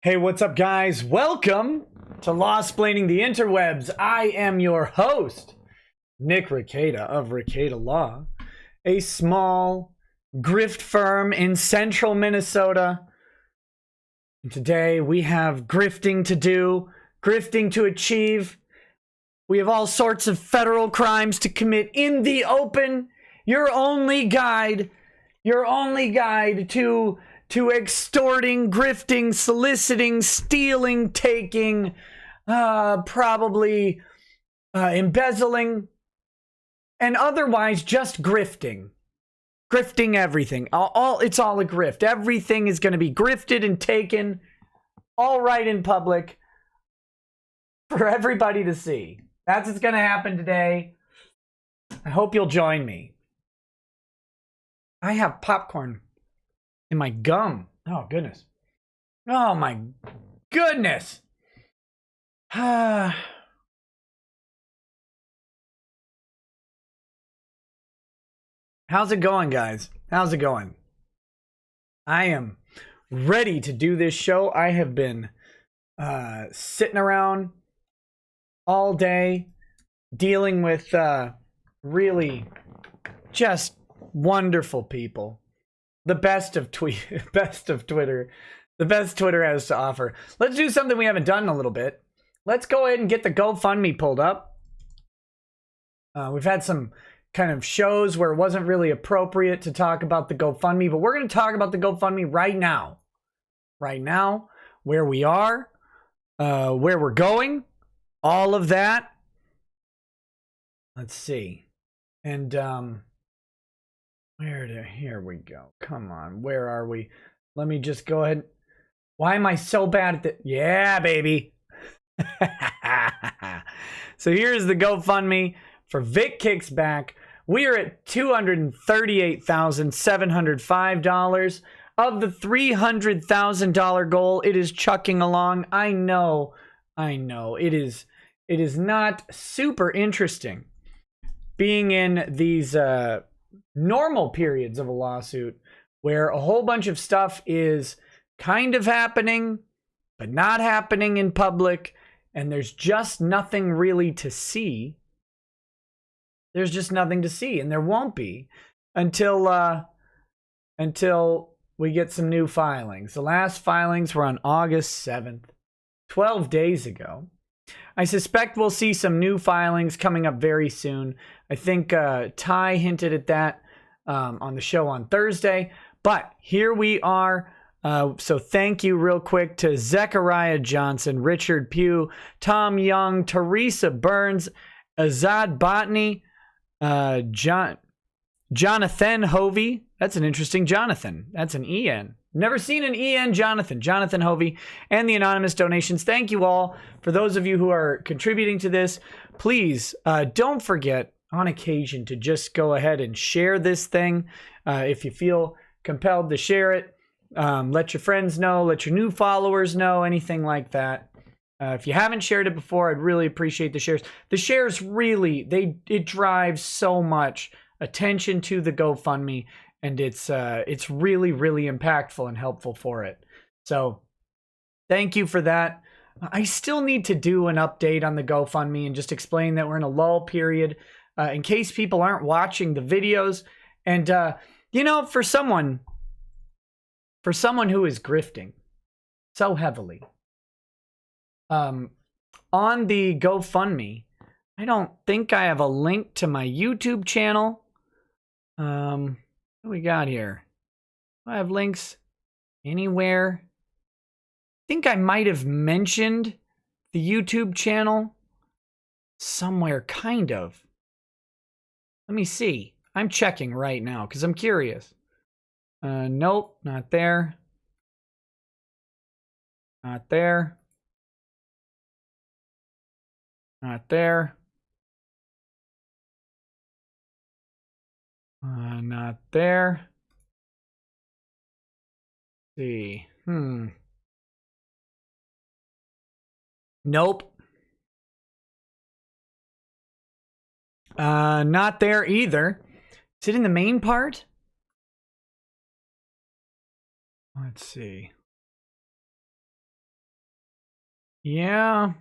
Hey, what's up, guys? Welcome to Lawsplaining the Interwebs. I am your host, Nick Rekieta of Rekieta Law, a small grift firm in central Minnesota. And today we have grifting to do, grifting to achieve. We have all sorts of federal crimes to commit in the open. Your only guide to extorting, grifting, soliciting, stealing, taking, probably embezzling, and otherwise just grifting. Grifting everything. It's all a grift. Everything is going to be grifted and taken, all right in public, for everybody to see. That's what's going to happen today. I hope you'll join me. I have popcorn in my gum. Oh, goodness. Oh, my goodness. How's it going, guys? How's it going? I am ready to do this show. I have been sitting around all day dealing with really just wonderful people. The best of Twitter, the best Twitter has to offer. Let's do something we haven't done in a little bit. Let's go ahead and get the GoFundMe pulled up. We've had some kind of shows where it wasn't really appropriate to talk about the GoFundMe, but we're going to talk about the GoFundMe right now. Right now, where we are, where we're going, all of that. Let's see. And, here we go. Come on, where are we? Let me just go ahead. Why am I so bad at that? Yeah, baby. So here's the GoFundMe for Vic Kicks Back. We are at $238,705 of the $300,000 goal. It is chucking along. I know. It is not super interesting being in these normal periods of a lawsuit where a whole bunch of stuff is kind of happening but not happening in public, and there's just nothing really to see. There's just nothing to see, and there won't be until we get some new filings. The last filings were on August 7th, 12 days ago. I suspect we'll see some new filings coming up very soon. I think Ty hinted at that on the show on Thursday. But here we are. So thank you real quick to Zechariah Johnson, Richard Pugh, Tom Young, Teresa Burns, Azad Botany, Jonathan Hovey. That's an interesting Jonathan. That's an E-N. Never seen an E-N Jonathan. Jonathan Hovey, and the anonymous donations. Thank you all. For those of you who are contributing to this, please don't forget on occasion to just go ahead and share this thing. If you feel compelled to share it, let your friends know, let your new followers know, anything like that. If you haven't shared it before, I'd really appreciate the shares. The shares really, it drives so much attention to the GoFundMe, and it's really, really impactful and helpful for it. So thank you for that. I still need to do an update on the GoFundMe and just explain that we're in a lull period in case people aren't watching the videos. And, for someone who is grifting so heavily, on the GoFundMe, I don't think I have a link to my YouTube channel. What do we got here? Do I have links anywhere? I think I might have mentioned the YouTube channel somewhere, kind of. Let me see. I'm checking right now because I'm curious. Nope, not there. Not there. Not there. Not there. Let's see. Nope. Not there either. Is it in the main part? Let's see. Yeah.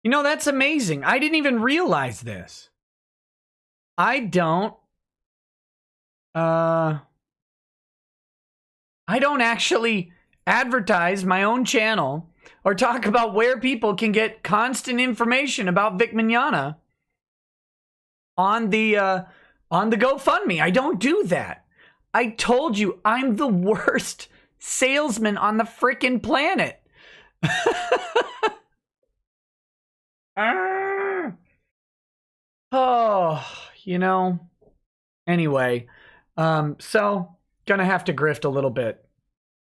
You know, that's amazing. I didn't even realize this. I don't actually advertise my own channel or talk about where people can get constant information about Vic Mignogna on the GoFundMe. I don't do that. I told you I'm the worst salesman on the frickin' planet. Oh, you know. Anyway, so gonna have to grift a little bit.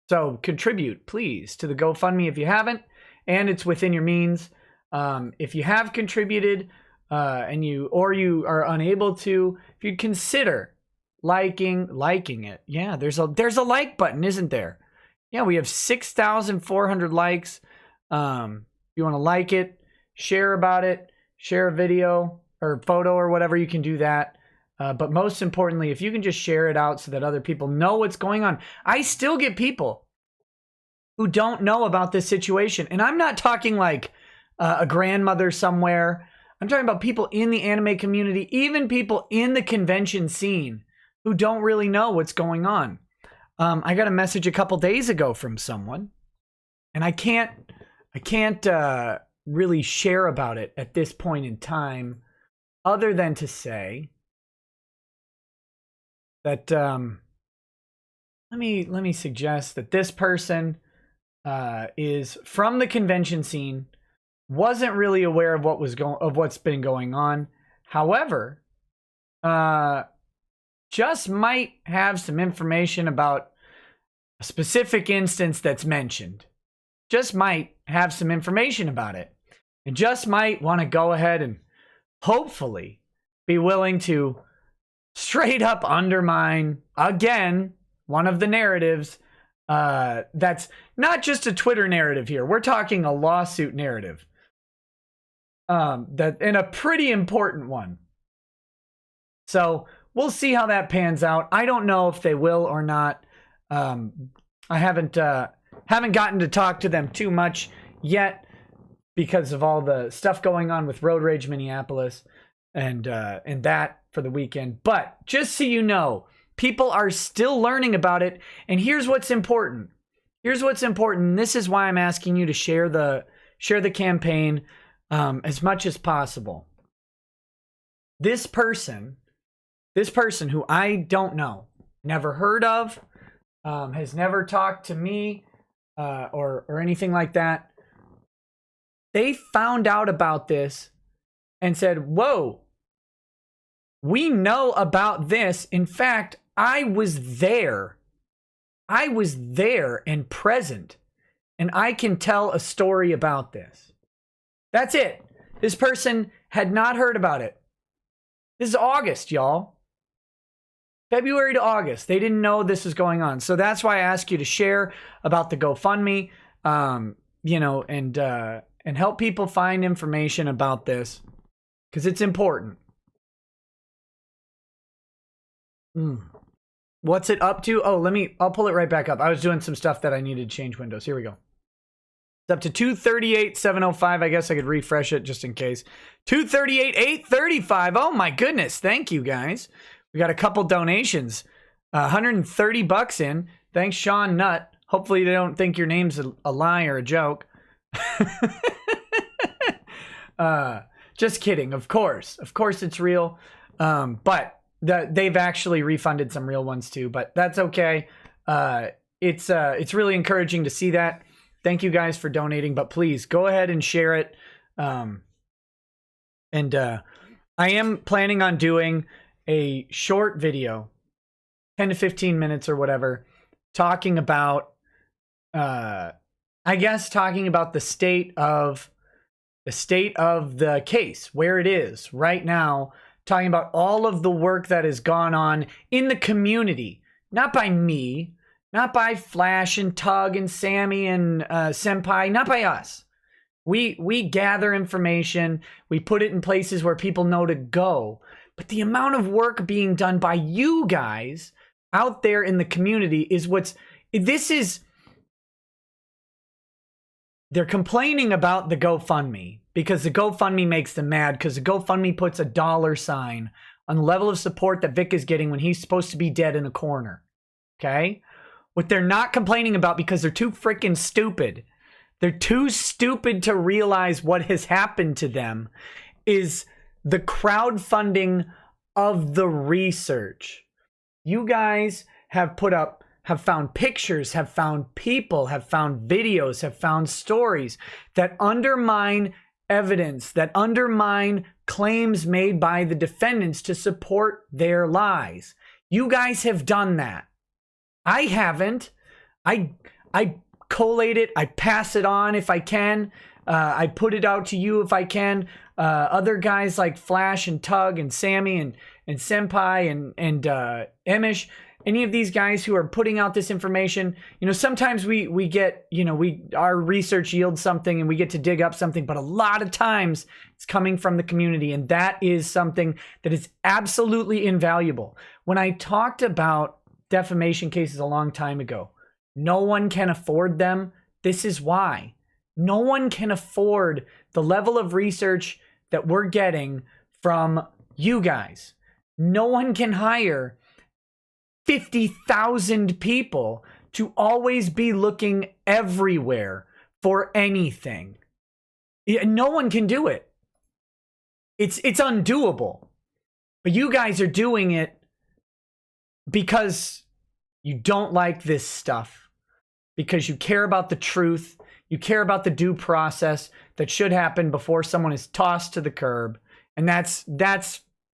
So contribute, please, to the GoFundMe if you haven't, and it's within your means. If you have contributed and you are unable to, if you'd consider liking it. Yeah, there's a like button, isn't there? Yeah, we have 6,400 likes. If you want to like it, share about it, share a video or photo or whatever, you can do that. But most importantly, if you can just share it out so that other people know what's going on. I still get people who don't know about this situation. And I'm not talking like a grandmother somewhere. I'm talking about people in the anime community, even people in the convention scene who don't really know what's going on. I got a message a couple days ago from someone, and I can't really share about it at this point in time, other than to say that let me suggest that this person is from the convention scene, wasn't really aware of what's been going on. However, just might have some information about a specific instance that's mentioned. Just might have some information about it, and just might want to go ahead and hopefully be willing to straight up undermine again one of the narratives. That's not just a Twitter narrative here. We're talking a lawsuit narrative. And a pretty important one. So we'll see how that pans out. I don't know if they will or not. I haven't gotten to talk to them too much yet because of all the stuff going on with Road Rage Minneapolis and that for the weekend. But just so you know, people are still learning about it. And here's what's important. This is why I'm asking you to share the campaign as much as possible. This person who I don't know, never heard of, has never talked to me or anything like that. They found out about this and said, whoa, we know about this. In fact, I was there and present, and I can tell a story about this. That's it. This person had not heard about it. This is August, y'all. February to August. They didn't know this was going on. So that's why I ask you to share about the GoFundMe, and help people find information about this because it's important. What's it up to? Oh, I'll pull it right back up. I was doing some stuff that I needed to change windows. Here we go. It's up to 238,705. I guess I could refresh it just in case. 238,835. Oh my goodness. Thank you guys. We got a couple donations. 130 bucks in. Thanks, Sean Nutt. Hopefully they don't think your name's a lie or a joke. Just kidding. Of course it's real. But they've actually refunded some real ones too, but that's okay. It's really encouraging to see that. Thank you guys for donating, but please go ahead and share it. I am planning on doing a short video, 10 to 15 minutes or whatever, talking about, talking about the state of the case, where it is right now, talking about all of the work that has gone on in the community, not by me, not by Flash and Tug and Sammy and Senpai, not by us. We gather information, we put it in places where people know to go. But the amount of work being done by you guys out there in the community is they're complaining about the GoFundMe because the GoFundMe makes them mad because the GoFundMe puts a dollar sign on the level of support that Vic is getting when he's supposed to be dead in a corner. Okay? What they're not complaining about because they're too freaking stupid. They're too stupid to realize what has happened to them is the crowdfunding of the research. You guys have found pictures, have found people, have found videos, have found stories that undermine evidence, that undermine claims made by the defendants to support their lies. You guys have done that. I haven't. I collate it. I pass it on if I can. I put it out to you if I can. Other guys like Flash and Tug and Sammy and Senpai and Emish, any of these guys who are putting out this information, sometimes we get, our research yields something and we get to dig up something, but a lot of times it's coming from the community, and that is something that is absolutely invaluable. When I talked about defamation cases a long time ago, no one can afford them. This is why. No one can afford the level of research that we're getting from you guys. No one can hire 50,000 people to always be looking everywhere for anything. No one can do it. It's undoable. But you guys are doing it because you don't like this stuff, because you care about the truth, you care about the due process that should happen before someone is tossed to the curb, and that's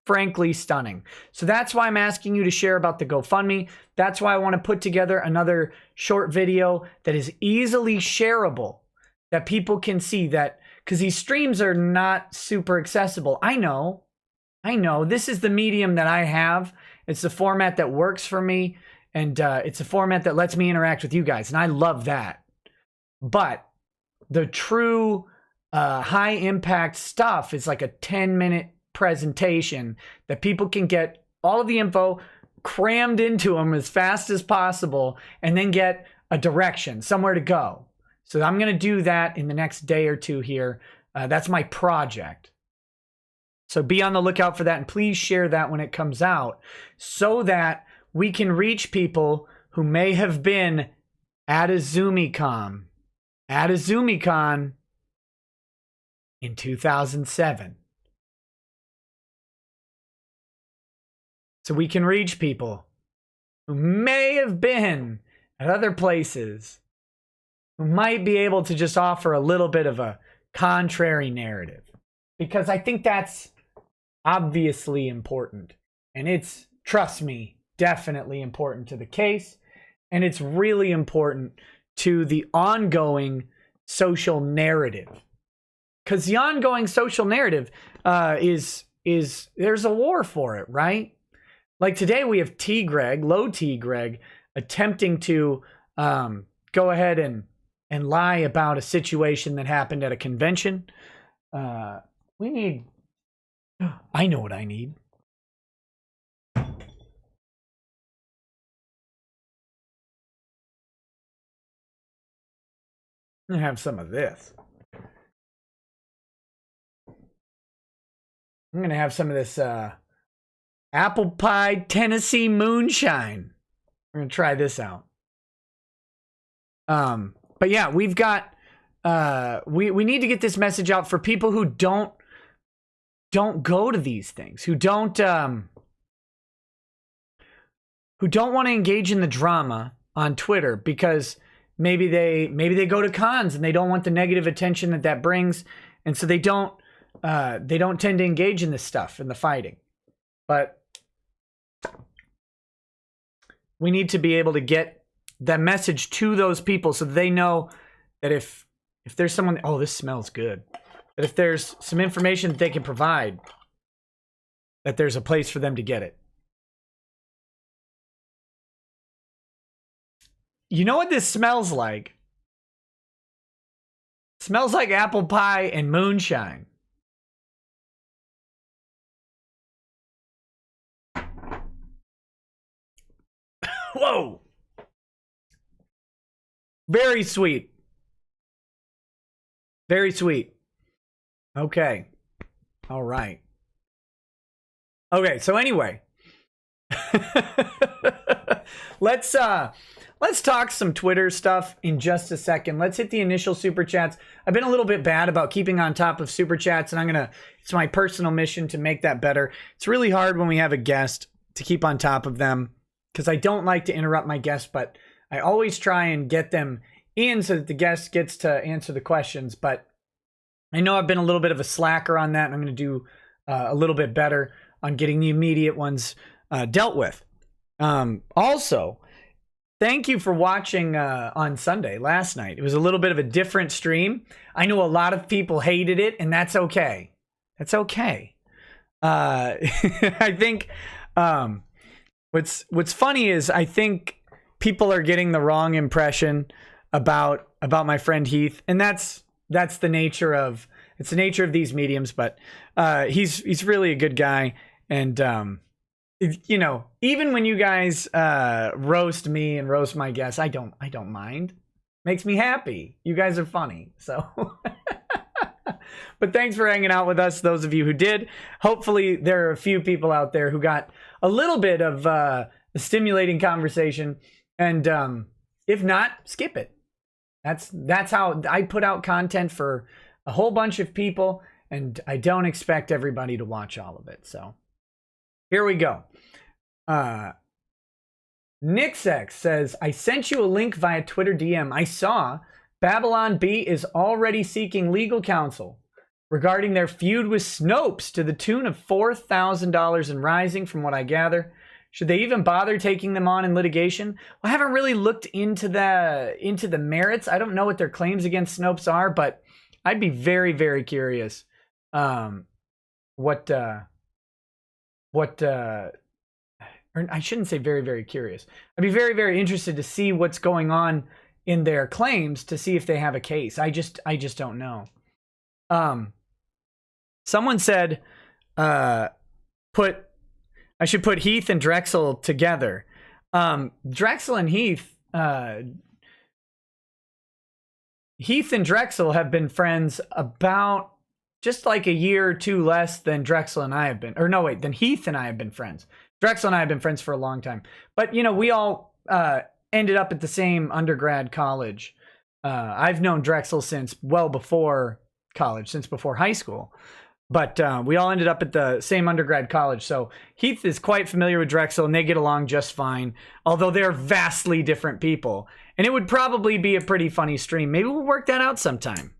frankly stunning. So that's why I'm asking you to share about the GoFundMe. That's why I want to put together another short video that is easily shareable, that people can see, that because these streams are not super accessible. I know. This is the medium that I have. It's the format that works for me. And it's a format that lets me interact with you guys. And I love that. But the true high impact stuff is like a 10-minute presentation that people can get all of the info crammed into them as fast as possible and then get a direction, somewhere to go. So I'm going to do that in the next day or two here. That's my project. So be on the lookout for that, and please share that when it comes out so that we can reach people who may have been at a ZoomiCon in 2007. So we can reach people who may have been at other places, who might be able to just offer a little bit of a contrary narrative. Because I think that's obviously important. And it's, trust me, definitely important to the case, and it's really important to the ongoing social narrative. Because the ongoing social narrative is there's a war for it, right? Like today we have Low T Greg, attempting to go ahead and lie about a situation that happened at a convention. I know what I need. I'm gonna have some of this. I'm gonna have some of this apple pie Tennessee moonshine. We're gonna try this out. But yeah, we've got we need to get this message out for people who don't go to these things, who don't want to engage in the drama on Twitter because maybe they go to cons and they don't want the negative attention that brings, and so they don't tend to engage in this stuff, in the fighting. But we need to be able to get that message to those people so they know that if there's someone, oh, this smells good, that if there's some information that they can provide, that there's a place for them to get it. You know what this smells like? It smells like apple pie and moonshine. Whoa. Very sweet. Very sweet. Okay. All right. Okay, so anyway, let's talk some Twitter stuff in just a second. Let's hit the initial super chats. I've been a little bit bad about keeping on top of super chats, and it's my personal mission to make that better. It's really hard when we have a guest to keep on top of them because I don't like to interrupt my guests, but I always try and get them in so that the guest gets to answer the questions. But I know I've been a little bit of a slacker on that, and I'm going to do a little bit better on getting the immediate ones dealt with. Also, thank you for watching on Sunday, last night. It was a little bit of a different stream. I know a lot of people hated it, and that's okay. That's okay. I think what's funny is I think people are getting the wrong impression about my friend Heath, and that's the nature of these mediums. But he's really a good guy, and you know, even when you guys roast me and roast my guests, I don't mind. Makes me happy. You guys are funny. So but thanks for hanging out with us, those of you who did. Hopefully there are a few people out there who got a little bit of a stimulating conversation, and if not, skip it. That's how I put out content for a whole bunch of people, and I don't expect everybody to watch all of it. So here we go. Nixx says, I sent you a link via Twitter DM. I saw Babylon Bee is already seeking legal counsel regarding their feud with Snopes to the tune of $4,000 and rising, from what I gather. Should they even bother taking them on in litigation? Well, I haven't really looked into the merits. I don't know what their claims against Snopes are, but I'd be very, very curious or I shouldn't say very, very curious. I'd be very, very interested to see what's going on in their claims, to see if they have a case. I just don't know. Someone said I should put Heath and Drexel together. Drexel and Heath and Drexel have been friends about just like a year or two less than Drexel and I have been. Or no, wait, than Heath and I have been friends. Drexel and I have been friends for a long time. But, you know, we all ended up at the same undergrad college. I've known Drexel since well before college, since before high school. But we all ended up at the same undergrad college. So Heath is quite familiar with Drexel, and they get along just fine, although they're vastly different people. And it would probably be a pretty funny stream. Maybe we'll work that out sometime.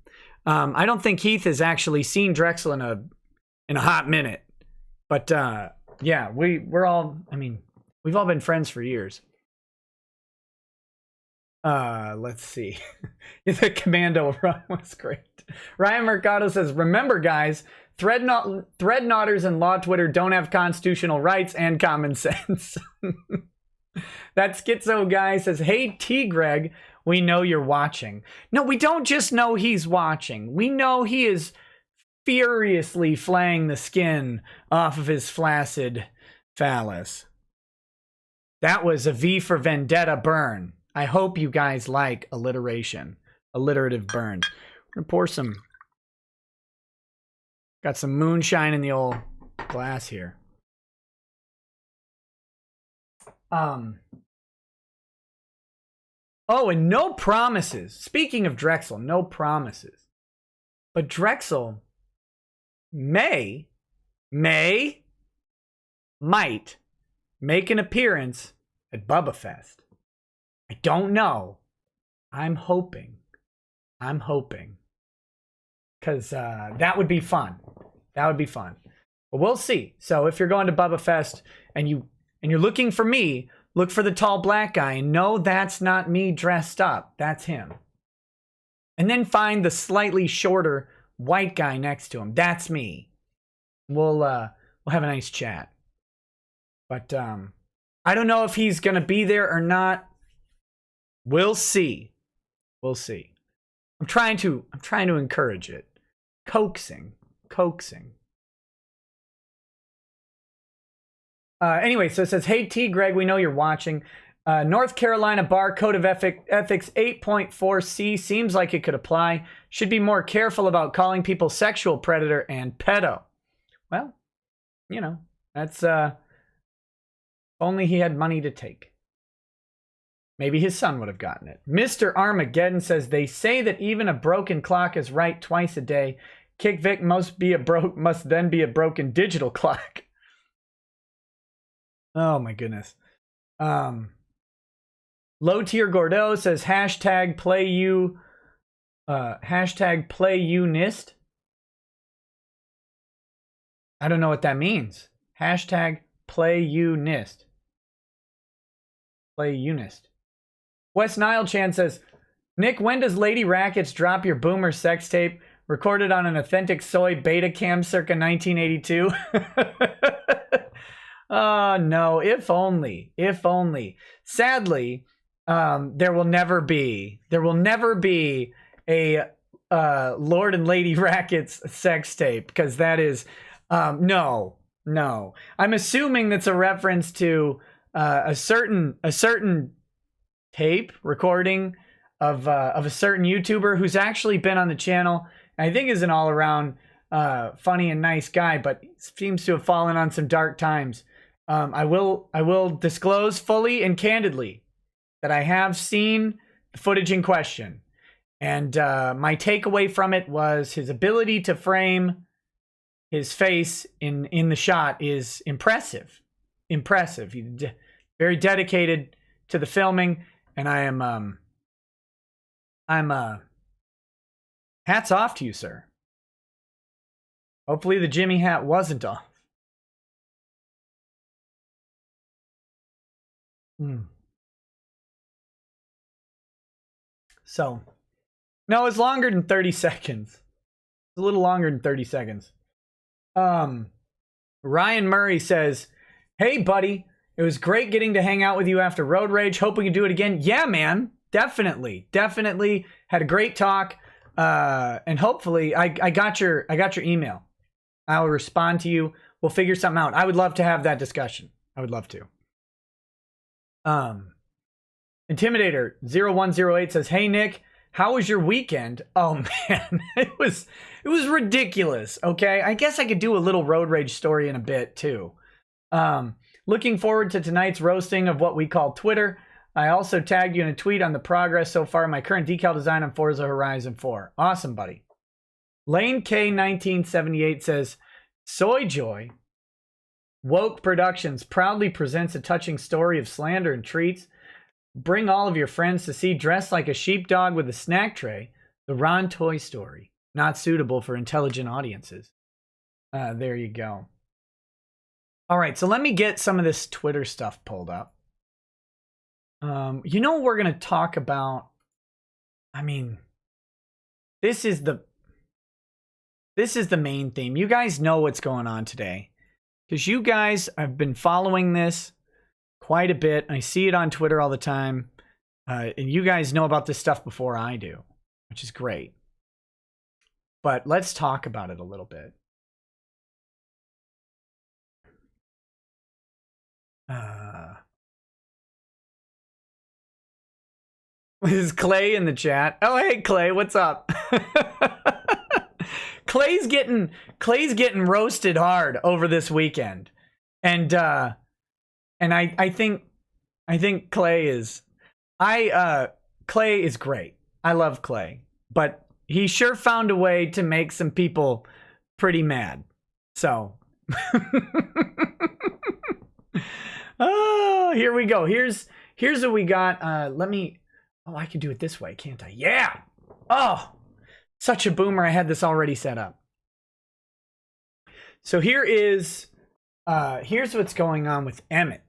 I don't think Heath has actually seen Drexel in a hot minute. But yeah, we've all been friends for years. Let's see. The commando run was great. Ryan Mercado says, remember guys, threadnotters and law Twitter don't have constitutional rights and common sense. That schizo guy says, hey T Greg, we know you're watching. No, we don't just know he's watching. We know he is furiously flaying the skin off of his flaccid phallus. That was a V for Vendetta burn. I hope you guys like alliteration. Alliterative burns. We're gonna pour some. Got some moonshine in the old glass here. Oh, and no promises. Speaking of Drexel, no promises. But Drexel might make an appearance at Bubba Fest. I don't know. I'm hoping. Because that would be fun. But we'll see. So if you're going to Bubba Fest and you're looking for me, look for the tall black guy. And no, that's not me dressed up. That's him. And then find the slightly shorter white guy next to him. That's me. We'll have a nice chat. But I don't know if he's gonna be there or not. We'll see. I'm trying to encourage it. Coaxing. Anyway, so it says, hey T Greg, we know you're watching. North Carolina Bar Code of Ethics 8.4c seems like it could apply. Should be more careful about calling people sexual predator and pedo. Well, you know, that's only he had money to take. Maybe his son would have gotten it. Mr. Armageddon says, they say that even a broken clock is right twice a day. Kick Vic must then be a broken digital clock. Oh my goodness. Low Tier Gordo says hashtag play you nist. I don't know what that means. Hashtag play you nist. Play Unist. West Nile Chan says, Nick, when does Lady Rackets drop your boomer sex tape recorded on an authentic soy beta cam circa 1982? Oh, no. If only. If only. Sadly, there will never be a Lord and Lady Rackets sex tape, because that is no. I'm assuming that's a reference to a certain tape recording of a certain YouTuber who's actually been on the channel. And I think is an all around funny and nice guy, but seems to have fallen on some dark times. I will disclose fully and candidly that I have seen the footage in question, and my takeaway from it was his ability to frame his face in the shot is impressive. He's very dedicated to the filming, and I'm hats off to you, sir. Hopefully the Jimmy hat wasn't off. So, no, it's longer than 30 seconds. It's a little longer than 30 seconds. Ryan Murray says, hey, buddy, it was great getting to hang out with you after Road Rage. Hope we can do it again. Yeah, man. Definitely. Had a great talk. And hopefully I got your email. I'll respond to you. We'll figure something out. I would love to have that discussion. I would love to. Intimidator 0108 says, hey, Nick, how was your weekend? Oh, man, it was ridiculous. Okay. I guess I could do a little road rage story in a bit too. Looking forward to tonight's roasting of what we call Twitter. I also tagged you in a tweet on the progress so far in my current decal design on Forza Horizon 4. Awesome, buddy. Lane K1978 says, Soy Joy Woke Productions proudly presents a touching story of slander and treats. Bring all of your friends to see Dressed Like a Sheepdog with a Snack Tray, the Ron Toy Story. Not suitable for intelligent audiences. There you go. All right, so let me get some of this Twitter stuff pulled up. You know what we're going to talk about? I mean, this is the main theme. You guys know what's going on today, because you guys have been following this quite a bit. I see it on Twitter all the time. And you guys know about this stuff before I do, which is great. But let's talk about it a little bit. Is Clay in the chat? Oh, hey, Clay, what's up? Clay's getting roasted hard over this weekend. And I think Clay is great. I love Clay, but he sure found a way to make some people pretty mad. So oh, here we go. Here's what we got. I can do it this way, can't I? Yeah. Oh, such a boomer. I had this already set up. So here's what's going on with Emmett.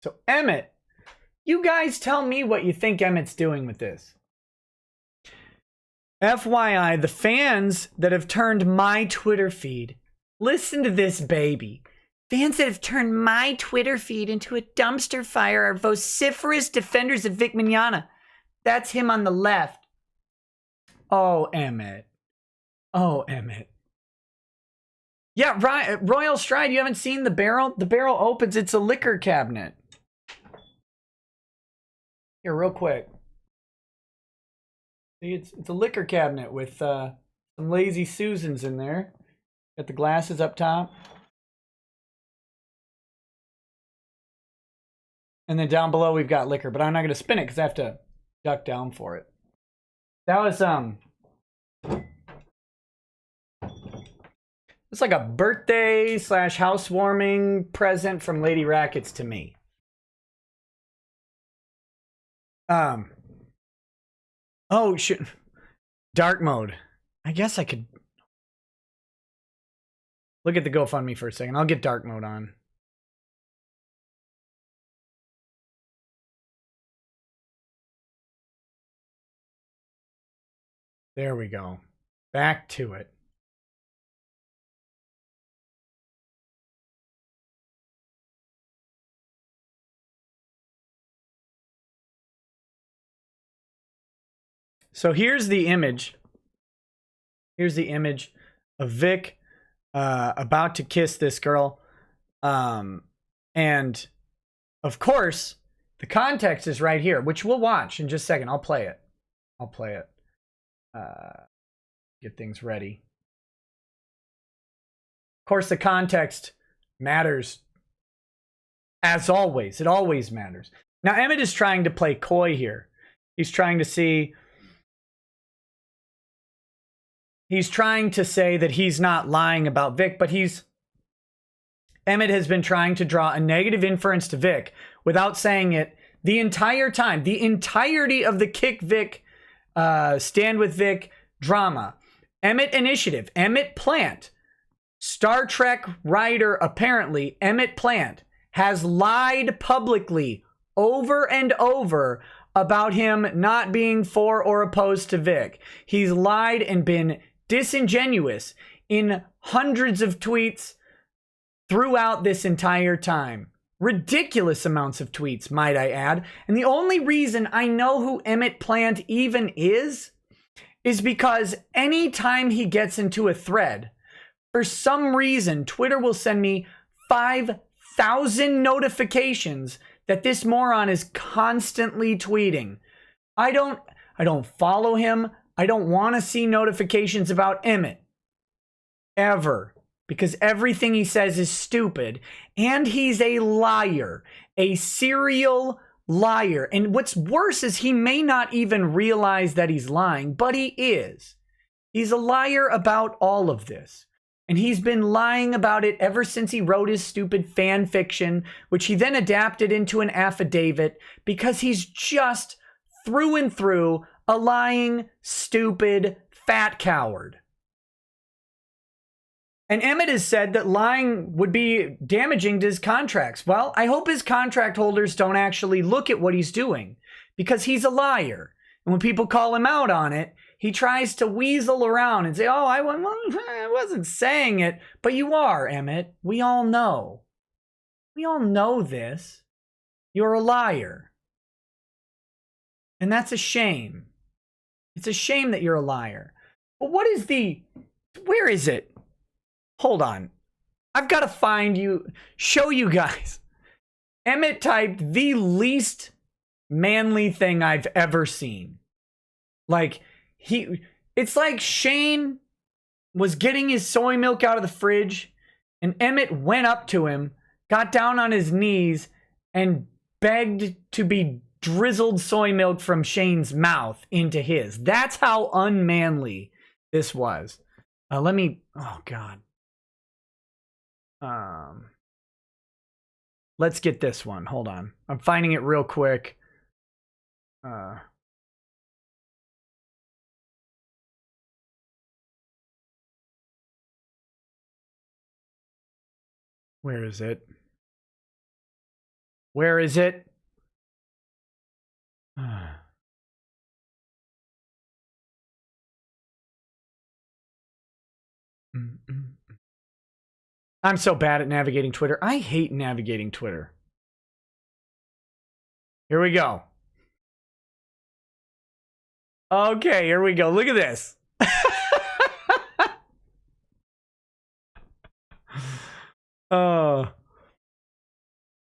So Emmett, you guys tell me what you think Emmett's doing with this. FYI, the fans that have turned my Twitter feed, listen to this, baby. Fans that have turned my Twitter feed into a dumpster fire are vociferous defenders of Vic Mignogna. That's him on the left. Oh, Emmett. Yeah, Royal Stride, you haven't seen the barrel? The barrel opens, it's a liquor cabinet. Here, real quick. See, it's a liquor cabinet with some Lazy Susans in there. Got the glasses up top. And then down below we've got liquor, but I'm not going to spin it because I have to duck down for it. That was it's like a birthday / housewarming present from Lady Rackets to me. Oh shit. Dark mode. I guess I could look at the GoFundMe for a second. I'll get dark mode on. There we go. Back to it. So here's the image. Here's the image of Vic about to kiss this girl. And of course, the context is right here, which we'll watch in just a second. I'll play it. Get things ready. Of course, the context matters. As always, it always matters. Now, Emmett is trying to play coy here. He's trying to see... He's trying to say that he's not lying about Vic, but Emmett has been trying to draw a negative inference to Vic without saying it the entire time. The entirety of the Kick Vic, Stand With Vic drama. Emmett Initiative, Emmett Plant, Star Trek writer, apparently, Emmett Plant, has lied publicly over and over about him not being for or opposed to Vic. He's lied and been disingenuous in hundreds of tweets throughout this entire time. Ridiculous amounts of tweets, might I add. And the only reason I know who Emmett Plant even is because anytime he gets into a thread, for some reason, Twitter will send me 5,000 notifications that this moron is constantly tweeting. I don't follow him. I don't want to see notifications about Emmett. Ever. Because everything he says is stupid. And he's a liar. A serial liar. And what's worse is he may not even realize that he's lying, but he is. He's a liar about all of this. And he's been lying about it ever since he wrote his stupid fan fiction, which he then adapted into an affidavit, because he's just through and through a lying, stupid, fat coward. And Emmett has said that lying would be damaging to his contracts. Well, I hope his contract holders don't actually look at what he's doing, because he's a liar. And when people call him out on it, he tries to weasel around and say, oh, I wasn't saying it. But you are, Emmett. We all know. We all know this. You're a liar. And that's a shame. It's a shame that you're a liar. But where is it? Hold on. I've got to show you guys. Emmett typed the least manly thing I've ever seen. Like, it's like Shane was getting his soy milk out of the fridge, and Emmett went up to him, got down on his knees, and begged to be drizzled soy milk from Shane's mouth into his. That's how unmanly this was. Oh God. Let's get this one. Hold on. I'm finding it real quick. Where is it? Where is it? I'm so bad at navigating Twitter. I hate navigating Twitter. Here we go. Okay, here we go. Look at this.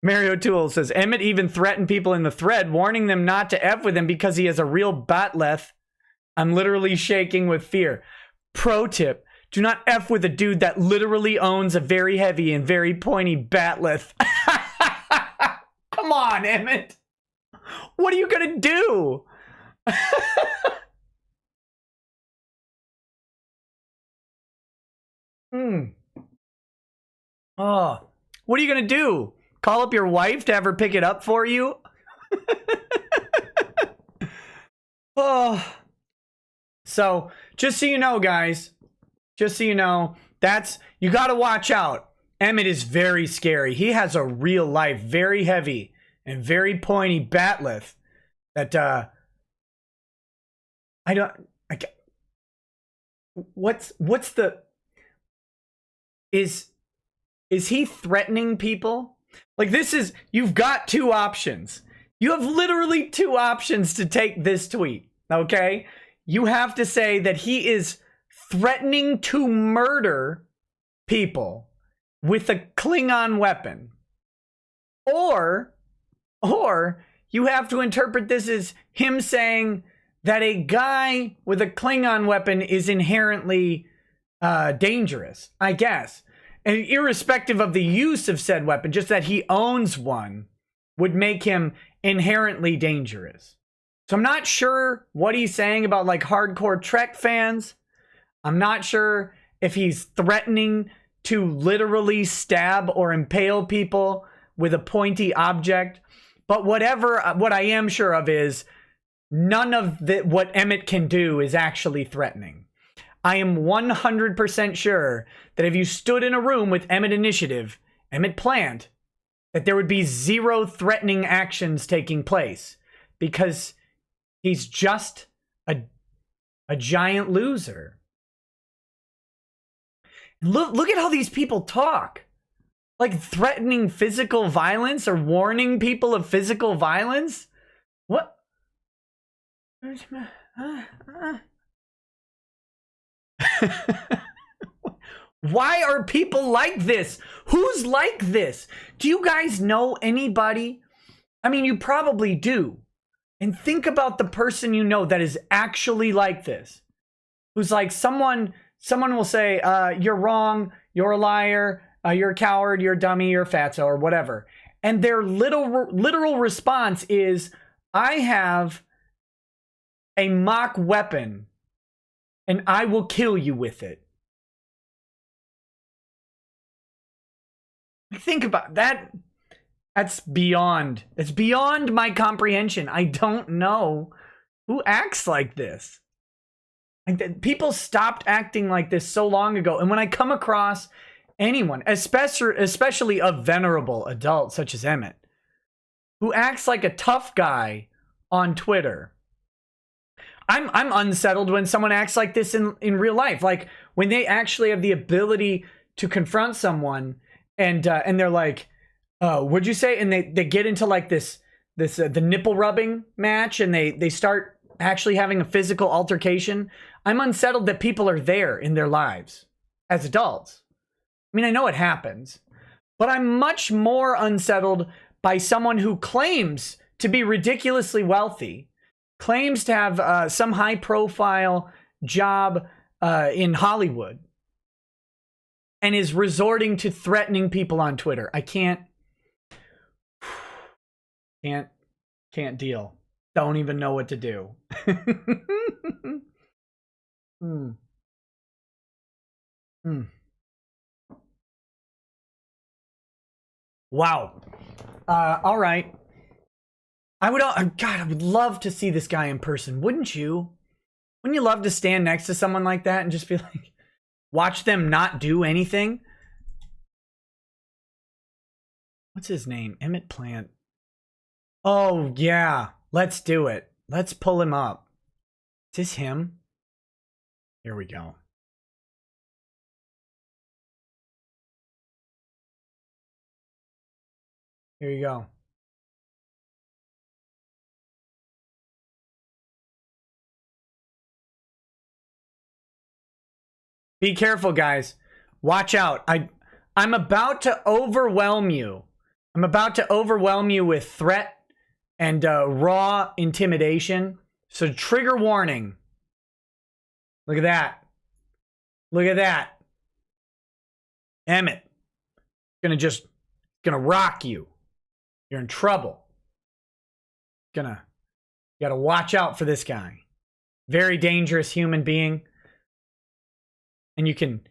Mario Tool says, Emmett even threatened people in the thread, warning them not to F with him because he has a real batleth. I'm literally shaking with fear. Pro tip, do not F with a dude that literally owns a very heavy and very pointy batleth. Come on, Emmett. What are you going to do? Oh, what are you going to do? Call up your wife to have her pick it up for you? Oh. So, just so you know, guys, just so you know, you got to watch out. Emmett is very scary. He has a real life, very heavy and very pointy batleth that, is he threatening people? Like, you've got two options. You have literally two options to take this tweet, okay? You have to say that he is threatening to murder people with a Klingon weapon. Or you have to interpret this as him saying that a guy with a Klingon weapon is inherently dangerous, I guess. And irrespective of the use of said weapon, just that he owns one would make him inherently dangerous. So I'm not sure what he's saying about like hardcore Trek fans. I'm not sure if he's threatening to literally stab or impale people with a pointy object. But what I am sure of is none of what Emmett can do is actually threatening. I am 100% sure that if you stood in a room with Emmett Initiative, Emmett Plant, that there would be zero threatening actions taking place because he's just a giant loser. Look at how these people talk. Like threatening physical violence or warning people of physical violence? What? Why are people like this? Who's like this? Do you guys know anybody? I mean, you probably do. And think about the person you know that is actually like this. Who's like someone will say, you're wrong, you're a liar, you're a coward, you're a dummy, you're a fatso, or whatever. And their literal response is, I have a mock weapon and I will kill you with it. Think about that. That's beyond my comprehension. I don't know who acts like this. Like, people stopped acting like this so long ago. And when I come across anyone, especially a venerable adult such as Emmett, who acts like a tough guy on Twitter, I'm unsettled when someone acts like this in real life. Like when they actually have the ability to confront someone and they're like, what'd you say? And they get into like the nipple rubbing match and they start actually having a physical altercation. I'm unsettled that people are there in their lives as adults. I mean, I know it happens, but I'm much more unsettled by someone who claims to be ridiculously wealthy, claims to have some high profile job in Hollywood, and is resorting to threatening people on Twitter. I can't deal. Don't even know what to do. Wow. All right. I would love to see this guy in person. Wouldn't you? Wouldn't you love to stand next to someone like that and just be like, watch them not do anything? What's his name? Emmett Plant. Oh, yeah. Let's do it. Let's pull him up. Is this him? Here we go. Here you go. Be careful, guys. Watch out. I'm about to overwhelm you. I'm about to overwhelm you with threat and raw intimidation. So trigger warning. Look at that. Look at that. Emmett. Gonna rock you. You're in trouble. You gotta watch out for this guy. Very dangerous human being. And you can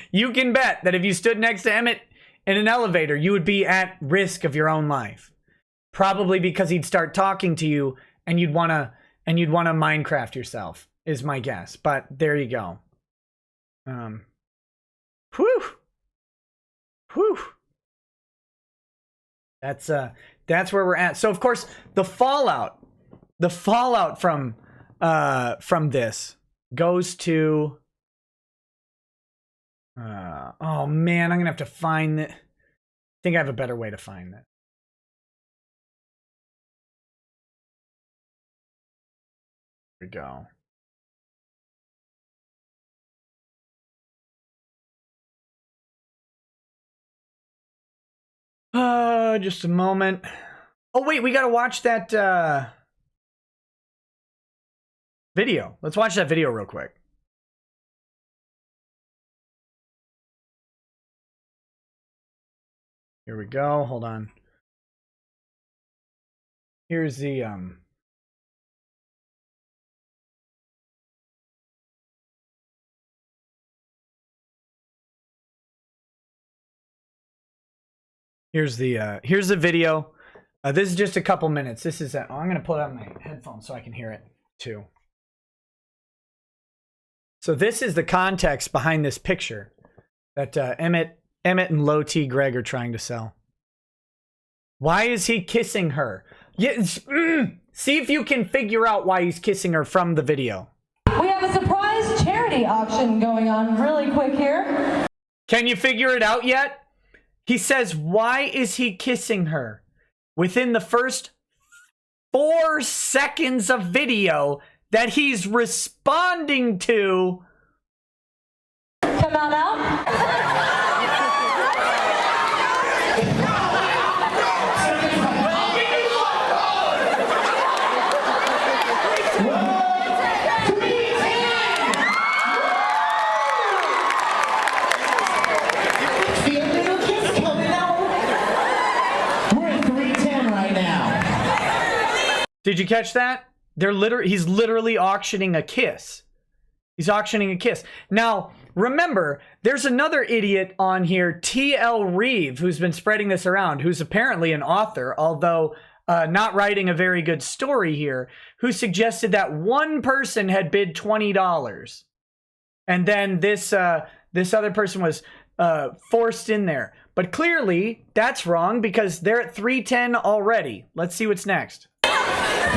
you can bet that if you stood next to Emmett in an elevator, you would be at risk of your own life. Probably because he'd start talking to you and you'd wanna Minecraft yourself, is my guess. But there you go. Whew. Whew. That's where we're at. So of course the fallout from this goes to oh man, I'm gonna have to find it. I think I have a better way to find that. Here we go. Just a moment. Oh wait, we gotta watch that video. Let's watch that video real quick. Here we go. Hold on. Here's the here's the video. This is just a couple minutes. This is I'm gonna put on my headphones so I can hear it too. So this is the context behind this picture that Emmett and Low T Greg are trying to sell. Why is he kissing her? Yes, see if you can figure out why he's kissing her from the video. We have a surprise charity auction going on really quick here. Can you figure it out yet? He says, why is he kissing her? Within the first 4 seconds of video that he's responding to. Come on out. Did you catch that? He's literally auctioning a kiss. He's auctioning a kiss. Now, remember, there's another idiot on here, T.L. Reeve, who's been spreading this around, who's apparently an author, although not writing a very good story here, who suggested that one person had bid $20. And then this other person was forced in there. But clearly, that's wrong because they're at 310 already. Let's see what's next.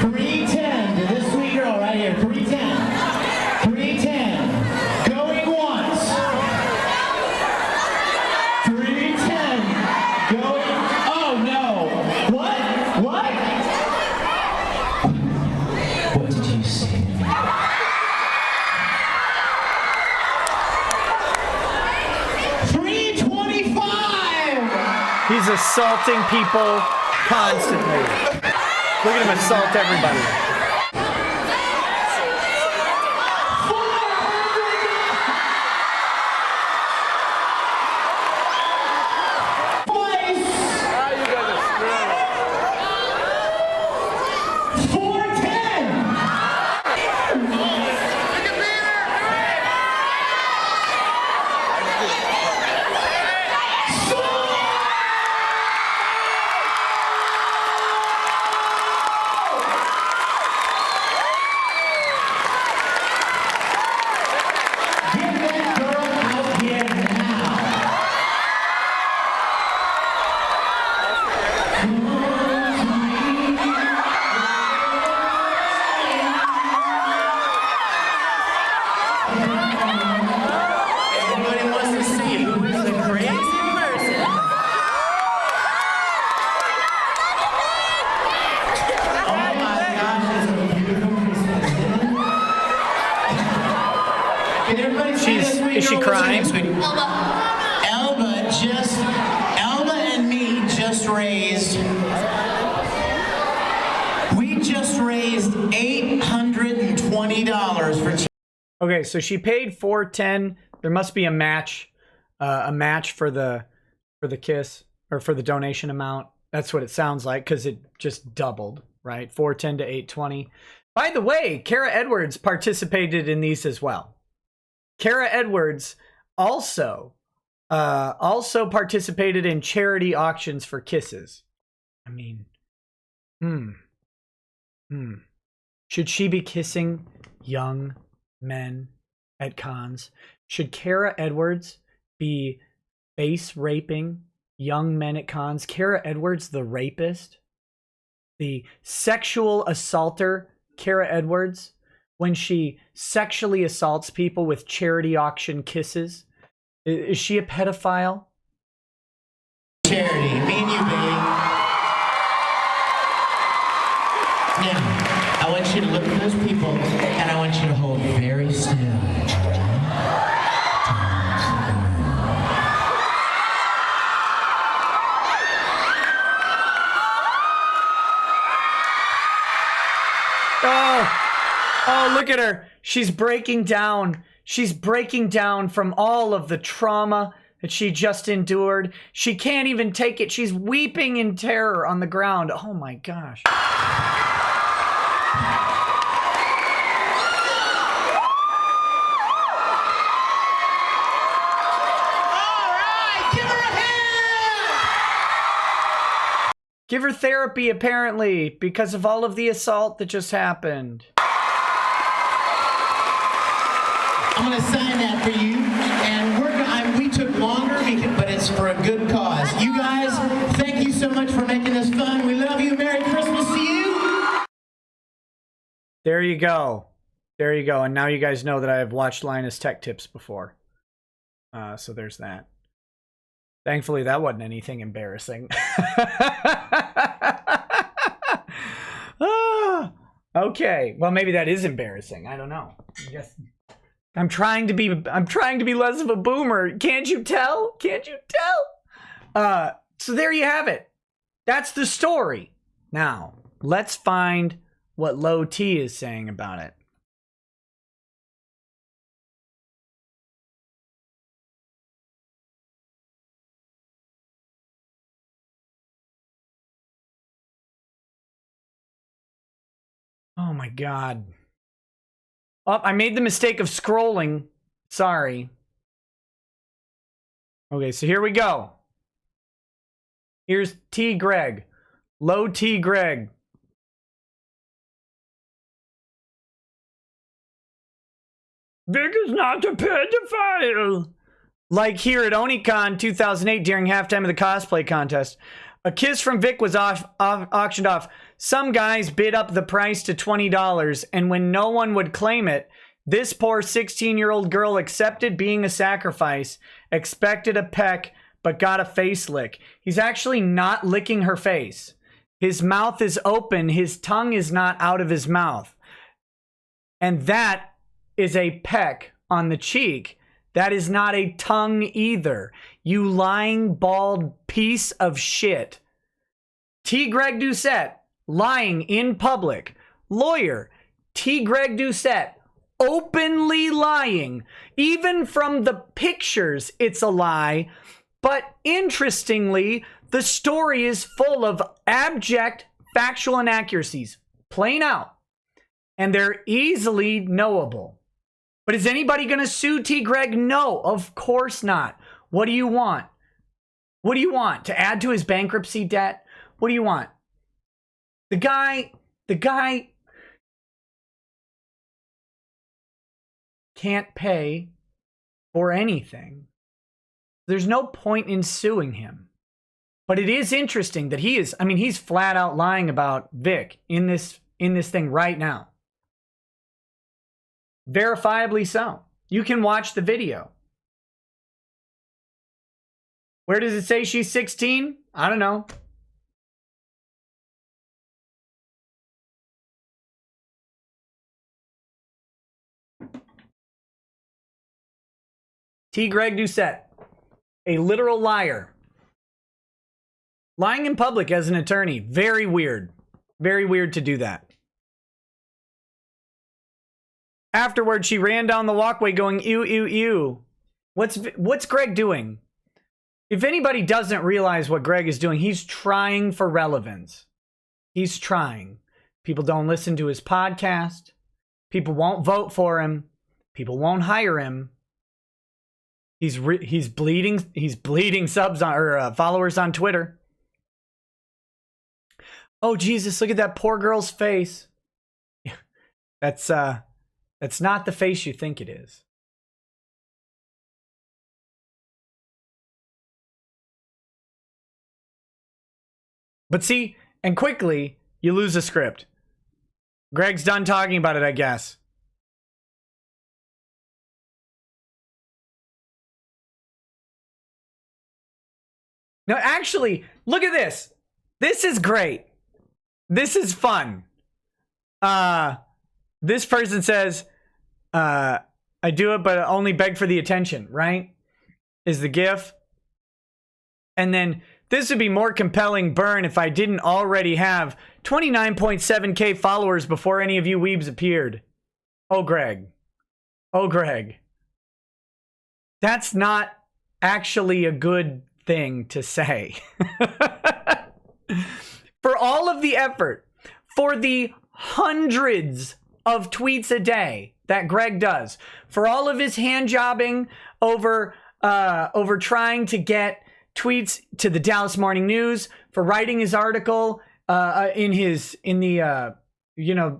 310 to this sweet girl right here. 310. 310. Going once. 310. Going. Oh no. What? What? What did you say to me? $325. He's assaulting people constantly. Look at him assault everybody. Is she crying? Elma and me just raised. We just raised $820 for. Okay, so she paid $410. There must be a match for the kiss or for the donation amount. That's what it sounds like because it just doubled, right? $410 to $820. By the way, Kara Edwards participated in these as well. Kara Edwards also participated in charity auctions for kisses. I mean, should she be kissing young men at cons? Should Kara Edwards be face raping young men at cons? Kara Edwards, the rapist, the sexual assaulter, Kara Edwards, when she sexually assaults people with charity auction kisses. Is she a pedophile? Charity, me and you, babe. Now, I want you to look at those people, and I want you to hold very still. Oh, look at her. She's breaking down. She's breaking down from all of the trauma that she just endured. She can't even take it. She's weeping in terror on the ground. Oh my gosh. Give her therapy, apparently, because of all of the assault that just happened. I'm going to sign that for you, and we took longer, but it's for a good cause. You guys, thank you so much for making this fun. We love you. Merry Christmas to you. There you go. There you go. And now you guys know that I have watched Linus Tech Tips before. So there's that. Thankfully, that wasn't anything embarrassing. Okay. Well, maybe that is embarrassing. I don't know. I guess I'm trying to be less of a boomer. Can't you tell? Can't you tell? So there you have it. That's the story. Now, let's find what Low T is saying about it. Oh my God. Oh, I made the mistake of scrolling. Sorry. Okay, so here we go. Here's T. Greg. Low T. Greg. Vic is not a pedophile. Like here at Onicon 2008 during halftime of the cosplay contest. A kiss from Vic was auctioned off. Some guys bid up the price to $20, and when no one would claim it, this poor 16-year-old girl accepted being a sacrifice, expected a peck, but got a face lick. He's actually not licking her face. His mouth is open. His tongue is not out of his mouth. And that is a peck on the cheek. That is not a tongue either. You lying, bald piece of shit. T. Greg Doucette, lying in public. Lawyer, T. Greg Doucette, openly lying. Even from the pictures, it's a lie. But interestingly, the story is full of abject factual inaccuracies. Plain out. And they're easily knowable. But is anybody going to sue T. Greg? No, of course not. What do you want? What do you want? To add to his bankruptcy debt? What do you want? The guy can't pay for anything. There's no point in suing him. But it is interesting that he's flat out lying about Vic in this thing right now. Verifiably so. You can watch the video. Where does it say she's 16? I don't know. T. Greg Doucette. A literal liar. Lying in public as an attorney. Very weird. Very weird to do that. Afterwards, she ran down the walkway going, ew, ew, ew. What's Greg doing? If anybody doesn't realize what Greg is doing, he's trying for relevance. He's trying. People don't listen to his podcast. People won't vote for him. People won't hire him. He's bleeding subs on, or followers on Twitter. Oh Jesus, look at that poor girl's face. That's not the face you think it is. But see, and quickly, you lose the script. Greg's done talking about it, I guess. No, actually, look at this. This is great. This is fun. This person says, I do it, but I only beg for the attention, right? Is the GIF. And then this would be more compelling burn if I didn't already have 29.7K followers before any of you weebs appeared. Oh, Greg. Oh, Greg. That's not actually a good thing to say. For all of the effort, for the hundreds of tweets a day that Greg does, for all of his hand jobbing over trying to get tweets to the Dallas Morning News, for writing his article in the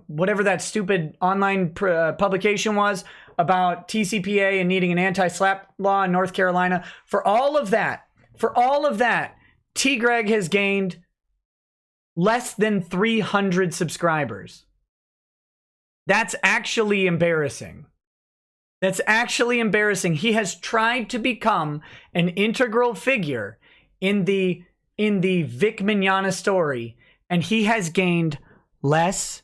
whatever that stupid online publication was about TCPA and needing an anti-slap law in North Carolina. For all of that, T. Greg has gained less than 300 subscribers. That's actually embarrassing. That's actually embarrassing. He has tried to become an integral figure in the Vic Mignogna story, and he has gained less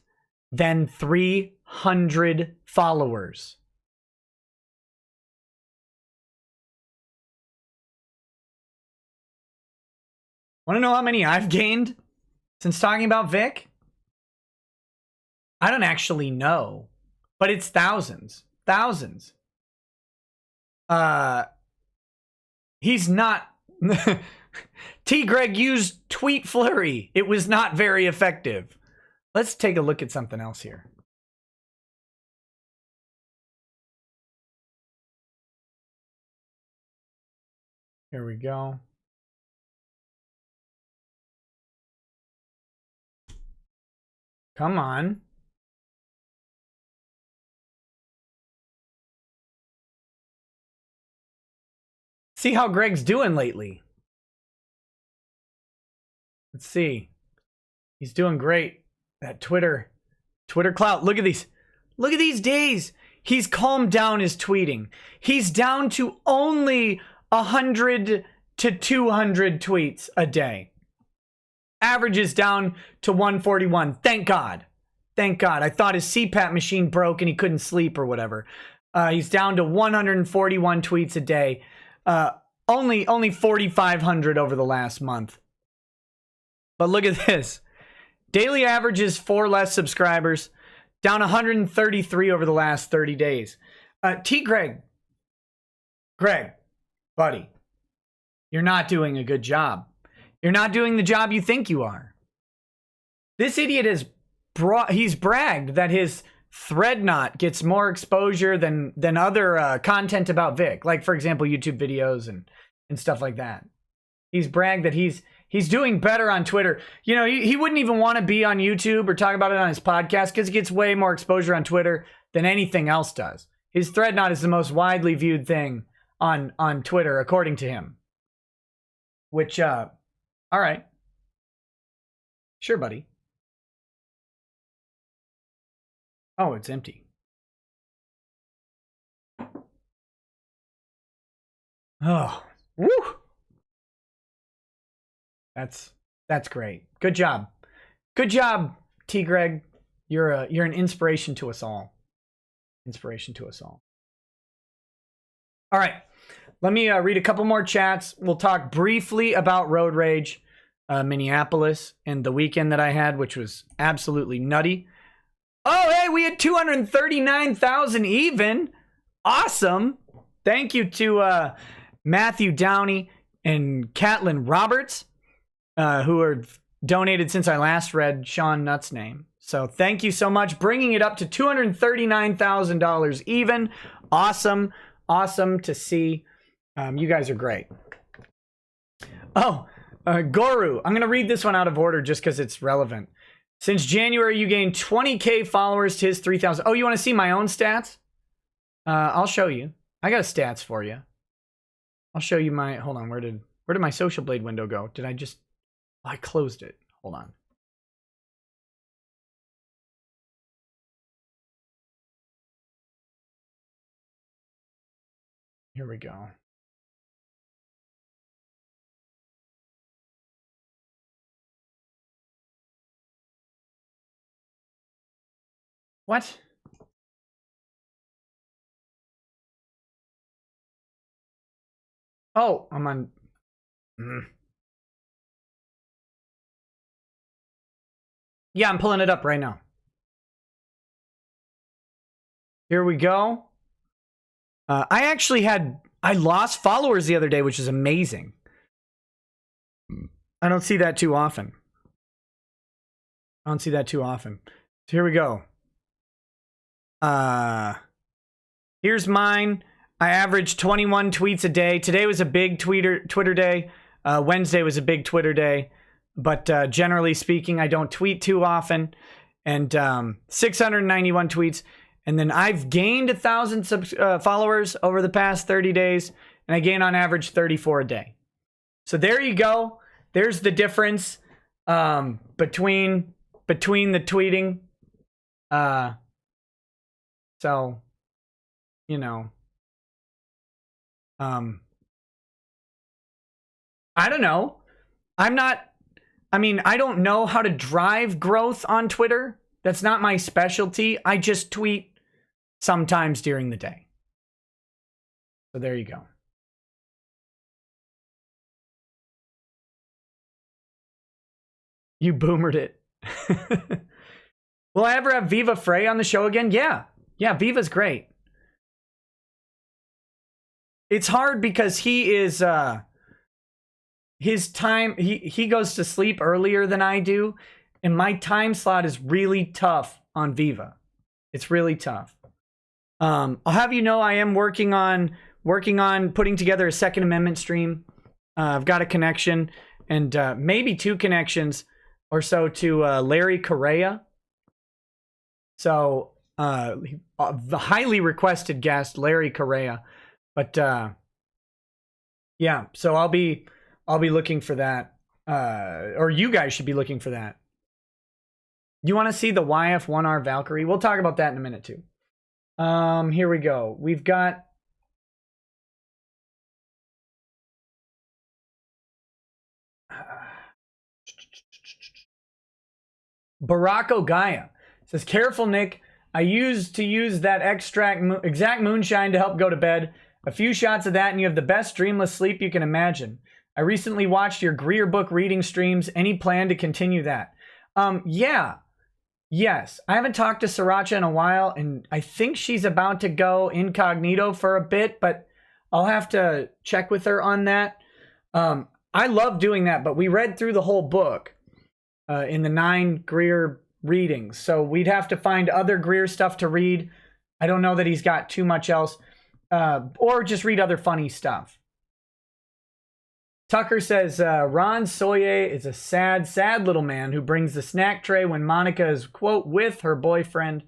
than 300 followers. Want to know how many I've gained since talking about Vic? I don't actually know, but it's thousands. Thousands. He's not... T. Greg used Tweet Flurry. It was not very effective. Let's take a look at something else here. Here we go. Come on. See how Greg's doing lately. Let's see. He's doing great. That Twitter clout. Look at these. Look at these days. He's calmed down his tweeting. He's down to only 100 to 200 tweets a day. Average is down to 141. Thank God. Thank God. I thought his CPAP machine broke and he couldn't sleep or whatever. He's down to 141 tweets a day. Only 4,500 over the last month. But look at this. Daily average is 4 less subscribers. Down 133 over the last 30 days. Greg, buddy, you're not doing a good job. You're not doing the job you think you are. This idiot he's bragged that his thread knot gets more exposure than other content about Vic, like for example YouTube videos and stuff like that. He's bragged that he's doing better on Twitter. You know, he wouldn't even want to be on YouTube or talk about it on his podcast because he gets way more exposure on Twitter than anything else does. His thread knot is the most widely viewed thing on Twitter, according to him. Which, all right. Sure, buddy. Oh, it's empty. Oh, woo! That's great. Good job. Good job, T. Greg. You're an inspiration to us all. Inspiration to us all. All right. Let me read a couple more chats. We'll talk briefly about road rage, Minneapolis, and the weekend that I had, which was absolutely nutty. Oh, hey, we had 239,000 even. Awesome. Thank you to Matthew Downey and Catlin Roberts, who are donated since I last read Sean Nutt's name. So thank you so much, bringing it up to $239,000 even. Awesome. Awesome to see. You guys are great. Oh, Goru. I'm going to read this one out of order just because it's relevant. Since January, you gained 20K followers to his 3,000. Oh, you want to see my own stats? I'll show you. I got stats for you. I'll show you my, hold on, where did my Social Blade window go? Did I just, oh, I closed it. Hold on. Here we go. What? Oh, I'm on. Yeah, I'm pulling it up right now. Here we go. I lost followers the other day, which is amazing. I don't see that too often. So here we go. Here's mine. I averaged 21 tweets a day. Today was a big Twitter day. Wednesday was a big Twitter day. But generally speaking, I don't tweet too often. And 691 tweets. And then I've gained 1,000 followers over the past 30 days. And I gain on average 34 a day. So there you go. There's the difference between the tweeting. So, you know. I don't know. I don't know how to drive growth on Twitter. That's not my specialty. I just tweet sometimes during the day. So there you go. You boomered it. Will I ever have Viva Frey on the show again? Yeah. Yeah, Viva's great. It's hard because he is his time he goes to sleep earlier than I do, and my time slot is really tough on Viva. It's really tough. I'll have you know I am working on putting together a Second Amendment stream. I've got a connection and maybe two connections or so to Larry Correa. So the highly requested guest, Larry Correa. But yeah, so I'll be looking for that, or you guys should be looking for that. You want to see the YF1R Valkyrie? We'll talk about that in a minute too. Here we go. We've got Barack Ogaya says, "Careful, Nick. I used to use that exact moonshine to help go to bed. A few shots of that and you have the best dreamless sleep you can imagine. I recently watched your Greer book reading streams. Any plan to continue that?" Yeah. Yes. I haven't talked to Sriracha in a while, and I think she's about to go incognito for a bit, but I'll have to check with her on that. I love doing that, but we read through the whole book in the 9 Greer readings. So we'd have to find other Greer stuff to read. I don't know that he's got too much else. Or just read other funny stuff. Tucker says, Ron Soye is a sad, sad little man who brings the snack tray when Monica is, quote, with her boyfriend.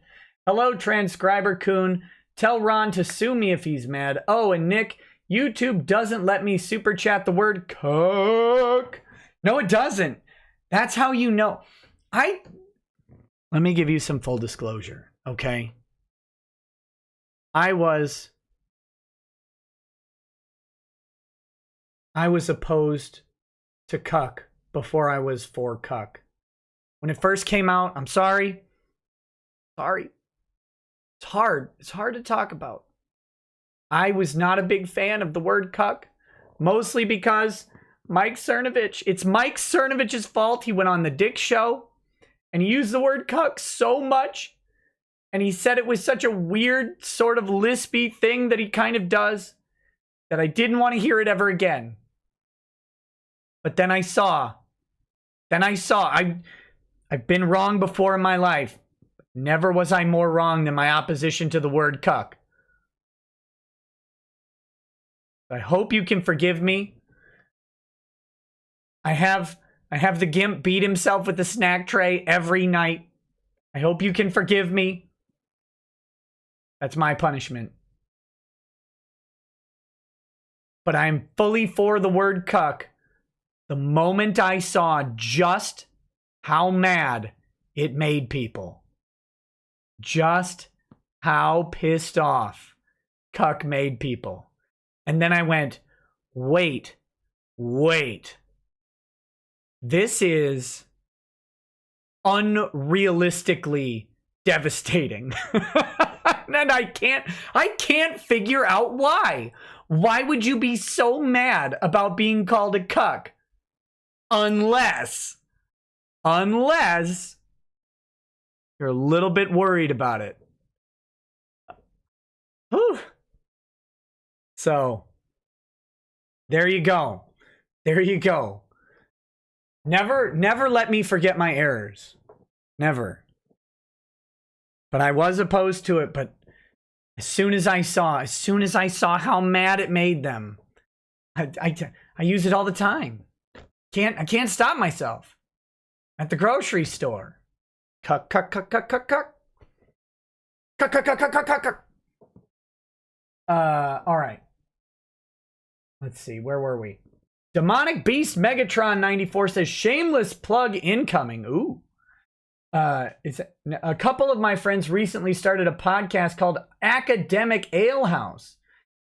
Hello, transcriber Coon. Tell Ron to sue me if he's mad. Oh, and Nick, YouTube doesn't let me super chat the word cook. No, it doesn't. That's how you know. Let me give you some full disclosure, okay? I was opposed to cuck before I was for cuck. When it first came out, I'm sorry. Sorry. It's hard. It's hard to talk about. I was not a big fan of the word cuck, mostly because Mike Cernovich, it's Mike Cernovich's fault. He went on the Dick Show and he used the word cuck so much. And he said it was such a weird sort of lispy thing that he kind of does that I didn't want to hear it ever again. But then I saw, I've been wrong before in my life. Never was I more wrong than my opposition to the word cuck. I hope you can forgive me. I have the gimp beat himself with the snack tray every night. I hope you can forgive me. That's my punishment. But I'm fully for the word cuck the moment I saw just how mad it made people. Just how pissed off cuck made people. And then I went, wait. This is unrealistically devastating. And I can't figure out why. Why would you be so mad about being called a cuck? Unless you're a little bit worried about it. Whew. So, there you go. Never let me forget my errors. Never. But I was opposed to it, but as soon as I saw how mad it made them, I use it all the time. I can't stop myself. At the grocery store. Cuck. Cuck. All right. Let's see, where were we? Demonic Beast Megatron 94 says shameless plug incoming. Ooh. It's a couple of my friends recently started a podcast called Academic Ale House.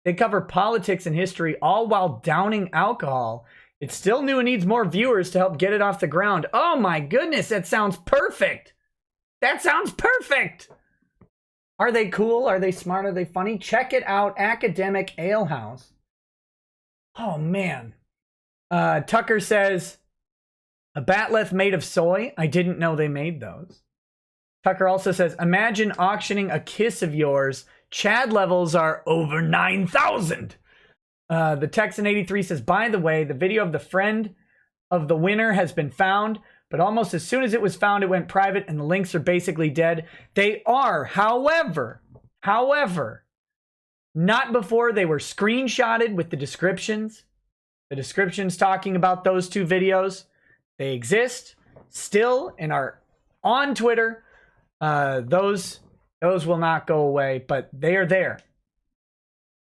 They cover politics and history all while downing alcohol. It's still new and needs more viewers to help get it off the ground. Oh my goodness, that sounds perfect. Are they cool? Are they smart? Are they funny? Check it out, Academic Ale House. Oh man. Tucker says, a batleth made of soy? I didn't know they made those. Tucker also says, imagine auctioning a kiss of yours. Chad levels are over 9,000. The Texan 83 says, by the way, the video of the friend of the winner has been found, but almost as soon as it was found, it went private and the links are basically dead. They are, however, not before they were screenshotted with the descriptions. The descriptions talking about those two videos. They exist still and are on Twitter. Those will not go away, but they are there.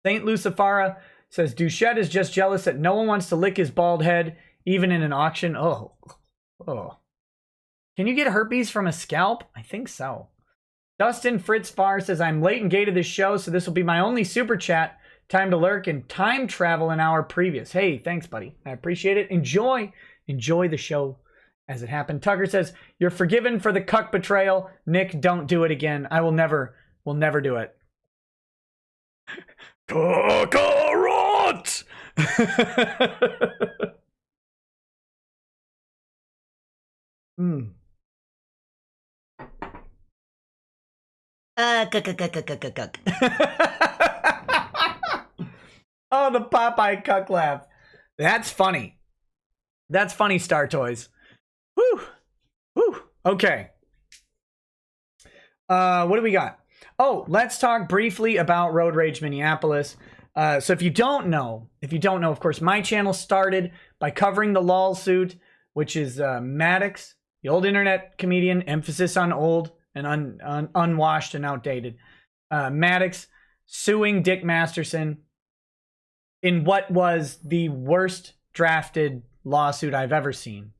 Saint Lucifera says, Duchette is just jealous that no one wants to lick his bald head, even in an auction. Oh. Can you get herpes from a scalp? I think so. Dustin Fritz Farr says, I'm late and gay to this show, so this will be my only super chat. Time to lurk and time travel an hour previous. Hey, thanks, buddy. I appreciate it. Enjoy the show as it happened. Tucker says, you're forgiven for the cuck betrayal. Nick, don't do it again. I will never do it. Kakarot! Oh, the Popeye cuck laugh. That's funny. That's funny, Star Toys. Whew. Okay. What do we got? Oh, let's talk briefly about Road Rage Minneapolis. So if you don't know, of course, my channel started by covering the lawsuit, which is Maddox, the old internet comedian, emphasis on old and unwashed and outdated. Maddox suing Dick Masterson in what was the worst drafted lawsuit I've ever seen.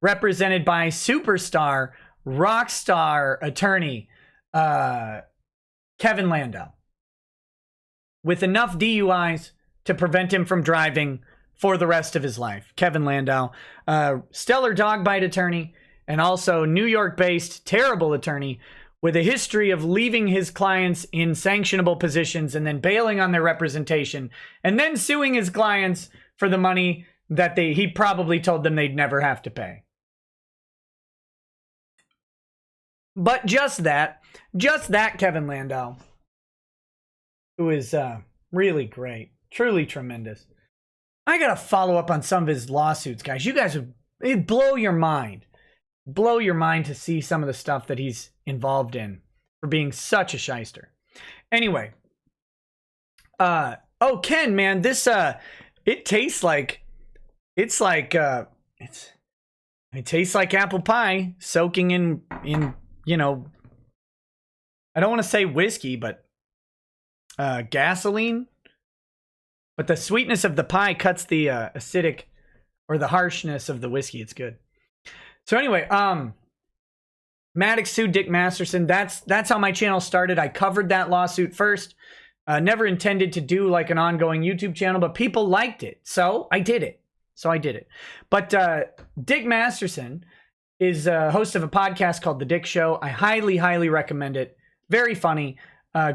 Represented by superstar, rock star attorney, Kevin Landau. With enough DUIs to prevent him from driving for the rest of his life. Kevin Landau, stellar dog bite attorney, and also New York-based terrible attorney with a history of leaving his clients in sanctionable positions and then bailing on their representation and then suing his clients for the money that he probably told them they'd never have to pay. But just that Kevin Landau, who is really great, truly tremendous. I got to follow up on some of his lawsuits, guys. You guys it'd blow your mind. Blow your mind to see some of the stuff that he's involved in for being such a shyster. Anyway. Oh, Ken, man, this, it tastes like, it tastes like apple pie soaking in, you know, I don't want to say whiskey, but gasoline. But the sweetness of the pie cuts the acidic or the harshness of the whiskey. It's good. So anyway, Maddox sued Dick Masterson. That's how my channel started. I covered that lawsuit first. Never intended to do like an ongoing YouTube channel, but people liked it. So I did it. But Dick Masterson is a host of a podcast called The Dick Show. I highly, highly recommend it. Very funny,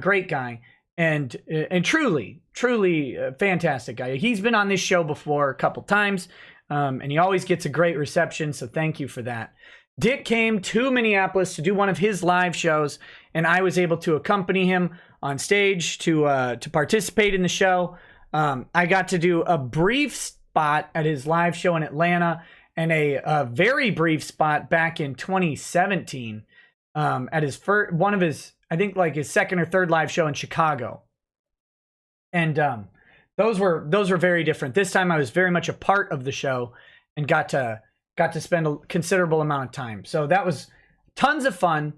great guy, and truly fantastic guy. He's been on this show before a couple times, and he always gets a great reception, so thank you for that. Dick came to Minneapolis to do one of his live shows, and I was able to accompany him on stage to participate in the show. I got to do a brief spot at his live show in Atlanta and a very brief spot back in 2017 at his first, one of his, I think like his second or third live show in Chicago. And those were very different. This time I was very much a part of the show and got to spend a considerable amount of time. So that was tons of fun.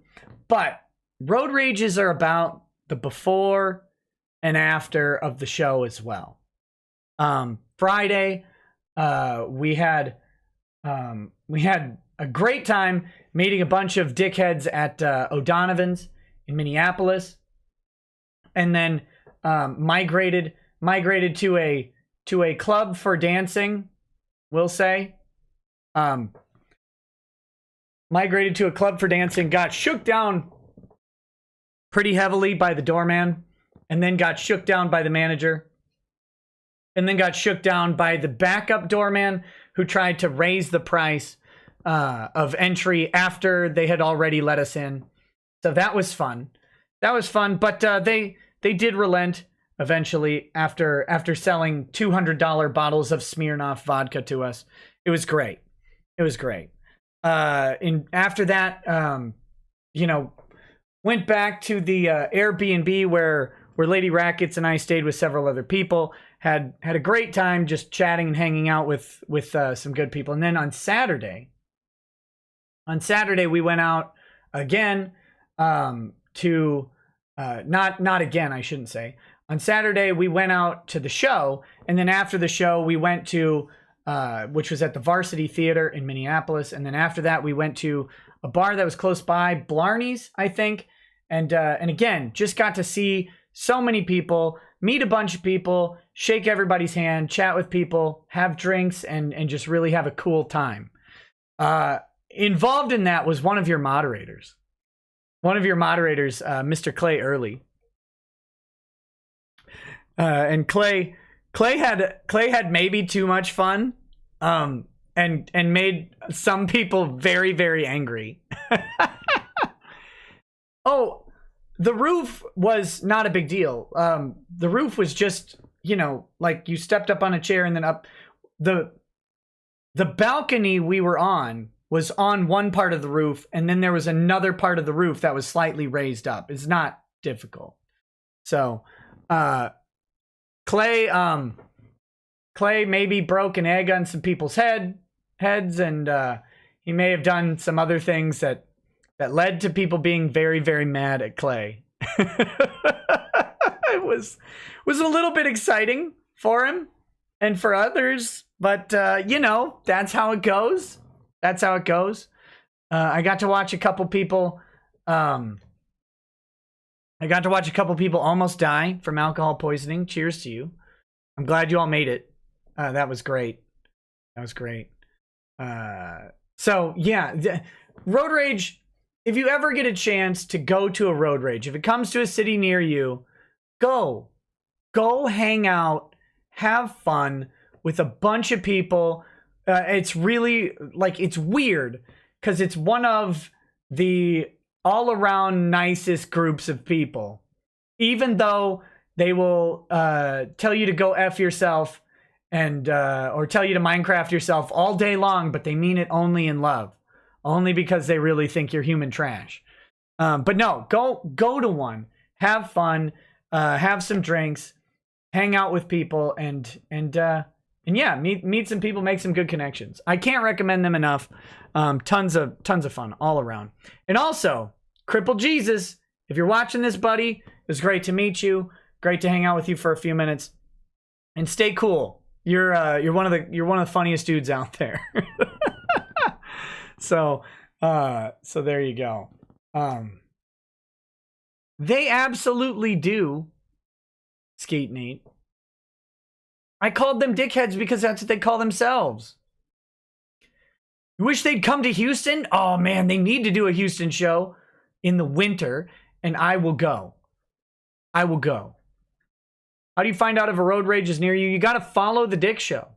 But road rages are about the before and after of the show as well. Friday, we had a great time meeting a bunch of dickheads at O'Donovan's in Minneapolis, and then migrated to a club for dancing. We'll say, migrated to a club for dancing. Got shook down pretty heavily by the doorman, and then got shook down by the manager, and then got shook down by the backup doorman who tried to raise the price of entry after they had already let us in. So that was fun. But they did relent eventually after selling $200 bottles of Smirnoff vodka to us. It was great. After that, went back to the Airbnb where Lady Rackets and I stayed with several other people. Had a great time just chatting and hanging out with some good people. And then on Saturday we went out again to not again, I shouldn't say. On Saturday we went out to the show, and then after the show we went to which was at the Varsity Theater in Minneapolis, and then after that we went to a bar that was close by, Blarney's, I think, and again just got to see so many people, meet a bunch of people, shake everybody's hand, chat with people, have drinks, and just really have a cool time. Involved in that was one of your moderators, Mr. Clay Early. And Clay had maybe too much fun, and made some people very, very angry. Oh, the roof was not a big deal. The roof was just, like you stepped up on a chair and then up. The balcony we were on was on one part of the roof, and then there was another part of the roof that was slightly raised up. It's not difficult. So, Clay maybe broke an egg on some people's heads, and he may have done some other things that led to people being very, very mad at Clay. It was a little bit exciting for him and for others, but that's how it goes. I got to watch a couple people. Almost die from alcohol poisoning. Cheers to you. I'm glad you all made it. That was great. So yeah, road rage. if you ever get a chance to go to a road rage, if it comes to a city near you, go hang out, have fun with a bunch of people. It's really like, it's weird because it's one of the all around nicest groups of people, even though they will tell you to go F yourself and or tell you to Minecraft yourself all day long, but they mean it only in love, only because they really think you're human trash. But no, go to one, have fun, have some drinks, hang out with people, and yeah, meet some people, make some good connections. I can't recommend them enough. Tons of fun all around. And also, Crippled Jesus, if you're watching this, buddy, it was great to meet you. Great to hang out with you for a few minutes. And stay cool. You're one of the funniest dudes out there. So there you go. They absolutely do, Skeet Neat. I called them dickheads because that's what they call themselves. You wish they'd come to Houston? Oh man, they need to do a Houston show in the winter, and I will go. I will go. How do you find out if a road rage is near you? You got to follow the Dick Show.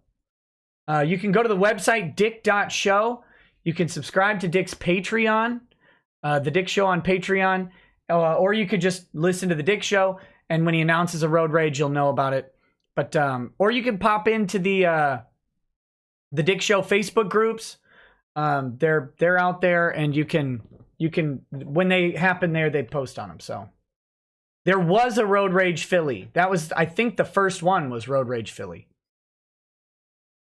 You can go to the website dick.show. You can subscribe to Dick's Patreon, the Dick Show on Patreon, or you could just listen to the Dick Show, and when he announces a road rage, you'll know about it. But or you can pop into the Dick Show Facebook groups. They're out there, and you can when they happen there, they post on them. So there was a Road Rage Philly. That was, I think, the first one was Road Rage Philly.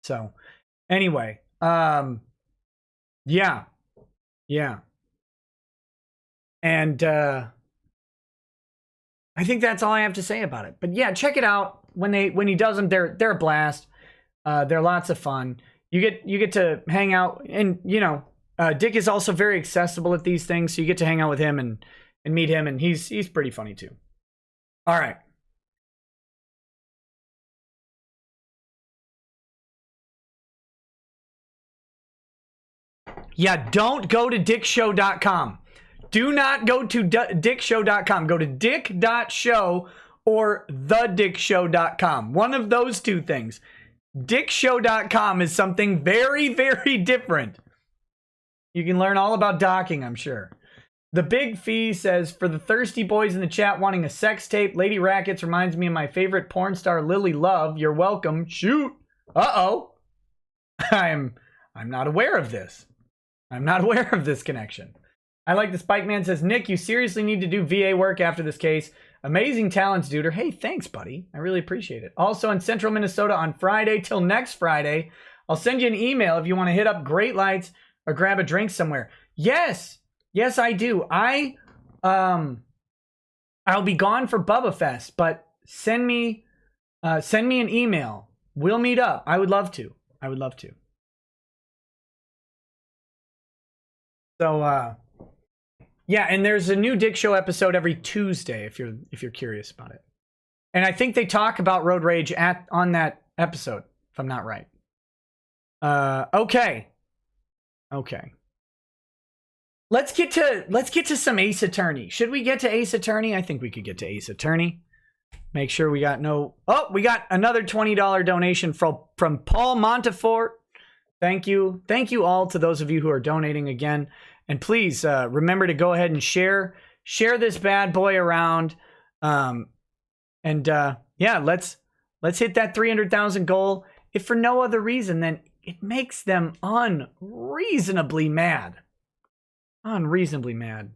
So anyway, yeah. And I think that's all I have to say about it. But yeah, check it out. When he does them, they're a blast. They're lots of fun. You get to hang out, and Dick is also very accessible at these things, so you get to hang out with him and meet him, and he's pretty funny too. All right. Yeah, don't go to dickshow.com. Do not go to dickshow.com. Go to dick.show or thedickshow.com. One of those two things. Dickshow.com is something very, very different. You can learn all about docking, I'm sure. The Big Fee says, for the thirsty boys in the chat wanting a sex tape, Lady Rackets reminds me of my favorite porn star, Lily Love. You're welcome. Shoot. Uh-oh. I'm not aware of this. I'm not aware of this connection. I like the Spike Man says, Nick, you seriously need to do VA work after this case. Amazing talents, duder. Hey, thanks, buddy. I really appreciate it. Also in Central Minnesota on Friday till next Friday, I'll send you an email if you want to hit up Great Lights or grab a drink somewhere. Yes, I do. I'll be gone for Bubba Fest, but send me an email. We'll meet up. I would love to. So yeah, and there's a new Dick Show episode every Tuesday if you're curious about it. And I think they talk about road rage on that episode, if I'm not right. Okay. Let's get to some Ace Attorney. Should we get to Ace Attorney? I think we could get to Ace Attorney. Make sure we got we got another $20 donation from Paul Montefort. Thank you all to those of you who are donating again. And please remember to go ahead and share this bad boy around. Yeah, let's hit that 300,000 goal. If for no other reason than it makes them unreasonably mad. Unreasonably mad.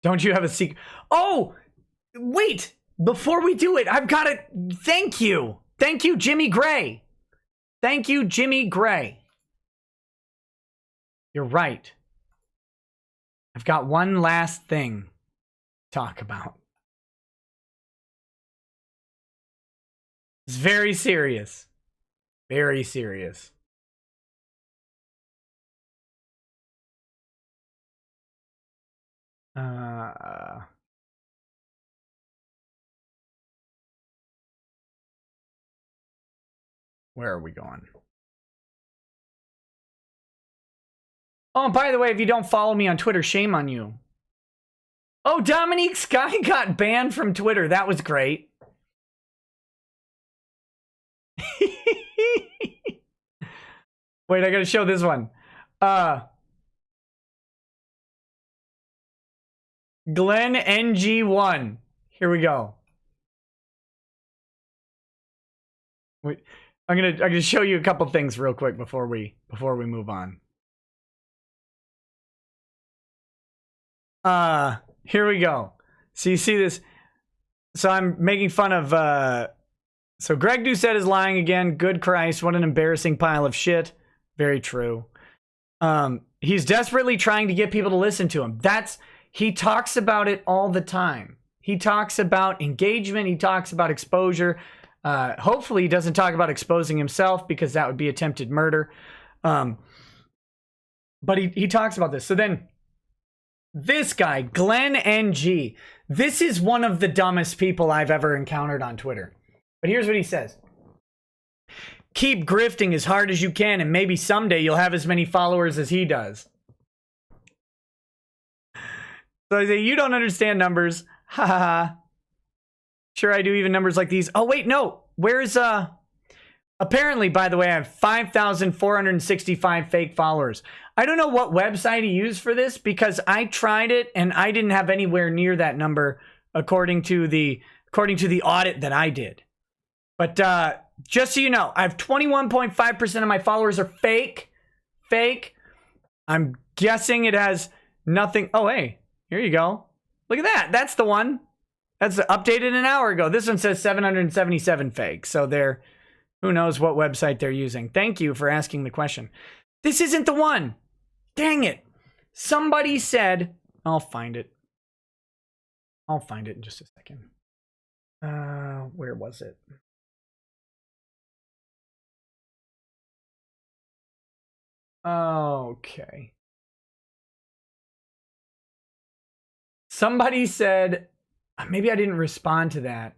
Don't you have a secret? Oh, wait. Before we do it, I've got to thank you. Thank you, Jimmy Gray. Thank you, Jimmy Gray. You're right. I've got one last thing to talk about. It's very serious. Very serious. Where are we going? Oh, and by the way, if you don't follow me on Twitter, shame on you. Oh, Dominique Sky got banned from Twitter. That was great. Wait, I gotta show this one. Glenn NG1. Here we go. Wait, I'm gonna show you a couple things real quick before we move on. Here we go. So you see this. So I'm making fun of so Greg Doucette is lying again. Good Christ, what an embarrassing pile of shit. Very true. He's desperately trying to get people to listen to him. He talks about it all the time. He talks about engagement, he talks about exposure. Hopefully he doesn't talk about exposing himself, because that would be attempted murder. But he talks about this. So then this guy, Glenn NG, this is one of the dumbest people I've ever encountered on Twitter. But here's what he says. Keep grifting as hard as you can, and maybe someday you'll have as many followers as he does. So I say, you don't understand numbers. Ha ha ha. Sure I do, even numbers like these. Oh, wait, no. Where's, apparently, by the way, I have 5,465 fake followers. I don't know what website he used for this, because I tried it and I didn't have anywhere near that number according to the audit that I did. But just so you know, I have 21.5% of my followers are fake. I'm guessing it has nothing. Oh, hey, here you go. Look at that. That's the one. That's updated an hour ago. This one says 777 fake. So who knows what website they're using. Thank you for asking the question. This isn't the one. Dang it. Somebody said, I'll find it in just a second. Where was it? Okay. Somebody said, maybe I didn't respond to that.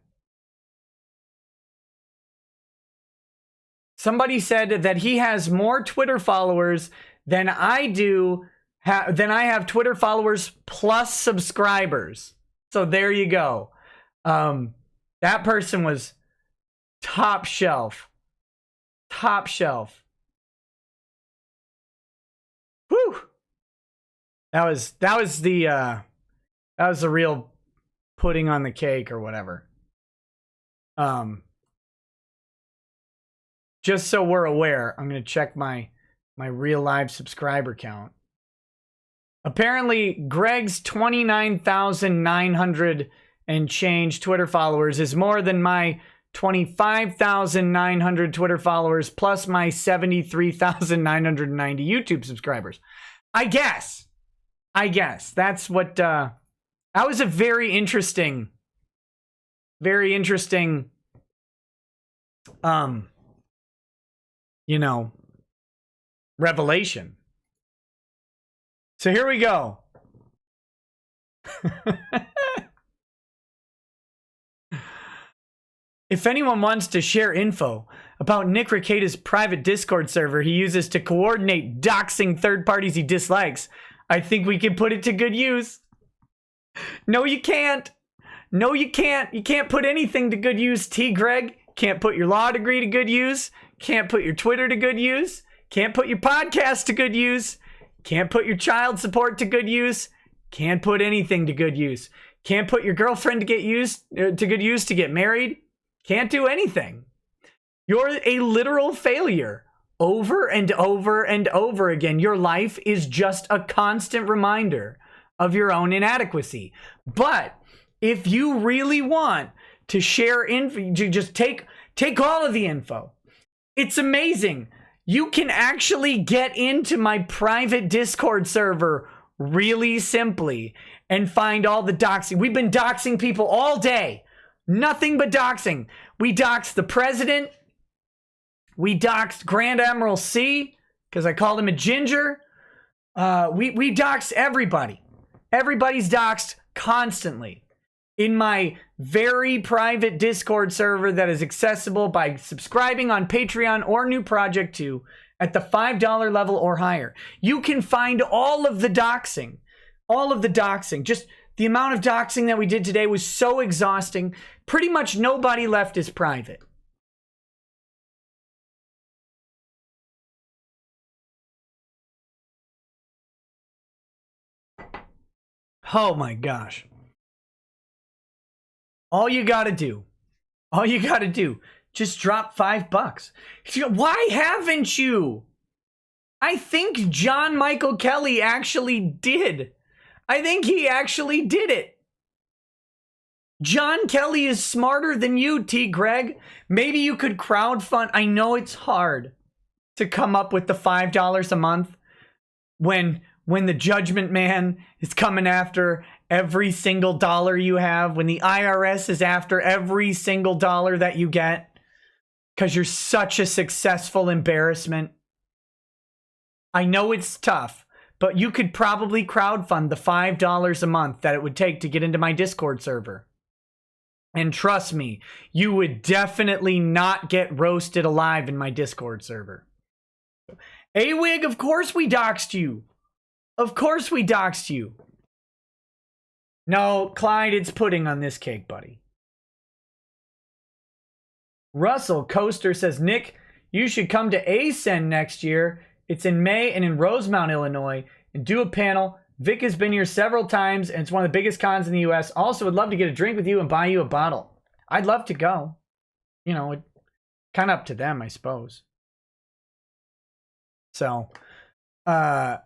Somebody said that he has more Twitter followers than I do, than I have Twitter followers plus subscribers. So there you go. That person was top shelf. Top shelf. Whew. That was the real pudding on the cake or whatever. Just so we're aware, I'm going to check my real live subscriber count. Apparently, Greg's 29,900 and change Twitter followers is more than my 25,900 Twitter followers plus my 73,990 YouTube subscribers. I guess. That's what, that was a very interesting, revelation. So here we go. If anyone wants to share info about Nick Rekieta's private Discord server he uses to coordinate doxing third parties he dislikes, I think we can put it to good use. No, you can't. No, you can't. You can't put anything to good use, T. Greg. Can't put your law degree to good use. Can't put your Twitter to good use. Can't put your podcast to good use. Can't put your child support to good use. Can't put anything to good use. Can't put your girlfriend to good use to get married. Can't do anything. You're a literal failure over and over and over again. Your life is just a constant reminder of your own inadequacy. But if you really want to share info, just take all of the info. It's amazing. You can actually get into my private Discord server really simply and find all the doxing. We've been doxing people all day. Nothing but doxing. We doxed the president. We doxed Grand Admiral C because I called him a ginger. We doxed everybody. Everybody's doxed constantly. in my very private Discord server that is accessible by subscribing on Patreon or New Project 2 at the $5 level or higher. You can find all of the doxing. All of the doxing. Just the amount of doxing that we did today was so exhausting. Pretty much nobody left is private. Oh my gosh. All you gotta do, just drop $5. Why haven't you? I think John Michael Kelly actually did. I think he actually did it. John Kelly is smarter than you, T. Greg. Maybe you could crowdfund. I know it's hard to come up with the $5 a month when the judgment man is coming after every single dollar you have, when the IRS is after every single dollar that you get because you're such a successful embarrassment. I know it's tough, but you could probably crowdfund the $5 a month that it would take to get into my Discord server. And trust me, you would definitely not get roasted alive in my Discord server. A-Wig, of course we doxed you. Of course we doxed you. No, Clyde, it's pudding on this cake, buddy. Russell Coaster says, Nick, you should come to ASEN next year. It's in May and in Rosemount, Illinois, and do a panel. Vic has been here several times, and it's one of the biggest cons in the U.S. Also, would love to get a drink with you and buy you a bottle. I'd love to go. You know, kind of up to them, I suppose. So, why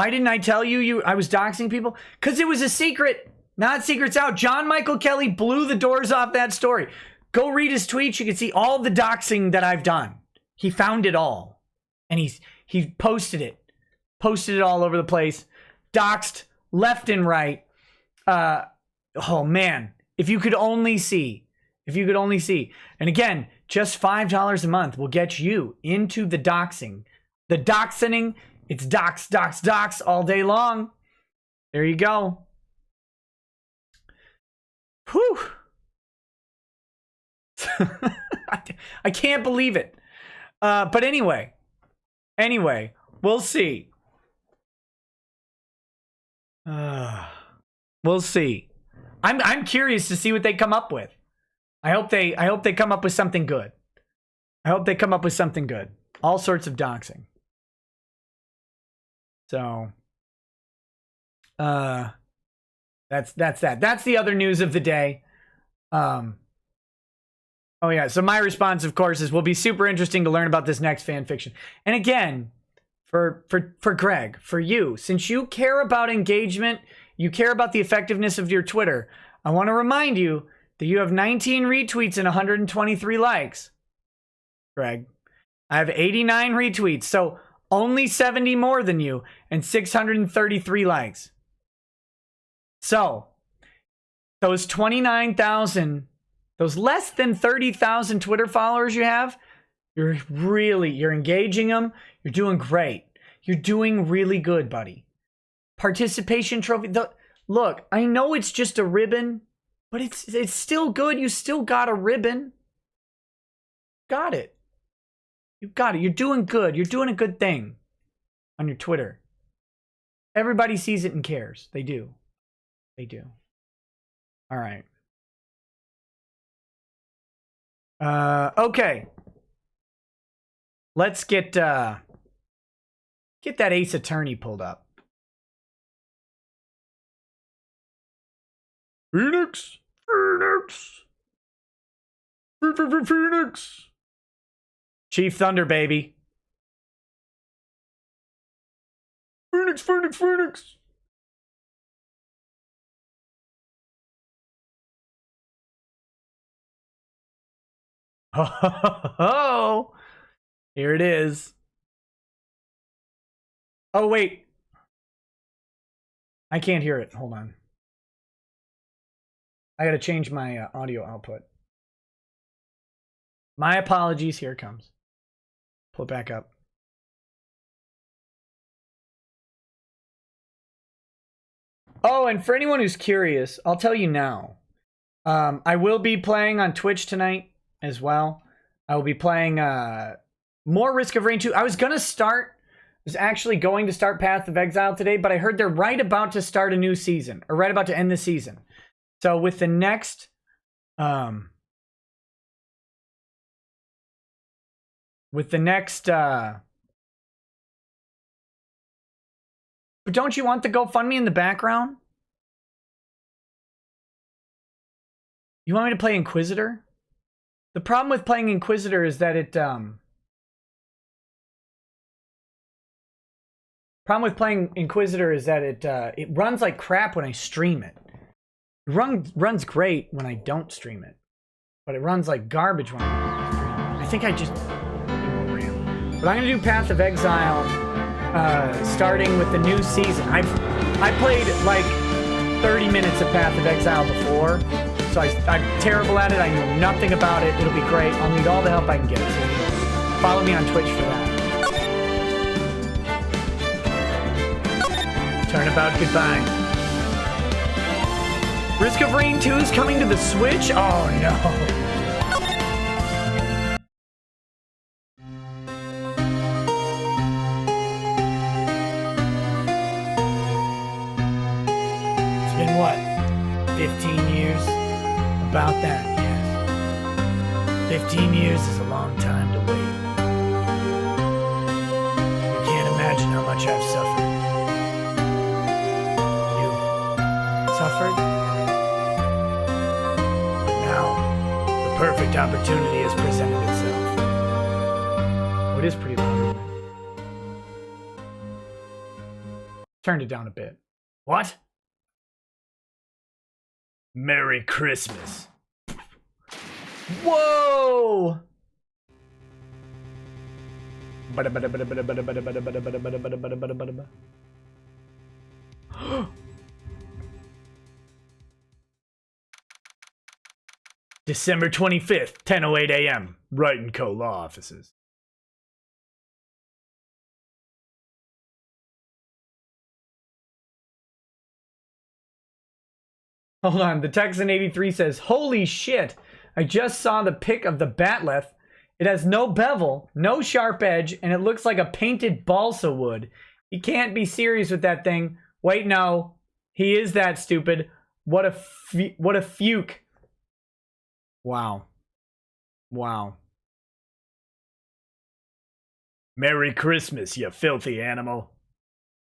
didn't I tell you I was doxing people? Because it was a secret. Not secrets out. John Michael Kelly blew the doors off that story. Go read his tweets. You can see all the doxing that I've done. He found it all. And he posted it. Posted it all over the place. Doxed left and right. Oh man. If you could only see. If you could only see. And again, just $5 a month will get you into the doxing. The doxing. It's dox all day long. There you go. Whew. I can't believe it. But anyway, we'll see. We'll see. I'm curious to see what they come up with. I hope they come up with something good. I hope they come up with something good. All sorts of doxing. So, that's that. That's the other news of the day. Oh yeah. So my response, of course, is will be super interesting to learn about this next fan fiction. And again, for Greg, for you, since you care about engagement, you care about the effectiveness of your Twitter, I want to remind you that you have 19 retweets and 123 likes. Greg, I have 89 retweets, so only 70 more than you and 633 likes. So, those 29,000, those less than 30,000 Twitter followers you have, you're engaging them. You're doing great. You're doing really good, buddy. Participation trophy. Look, I know it's just a ribbon, but it's still good. You still got a ribbon. Got it. You got it. You're doing good. You're doing a good thing on your Twitter. Everybody sees it and cares. They do. They do. All right. Okay. Let's get that Ace Attorney pulled up. Phoenix. Chief Thunder, baby. Phoenix. Oh, here it is. Oh, wait. I can't hear it. Hold on. I got to change my audio output. My apologies. Here it comes. Pull it back up. Oh, and for anyone who's curious, I'll tell you now. I will be playing on Twitch tonight as well. I will be playing more Risk of Rain 2. I was actually going to start Path of Exile today, but I heard they're right about to start a new season, or right about to end the season. So with the next but don't you want the GoFundMe in the background? You want me to play Inquisitor? The problem with playing Inquisitor is that it it runs like crap when I stream it. It runs great when I don't stream it, but it runs like garbage when I stream it. I think I just but I'm gonna do Path of Exile starting with the new season. I played like 30 minutes of Path of Exile before, so I'm terrible at it. I know nothing about it. It'll be great. I'll need all the help I can get. So follow me on Twitch for that. Turnabout goodbye. Risk of Rain 2 is coming to the Switch? Oh no. It's been what? 15 years? About that, yes. 15 years is a long time to wait. You can't imagine how much I've suffered. You suffered? Perfect opportunity has presented itself. Oh, it is pretty loud, isn't it? Turned it down a bit. What? Merry Christmas. Whoa! December 25th, 10:08 a.m. Wright & Co. Law Offices. Hold on, the Texan 83 says, holy shit, I just saw the pic of the Batleth. It has no bevel, no sharp edge, and it looks like a painted balsa wood. You can't be serious with that thing. Wait, no, he is that stupid. What a fuke. Wow. Wow. Merry Christmas, you filthy animal.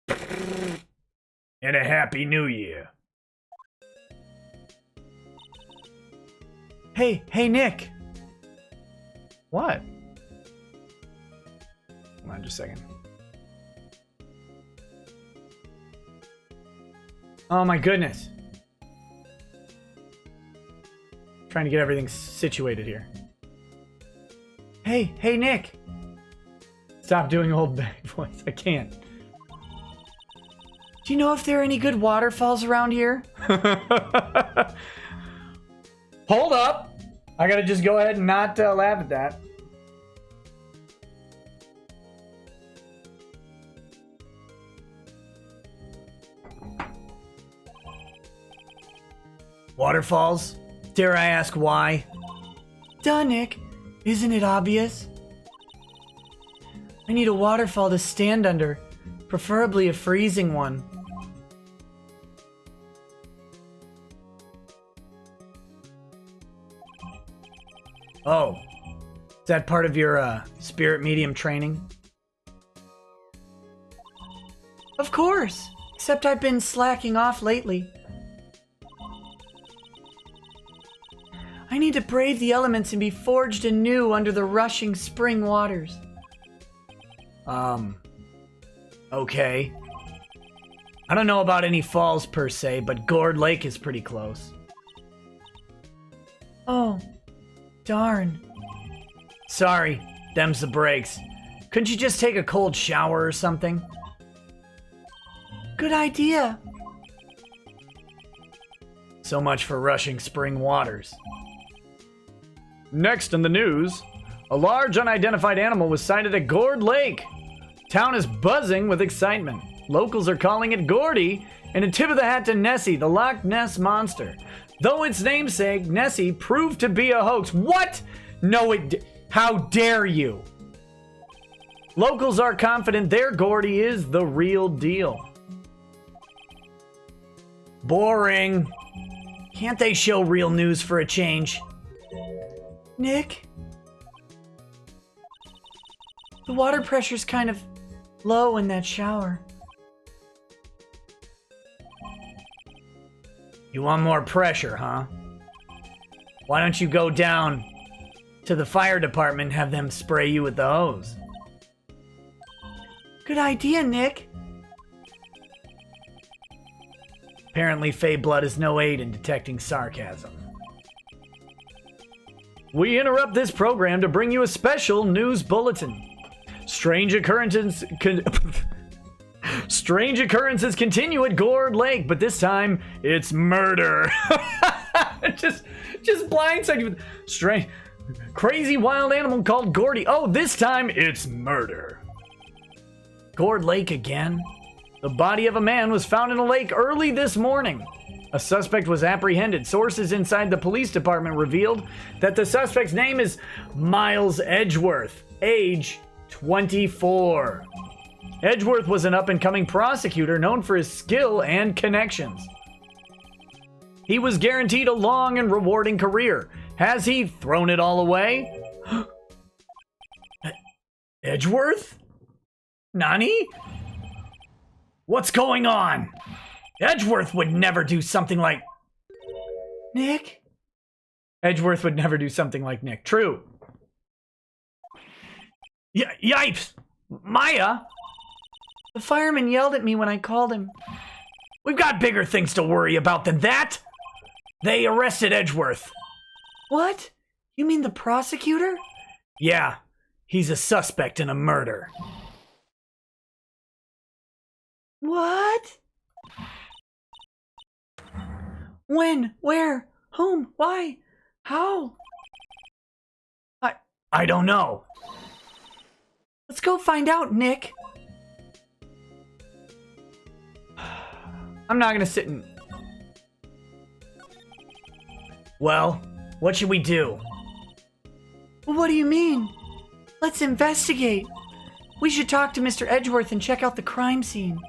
And a Happy New Year. Hey, Nick. What? Hold on just a second. Oh my goodness. Trying to get everything situated here. Hey, Nick. Stop doing old bag voice. I can't. Do you know if there are any good waterfalls around here? Hold up. I gotta just go ahead and not laugh at that. Waterfalls? Dare I ask why? Duh, Nick. Isn't it obvious? I need a waterfall to stand under, preferably a freezing one. Oh, is that part of your spirit medium training? Of course, except I've been slacking off lately. I need to brave the elements and be forged anew under the rushing spring waters. Okay. I don't know about any falls per se, but Gourd Lake is pretty close. Oh, darn. Sorry, them's the breaks. Couldn't you just take a cold shower or something? Good idea. So much for rushing spring waters. Next in the news, a large unidentified animal was sighted at Gourd Lake. Town is buzzing with excitement. Locals are calling it Gordy, and a tip of the hat to Nessie, the Loch Ness Monster. though its namesake, Nessie, proved to be a hoax. What? No, how dare you? Locals are confident their Gordy is the real deal. Boring. Can't they show real news for a change? Nick? The water pressure's kind of low in that shower. You want more pressure, huh? Why don't you go down to the fire department and have them spray you with the hose? Good idea, Nick. Apparently, Fey blood is no aid in detecting sarcasm. We interrupt this program to bring you a special news bulletin. Strange occurrences continue at Gourd Lake, but this time it's murder. just blindside you with strange, crazy wild animal called Gordy. Oh, this time it's murder. Gourd Lake again? The body of a man was found in a lake early this morning. A suspect was apprehended. Sources inside the police department revealed that the suspect's name is Miles Edgeworth, age 24. Edgeworth was an up-and-coming prosecutor known for his skill and connections. He was guaranteed a long and rewarding career. Has he thrown it all away? Edgeworth? Nani? What's going on? Edgeworth would never do something like... Nick? Edgeworth would never do something like Nick. True. Yipes! Maya? The fireman yelled at me when I called him. We've got bigger things to worry about than that. They arrested Edgeworth. What? You mean the prosecutor? Yeah, he's a suspect in a murder. What? When? Where? Whom? Why? How? I don't know. Let's go find out, Nick. I'm not gonna sit and... Well, what should we do? What do you mean? Let's investigate. We should talk to Mr. Edgeworth and check out the crime scene.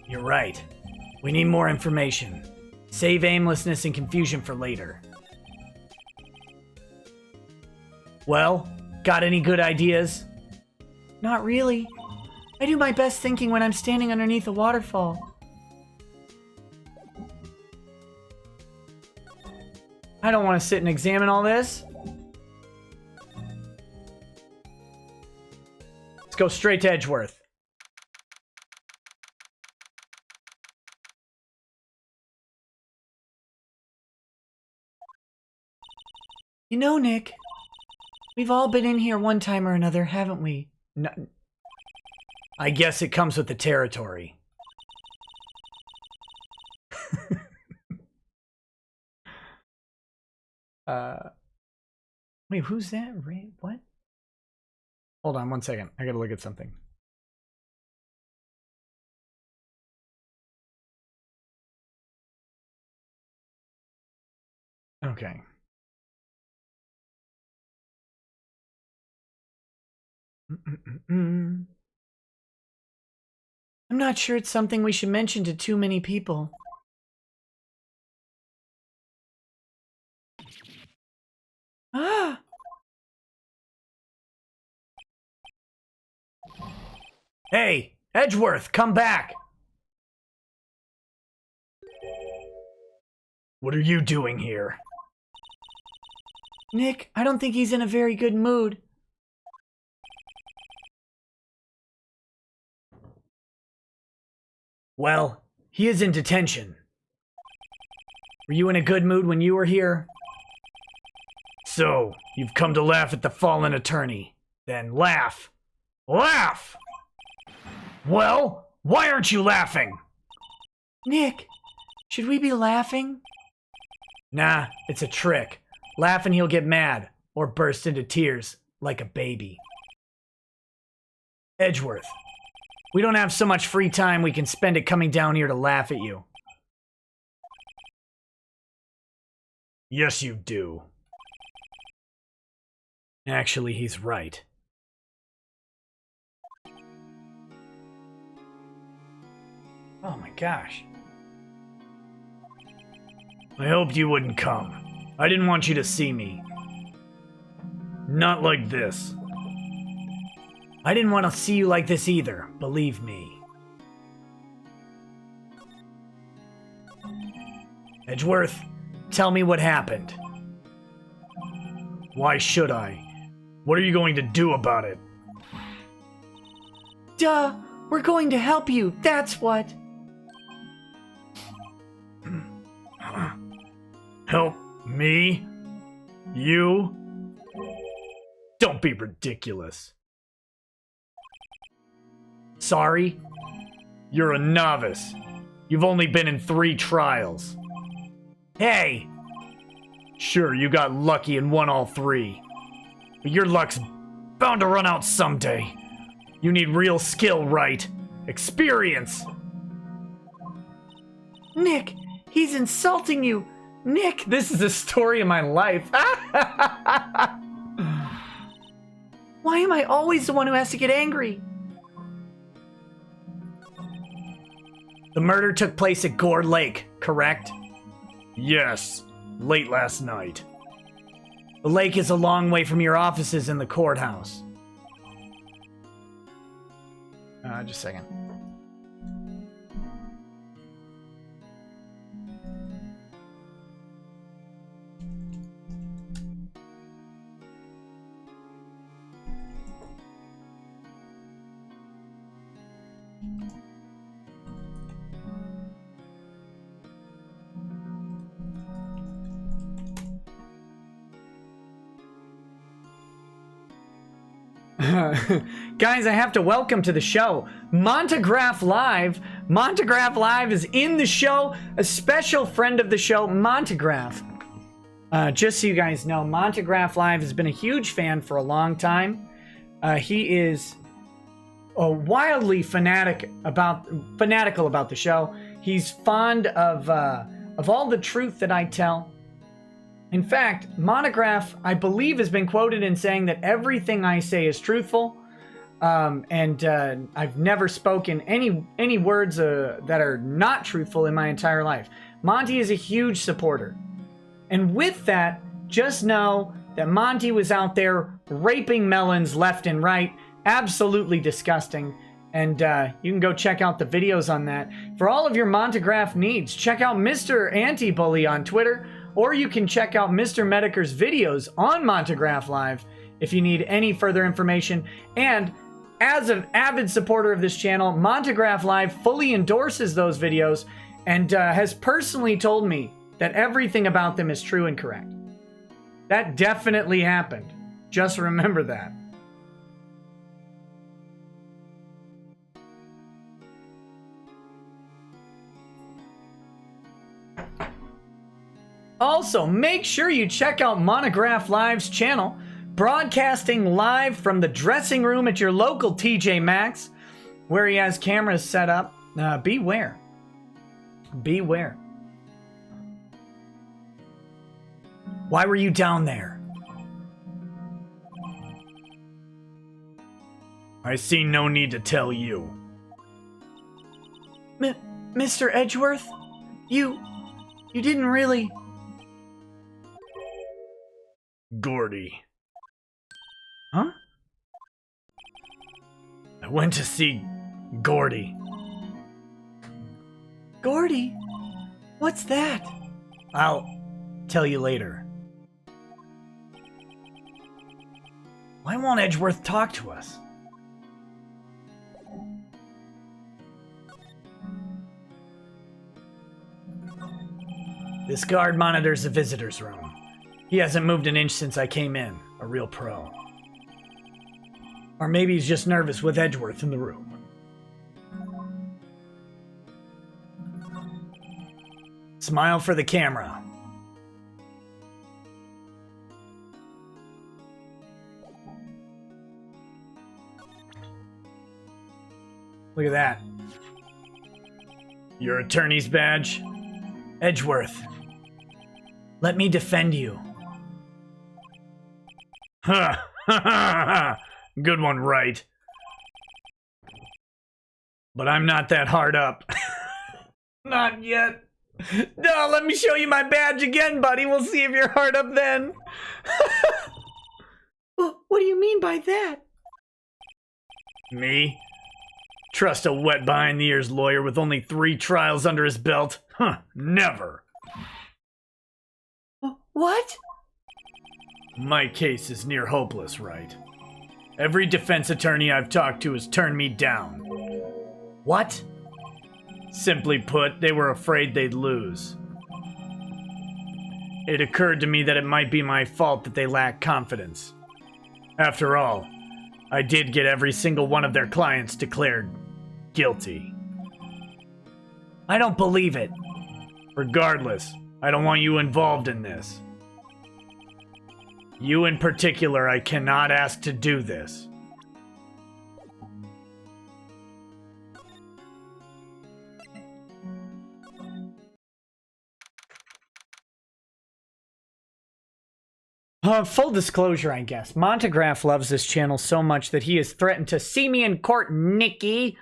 You're right. We need more information. Save aimlessness and confusion for later. Well, got any good ideas? Not really. I do my best thinking when I'm standing underneath a waterfall. I don't want to sit and examine all this. Let's go straight to Edgeworth. You know, Nick, we've all been in here one time or another, haven't we? No, I guess it comes with the territory. Wait, who's that? Ray? What? Hold on one second. I gotta look at something. Okay. I'm not sure it's something we should mention to too many people. Ah! Hey, Edgeworth, come back! What are you doing here? Nick, I don't think he's in a very good mood. Well, he is in detention. Were you in a good mood when you were here? So, you've come to laugh at the fallen attorney. Then laugh. Laugh! Well, why aren't you laughing? Nick, should we be laughing? Nah, it's a trick. Laugh and he'll get mad, or burst into tears, like a baby. Edgeworth, we don't have so much free time we can spend it coming down here to laugh at you. Yes, you do. Actually, he's right. Oh my gosh. I hoped you wouldn't come. I didn't want you to see me. Not like this. I didn't want to see you like this either, believe me. Edgeworth, tell me what happened. Why should I? What are you going to do about it? Duh, we're going to help you, that's what. Help me? You? Don't be ridiculous. Sorry? You're a novice. You've only been in 3 trials. Hey! Sure, you got lucky and won all 3. But your luck's bound to run out someday. You need real skill, right? Experience! Nick, he's insulting you! Nick, this is the story of my life. Why am I always the one who has to get angry? The murder took place at Gore Lake, correct? Yes, late last night. The lake is a long way from your offices in the courthouse. Just a second. Guys, I have to welcome to the show Montagraph Live. Montagraph Live is in the show, a special friend of the show, Montagraph. Just so you guys know, Montagraph Live has been a huge fan for a long time. He is wildly fanatical about the show. He's fond of all the truth that I tell. In fact, Monograph, I believe, has been quoted in saying that everything I say is truthful, and I've never spoken any words that are not truthful in my entire life. Monty is a huge supporter. And with that, just know that Monty was out there raping melons left and right. Absolutely disgusting. And you can go check out the videos on that. For all of your Montagraph needs, check out Mr. Anti-Bully on Twitter, or you can check out Mr. Mediker's videos on Montagraph Live if you need any further information. And as an avid supporter of this channel, Montagraph Live fully endorses those videos and has personally told me that everything about them is true and correct. That definitely happened. Just remember that. Also, make sure you check out Monograph Live's channel, broadcasting live from the dressing room at your local TJ Maxx, where he has cameras set up. Beware. Beware. Why were you down there? I see no need to tell you. Mr. Edgeworth? You didn't really... Gordy. Huh? I went to see Gordy. Gordy? What's that? I'll tell you later. Why won't Edgeworth talk to us? This guard monitors the visitor's room. He hasn't moved an inch since I came in. A real pro. Or maybe he's just nervous with Edgeworth in the room. Smile for the camera. Look at that. Your attorney's badge? Edgeworth. Let me defend you. Ha! Ha ha! Good one, right? But I'm not that hard up. Not yet. No, let me show you my badge again, buddy. We'll see if you're hard up then. Well, what do you mean by that? Me? Trust a wet behind-the-ears lawyer with only 3 trials under his belt? Huh, never. What? My case is near hopeless, right? Every defense attorney I've talked to has turned me down. What? Simply put, they were afraid they'd lose. It occurred to me that it might be my fault that they lack confidence. After all, I did get every single one of their clients declared guilty. I don't believe it. Regardless, I don't want you involved in this. You in particular, I cannot ask to do this. Full disclosure, I guess. Montegraph loves this channel so much that he has threatened to see me in court, Nikki.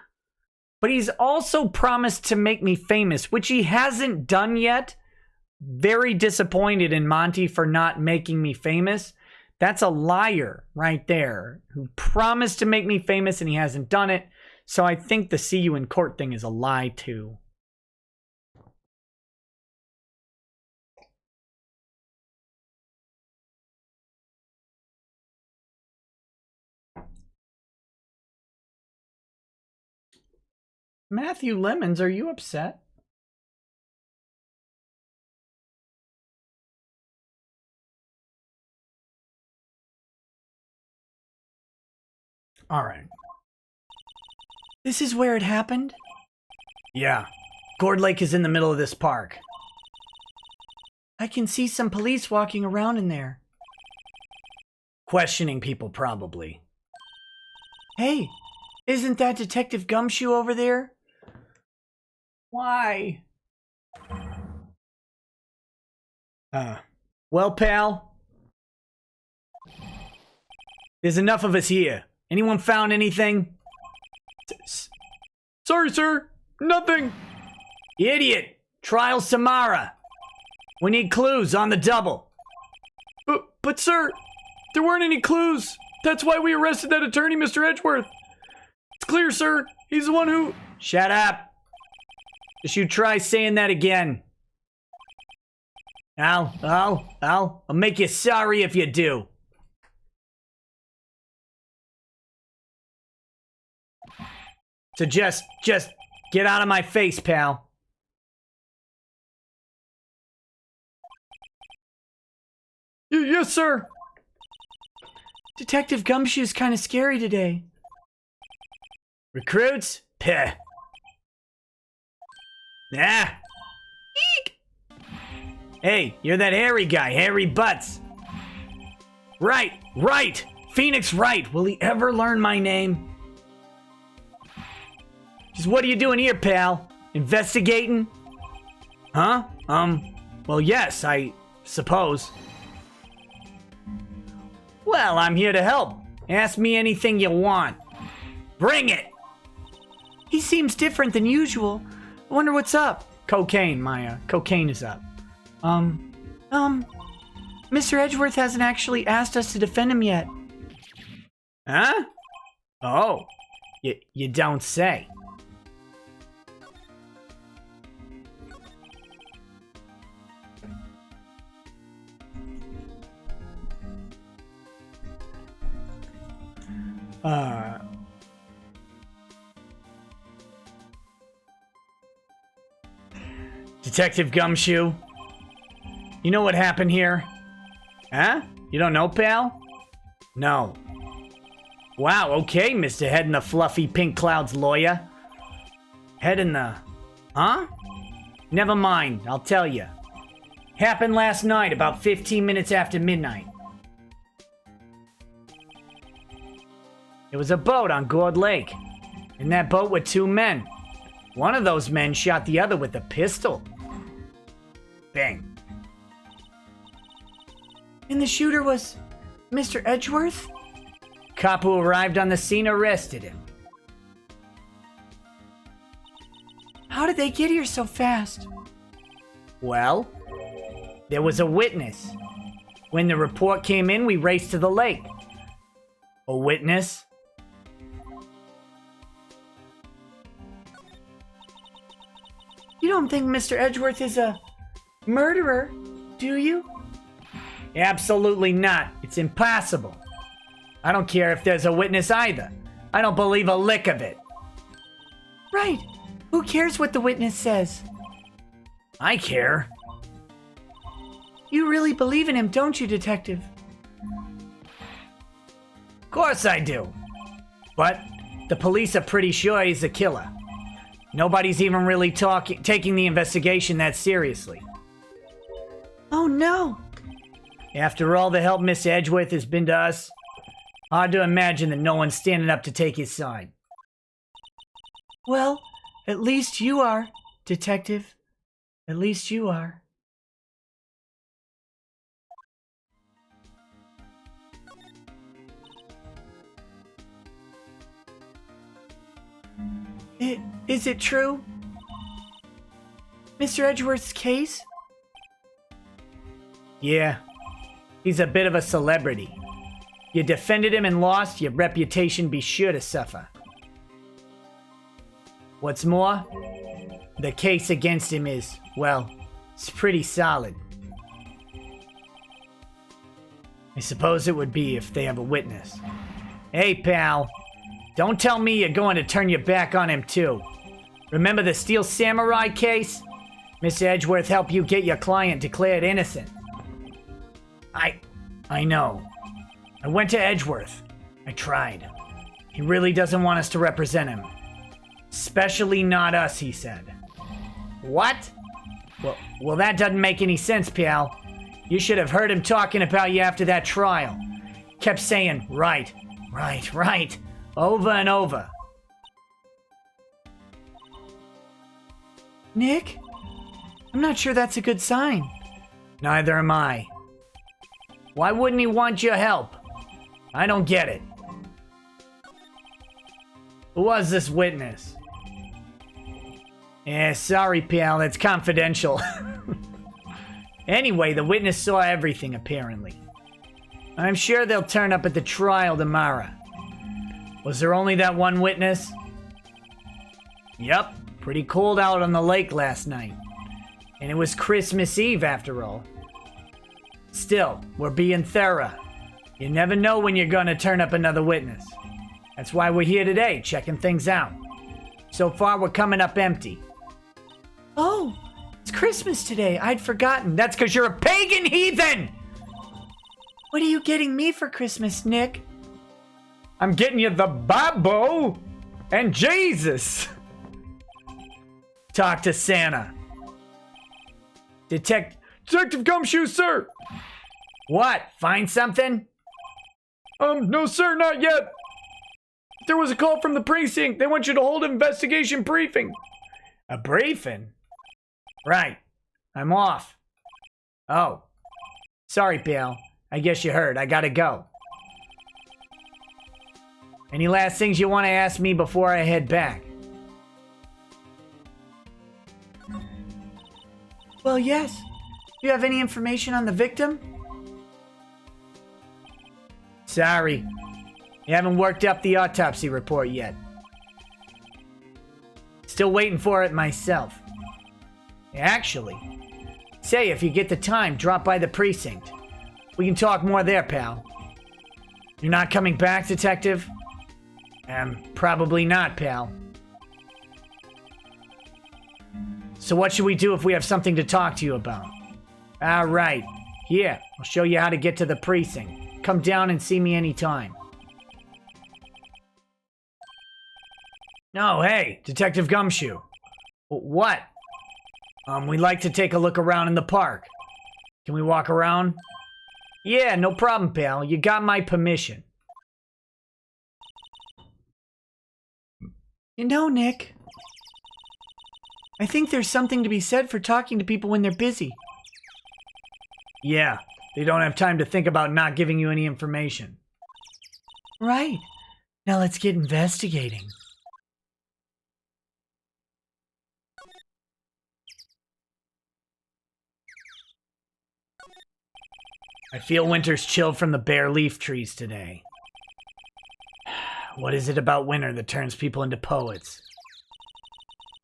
But he's also promised to make me famous, which he hasn't done yet. Very disappointed in Monty for not making me famous. That's a liar right there, who promised to make me famous and he hasn't done it. So I think the see you in court thing is a lie too. Matthew Lemons, are you upset? All right. This is where it happened? Yeah. Gourd Lake is in the middle of this park. I can see some police walking around in there. Questioning people, probably. Hey, isn't that Detective Gumshoe over there? Why? Well, pal. There's enough of us here. Anyone found anything? Sorry, sir. Nothing. Idiot. Trial Samara. We need clues on the double. But sir, there weren't any clues. That's why we arrested that attorney, Mr. Edgeworth. It's clear, sir. He's the one who... Shut up. Just you try saying that again. I'll make you sorry if you do. So just get out of my face, pal. Yes, sir. Detective Gumshoe's kind of scary today. Recruits? Peh. Ah. Eek. Hey, you're that hairy guy, Hairy Butts. Right. Phoenix Wright. Will he ever learn my name? Just what are you doing here, pal? Investigating? Huh? Well, yes, I suppose. Well, I'm here to help. Ask me anything you want. Bring it! He seems different than usual. I wonder what's up. Cocaine, Maya. Cocaine is up. Mr. Edgeworth hasn't actually asked us to defend him yet. Huh? Oh. You don't say. Detective Gumshoe, you know what happened here? Huh? You don't know, pal? No. Wow, okay, Mr. Head in the Fluffy Pink Clouds lawyer. Head in the... Huh? Never mind, I'll tell you. Happened last night, about 15 minutes after midnight. It was a boat on Gourd Lake. In that boat were 2 men. One of those men shot the other with a pistol. Bang. And the shooter was Mr. Edgeworth? Cop who arrived on the scene arrested him. How did they get here so fast? Well, there was a witness. When the report came in, we raced to the lake. A witness? You don't think Mr. Edgeworth is a murderer, do you? Absolutely not. It's impossible. I don't care if there's a witness either. I don't believe a lick of it. Right. Who cares what the witness says? I care. You really believe in him, don't you, Detective? Of course I do. But the police are pretty sure he's the killer. Nobody's even really taking the investigation that seriously. Oh no! After all the help Mr. Edgeworth has been to us, hard to imagine that no one's standing up to take his side. Well, at least you are, Detective. At least you are. Is it true? Mr. Edgeworth's case? Yeah. He's a bit of a celebrity. You defended him and lost, your reputation be sure to suffer. What's more, the case against him is, well, it's pretty solid. I suppose it would be if they have a witness. Hey, pal. Don't tell me you're going to turn your back on him, too. Remember the Steel Samurai case? Mr. Edgeworth helped you get your client declared innocent. I know. I went to Edgeworth. I tried. He really doesn't want us to represent him. Especially not us, he said. What? Well, that doesn't make any sense, pal. You should have heard him talking about you after that trial. Kept saying, right, over and over. Nick? I'm not sure that's a good sign. Neither am I. Why wouldn't he want your help? I don't get it. Who was this witness? Sorry, pal, it's confidential. Anyway, the witness saw everything, apparently. I'm sure they'll turn up at the trial tomorrow. Was there only that one witness? Yep, pretty cold out on the lake last night. And it was Christmas Eve, after all. Still, we're being thorough. You never know when you're gonna turn up another witness. That's why we're here today, checking things out. So far, we're coming up empty. Oh, it's Christmas today. I'd forgotten. That's because you're a pagan heathen! What are you getting me for Christmas, Nick? I'm getting you the Bible and Jesus. Talk to Santa. Detective Gumshoe, sir. What? Find something? No, sir, not yet. There was a call from the precinct. They want you to hold an investigation briefing. A briefing? Right. I'm off. Oh. Sorry, pal. I guess you heard. I gotta go. Any last things you want to ask me before I head back? Well, yes. Do you have any information on the victim? Sorry. You haven't worked up the autopsy report yet. Still waiting for it myself. Actually, say if you get the time, drop by the precinct. We can talk more there, pal. You're not coming back, Detective? Probably not, pal. So what should we do if we have something to talk to you about? Alright. Here, I'll show you how to get to the precinct. Come down and see me anytime. No, hey, Detective Gumshoe. What? We'd like to take a look around in the park. Can we walk around? Yeah, no problem, pal. You got my permission. You know, Nick, I think there's something to be said for talking to people when they're busy. Yeah, They don't have time to think about not giving you any information. Right. Now let's get investigating. I feel winter's chill from the bare leaf trees today. What is it about winter that turns people into poets?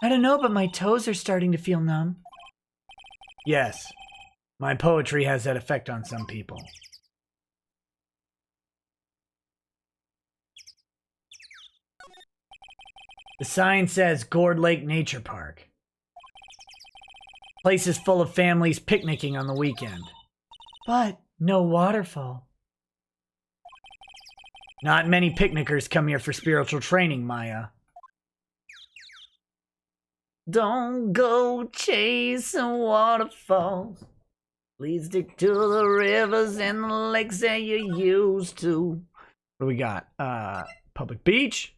I don't know, but my toes are starting to feel numb. Yes, my poetry has that effect on some people. The sign says Gourd Lake Nature Park. Place is full of families picnicking on the weekend. But no waterfall. Not many picnickers come here for spiritual training, Maya. Don't go chasing waterfalls. Please stick to the rivers and the lakes that you used to. What do we got? Public beach.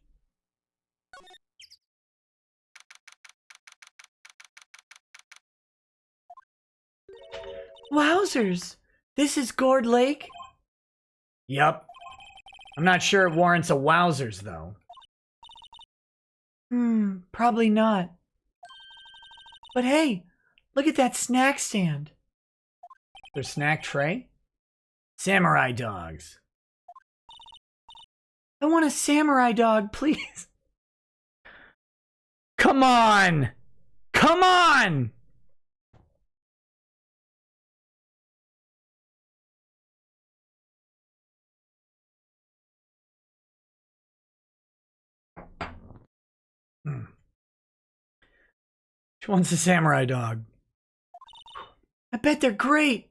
Wowzers! This is Gourd Lake? Yup. I'm not sure it warrants a wowzers, though. Probably not. But hey, look at that snack stand. Their snack tray? Samurai dogs. I want a samurai dog, please. Come on! Come on! She wants a samurai dog. I bet they're great.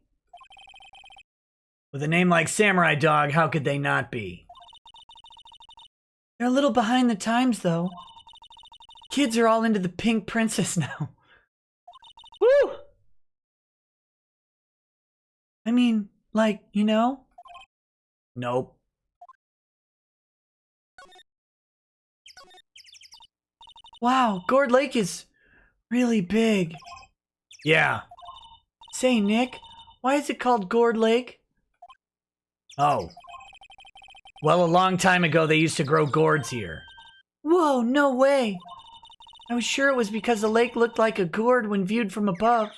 With a name like Samurai Dog, how could they not be? They're a little behind the times, though. Kids are all into the pink princess now. Woo! I mean, like, you know? Nope. Wow, Gourd Lake is really big. Yeah. Say, Nick, why is it called Gourd Lake? Oh. Well, a long time ago they used to grow gourds here. Whoa, no way. I was sure it was because the lake looked like a gourd when viewed from above.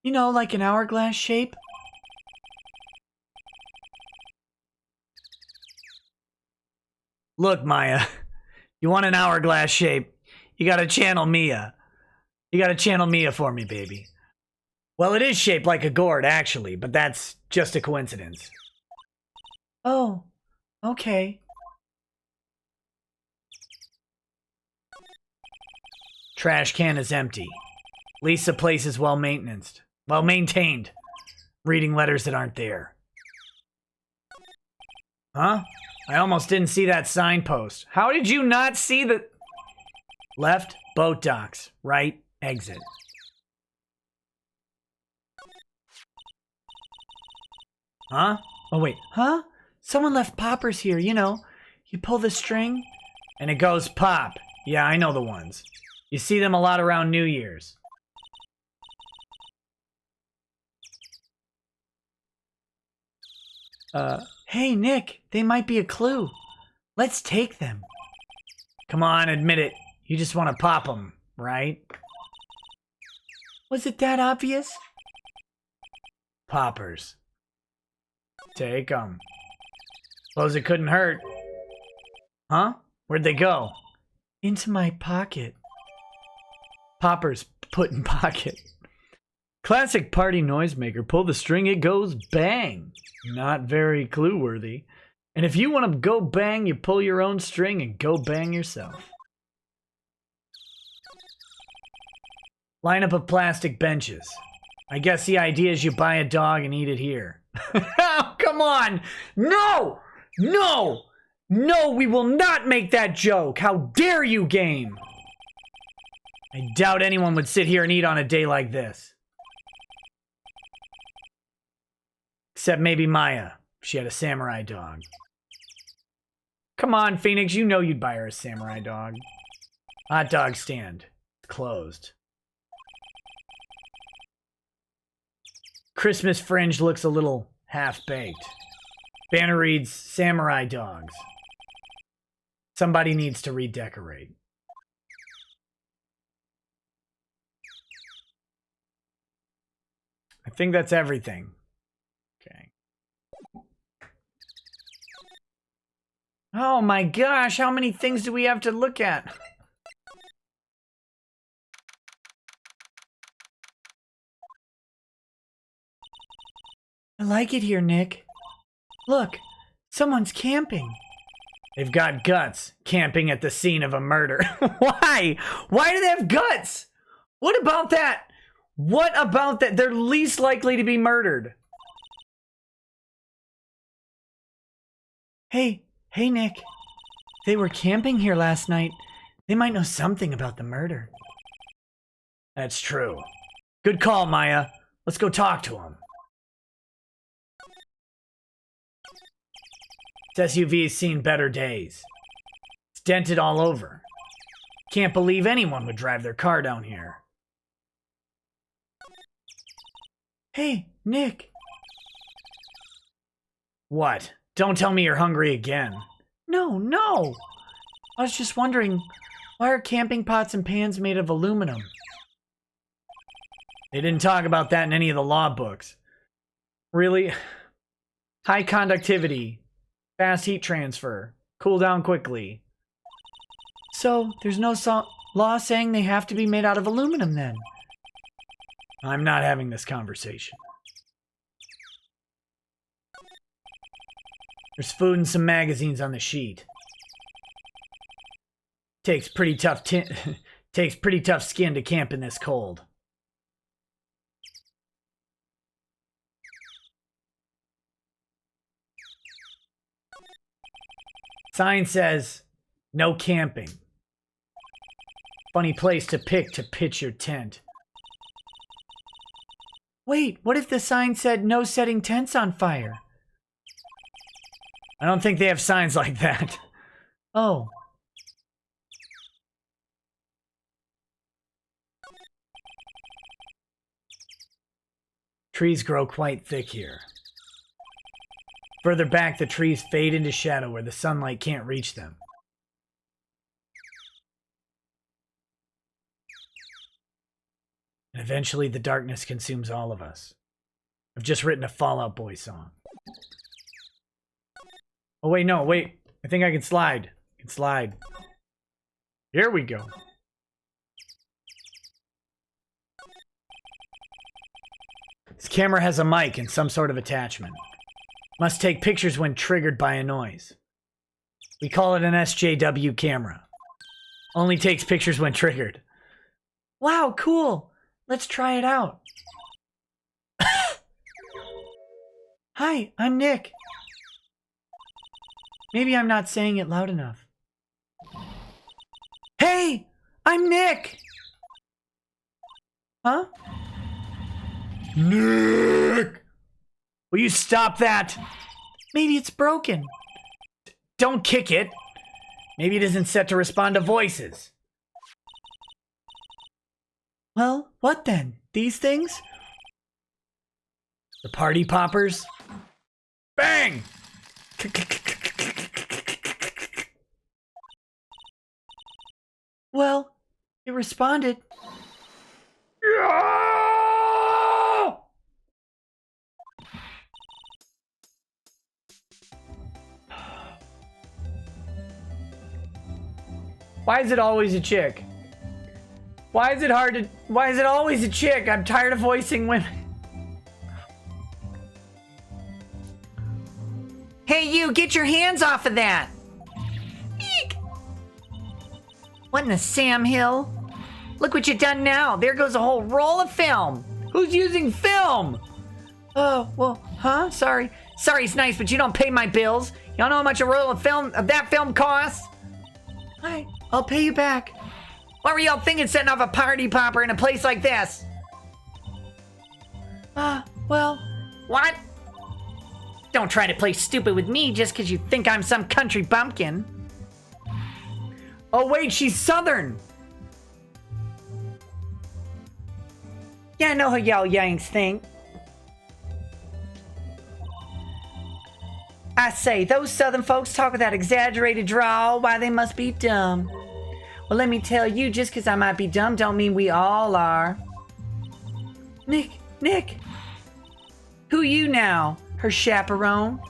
You know, like an hourglass shape? Look, Maya, you want an hourglass shape, you gotta channel Mia. You gotta channel Mia for me, baby. Well, it is shaped like a gourd, actually, but that's just a coincidence. Oh, okay. Trash can is empty. At least the place is well maintained. Reading letters that aren't there. Huh? I almost didn't see that signpost. How did you not see the... Left, boat docks. Right, exit. Huh? Oh, wait. Huh? Someone left poppers here, you know. You pull the string, and it goes pop. Yeah, I know the ones. You see them a lot around New Year's. Hey, Nick, they might be a clue. Let's take them. Come on, admit it. You just want to pop them, right? Was it that obvious? Poppers. Take them. Suppose it couldn't hurt. Huh? Where'd they go? Into my pocket. Poppers put in pocket. Classic party noisemaker. Pull the string, it goes bang. Not very clue-worthy. And if you want to go bang, you pull your own string and go bang yourself. Lineup of plastic benches. I guess the idea is you buy a dog and eat it here. Oh, come on! No! No! No, we will not make that joke! How dare you, game! I doubt anyone would sit here and eat on a day like this. Except maybe Maya. She had a samurai dog. Come on, Phoenix, you know you'd buy her a samurai dog. Hot dog stand. It's closed. Christmas fringe looks a little half-baked. Banner reads, Samurai Dogs. Somebody needs to redecorate. I think that's everything. Okay. Oh my gosh, how many things do we have to look at? I like it here, Nick. Look, someone's camping. They've got guts, camping at the scene of a murder. Why? Why do they have guts? What about that? What about that? They're least likely to be murdered. Hey, Nick. They were camping here last night. They might know something about the murder. That's true. Good call, Maya. Let's go talk to them. This SUV's seen better days. It's dented all over. Can't believe anyone would drive their car down here. Hey, Nick. What? Don't tell me you're hungry again. No. I was just wondering, why are camping pots and pans made of aluminum? They didn't talk about that in any of the law books. Really? High conductivity. Fast heat transfer. Cool down quickly. So, there's no law saying they have to be made out of aluminum then? I'm not having this conversation. There's food and some magazines on the sheet. Takes pretty tough skin to camp in this cold. Sign says, no camping. Funny place to pick to pitch your tent. Wait, what if the sign said no setting tents on fire? I don't think they have signs like that. Oh. Trees grow quite thick here. Further back, the trees fade into shadow where the sunlight can't reach them. And eventually the darkness consumes all of us. I've just written a Fall Out Boy song. Oh, wait, no, wait. I think I can slide. I can slide. Here we go. This camera has a mic and some sort of attachment. Must take pictures when triggered by a noise. We call it an SJW camera. Only takes pictures when triggered. Wow, cool. Let's try it out. Hi, I'm Nick. Maybe I'm not saying it loud enough. Hey, I'm Nick. Huh? Nick! Will you stop that? Maybe it's broken. Don't kick it. Maybe it isn't set to respond to voices. Well, what then? These things? The party poppers? Bang! Well, it responded. Why is it always a chick? Why is it always a chick? I'm tired of voicing women. Hey you, get your hands off of that! Eek! What in the Sam Hill? Look what you done now. There goes a whole roll of film. Who's using film? Oh, well, huh? Sorry. Sorry's nice, but you don't pay my bills. Y'all know how much a roll of that film costs? Alright, I'll pay you back. What were y'all thinking setting off a party popper in a place like this? Well... What? Don't try to play stupid with me just because you think I'm some country bumpkin. Oh wait, she's Southern! Yeah, I know how y'all Yanks think. I say, those southern folks talk with that exaggerated drawl. Why, they must be dumb. Well, let me tell you, just because I might be dumb don't mean we all are. Nick. Who you now? Her chaperone?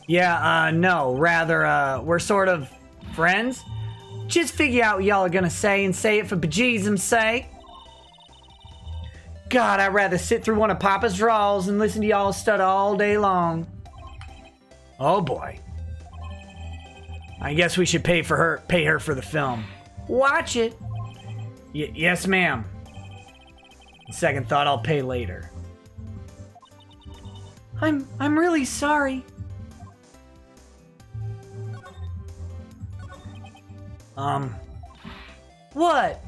Yeah, no, rather, we're sort of friends. Just figure out what y'all are gonna say and say it for bejesus's sake. God, I'd rather sit through one of Papa's draws and listen to y'all stutter all day long. Oh boy. I guess we should pay her for the film. Watch it. Yes, ma'am. Second thought, I'll pay later. I'm really sorry. What?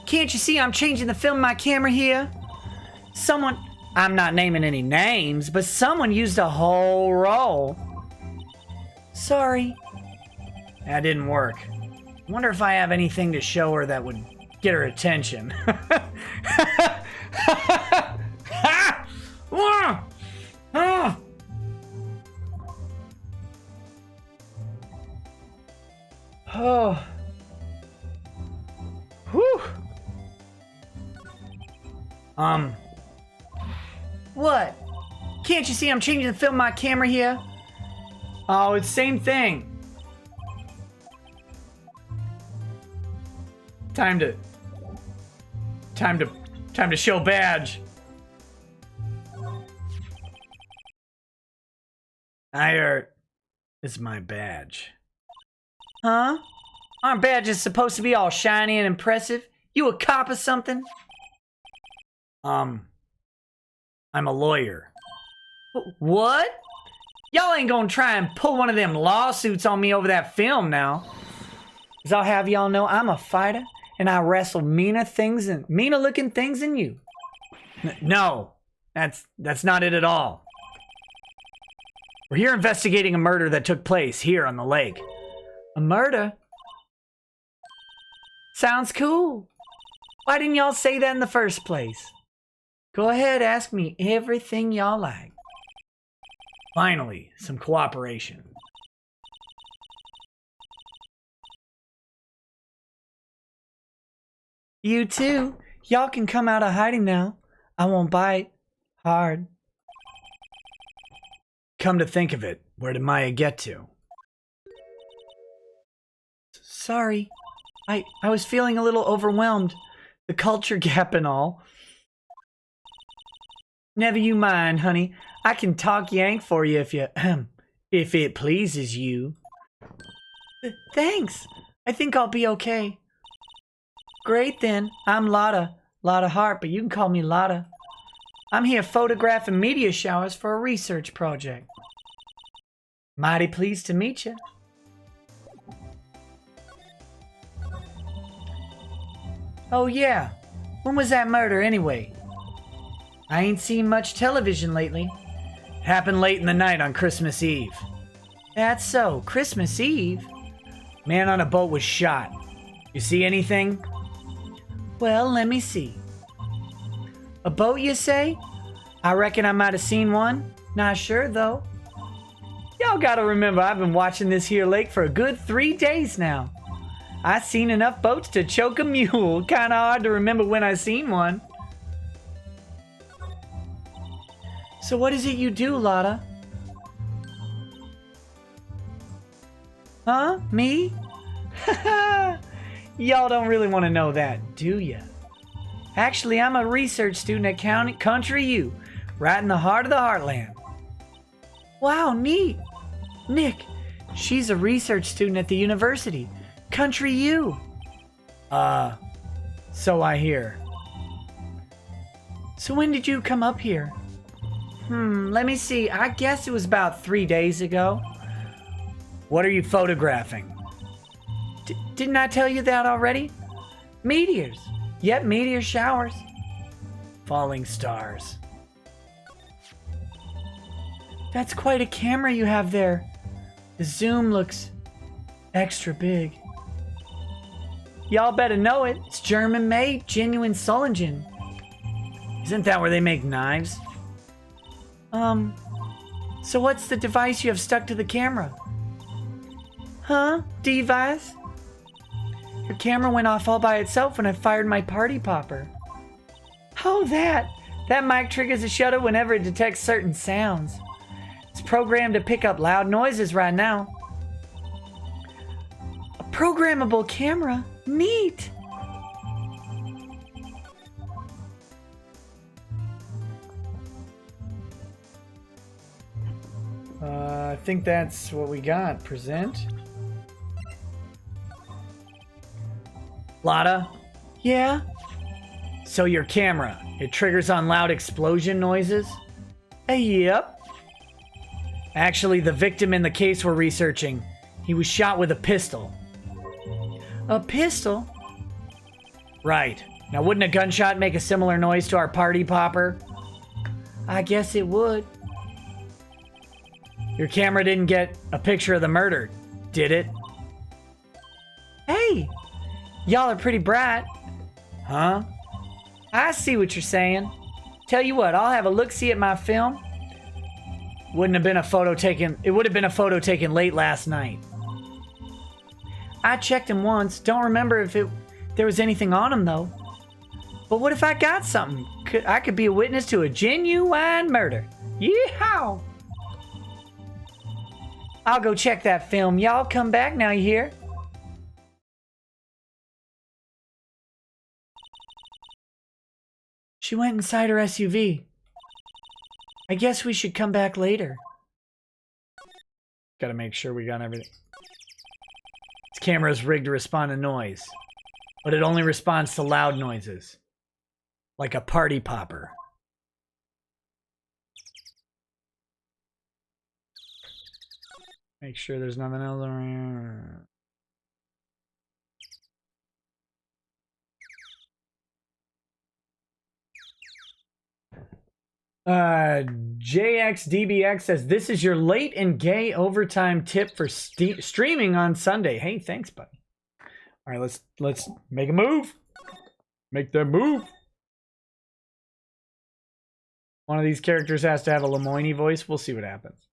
Can't you see I'm changing the film in my camera here? I'm not naming any names, but someone used a whole roll. Sorry. That didn't work. Wonder if I have anything to show her that would get her attention. Oh. Whew. What? Can't you see I'm changing the film my camera here? Oh, it's the same thing. Time to show badge. It's my badge. Huh? Aren't badges supposed to be all shiny and impressive? You a cop or something? I'm a lawyer. What? Y'all ain't gonna try and pull one of them lawsuits on me over that film now. 'Cause I'll have y'all know I'm a fighter and I wrestle meaner looking things than you. No, that's not it at all. We're here investigating a murder that took place here on the lake. A murder? Sounds cool. Why didn't y'all say that in the first place? Go ahead, ask me everything y'all like. Finally, some cooperation. You too. Y'all can come out of hiding now. I won't bite. Hard. Come to think of it, where did Maya get to? Sorry. I was feeling a little overwhelmed. The culture gap and all. Never you mind, honey. I can talk yank for you if it pleases you. Thanks. I think I'll be okay. Great then. I'm Lotta Hart, but you can call me Lotta. I'm here photographing meteor showers for a research project. Mighty pleased to meet you. Oh yeah. When was that murder anyway? I ain't seen much television lately. Happened late in the night on Christmas Eve. That's so. Christmas Eve? Man on a boat was shot. You see anything? Well, let me see. A boat, you say? I reckon I might have seen one. Not sure, though. Y'all gotta remember, I've been watching this here lake for a good 3 days now. I seen enough boats to choke a mule. Kinda hard to remember when I seen one. So what is it you do, Lotta? Huh? Me? Y'all don't really want to know that, do ya? Actually, I'm a research student at Country U, right in the heart of the heartland. Wow, neat. Nick, she's a research student at the university. Country U. So I hear. So when did you come up here? Let me see. I guess it was about 3 days ago. What are you photographing? Didn't I tell you that already? Meteors. Yep, meteor showers. Falling stars. That's quite a camera you have there. The zoom looks extra big. Y'all better know it. It's German made, genuine Solingen. Isn't that where they make knives? So what's the device you have stuck to the camera? Huh? Device? Your camera went off all by itself when I fired my party popper. Oh, that! That mic triggers a shutter whenever it detects certain sounds. It's programmed to pick up loud noises right now. A programmable camera? Neat! I think that's what we got. Present. Lotta? Yeah? So your camera, it triggers on loud explosion noises? Yep. Actually, the victim in the case we're researching, he was shot with a pistol. A pistol? Right. Now, wouldn't a gunshot make a similar noise to our party popper? I guess it would. Your camera didn't get a picture of the murder, did it? Hey! Y'all are pretty bright. Huh? I see what you're saying. Tell you what, I'll have a look-see at my film. Wouldn't have been a photo taken... It would have been a photo taken late last night. I checked him once. Don't remember if there was anything on him, though. But what if I got something? I could be a witness to a genuine murder. Yeehaw! I'll go check that film. Y'all come back now, you hear? She went inside her SUV. I guess we should come back later. Gotta make sure we got everything. This camera is rigged to respond to noise, but it only responds to loud noises. Like a party popper. Make sure there's nothing else around. JXDBX says, this is your late and gay overtime tip for streaming on Sunday. Hey, thanks, buddy. All right, let's make a move. Make that move. One of these characters has to have a Lemoyne voice. We'll see what happens.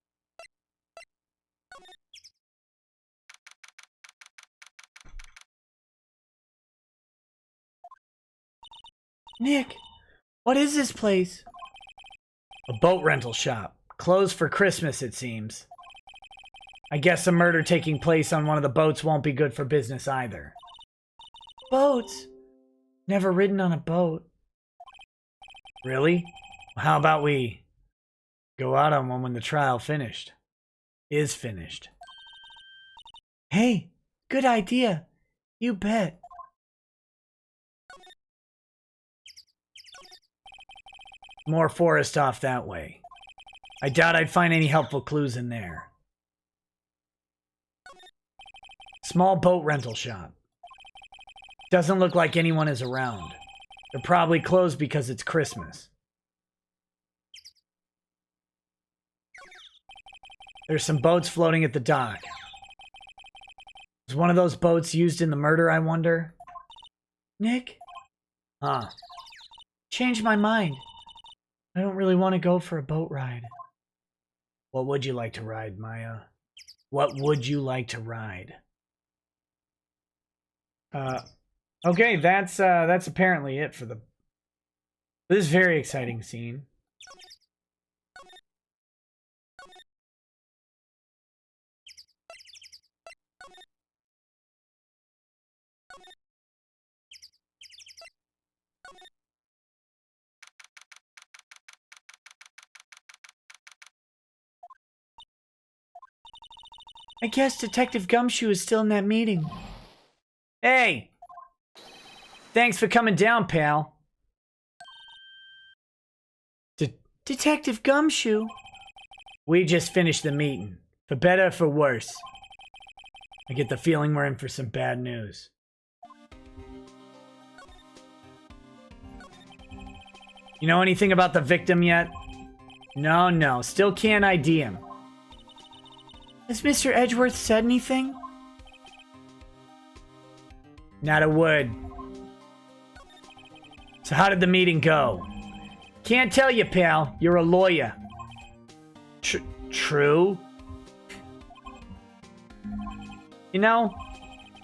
Nick, what is this place? A boat rental shop. Closed for Christmas, it seems. I guess a murder taking place on one of the boats won't be good for business either. Boats? Never ridden on a boat. Really? How about we go out on one when the trial finished? Is finished. Hey, good idea. You bet. More forest off that way. I doubt I'd find any helpful clues in there. Small boat rental shop. Doesn't look like anyone is around. They're probably closed because it's Christmas. There's some boats floating at the dock. Was one of those boats used in the murder, I wonder? Nick? Huh. Changed my mind. I don't really want to go for a boat ride. What would you like to ride, Maya? What would you like to ride? Okay, that's apparently it for this very exciting scene. I guess Detective Gumshoe is still in that meeting. Hey! Thanks for coming down, pal. Detective Gumshoe? We just finished the meeting. For better or for worse. I get the feeling we're in for some bad news. You know anything about the victim yet? No. Still can't ID him. Has Mr. Edgeworth said anything? Not a word. So how did the meeting go? Can't tell you, pal. You're a lawyer. true? You know,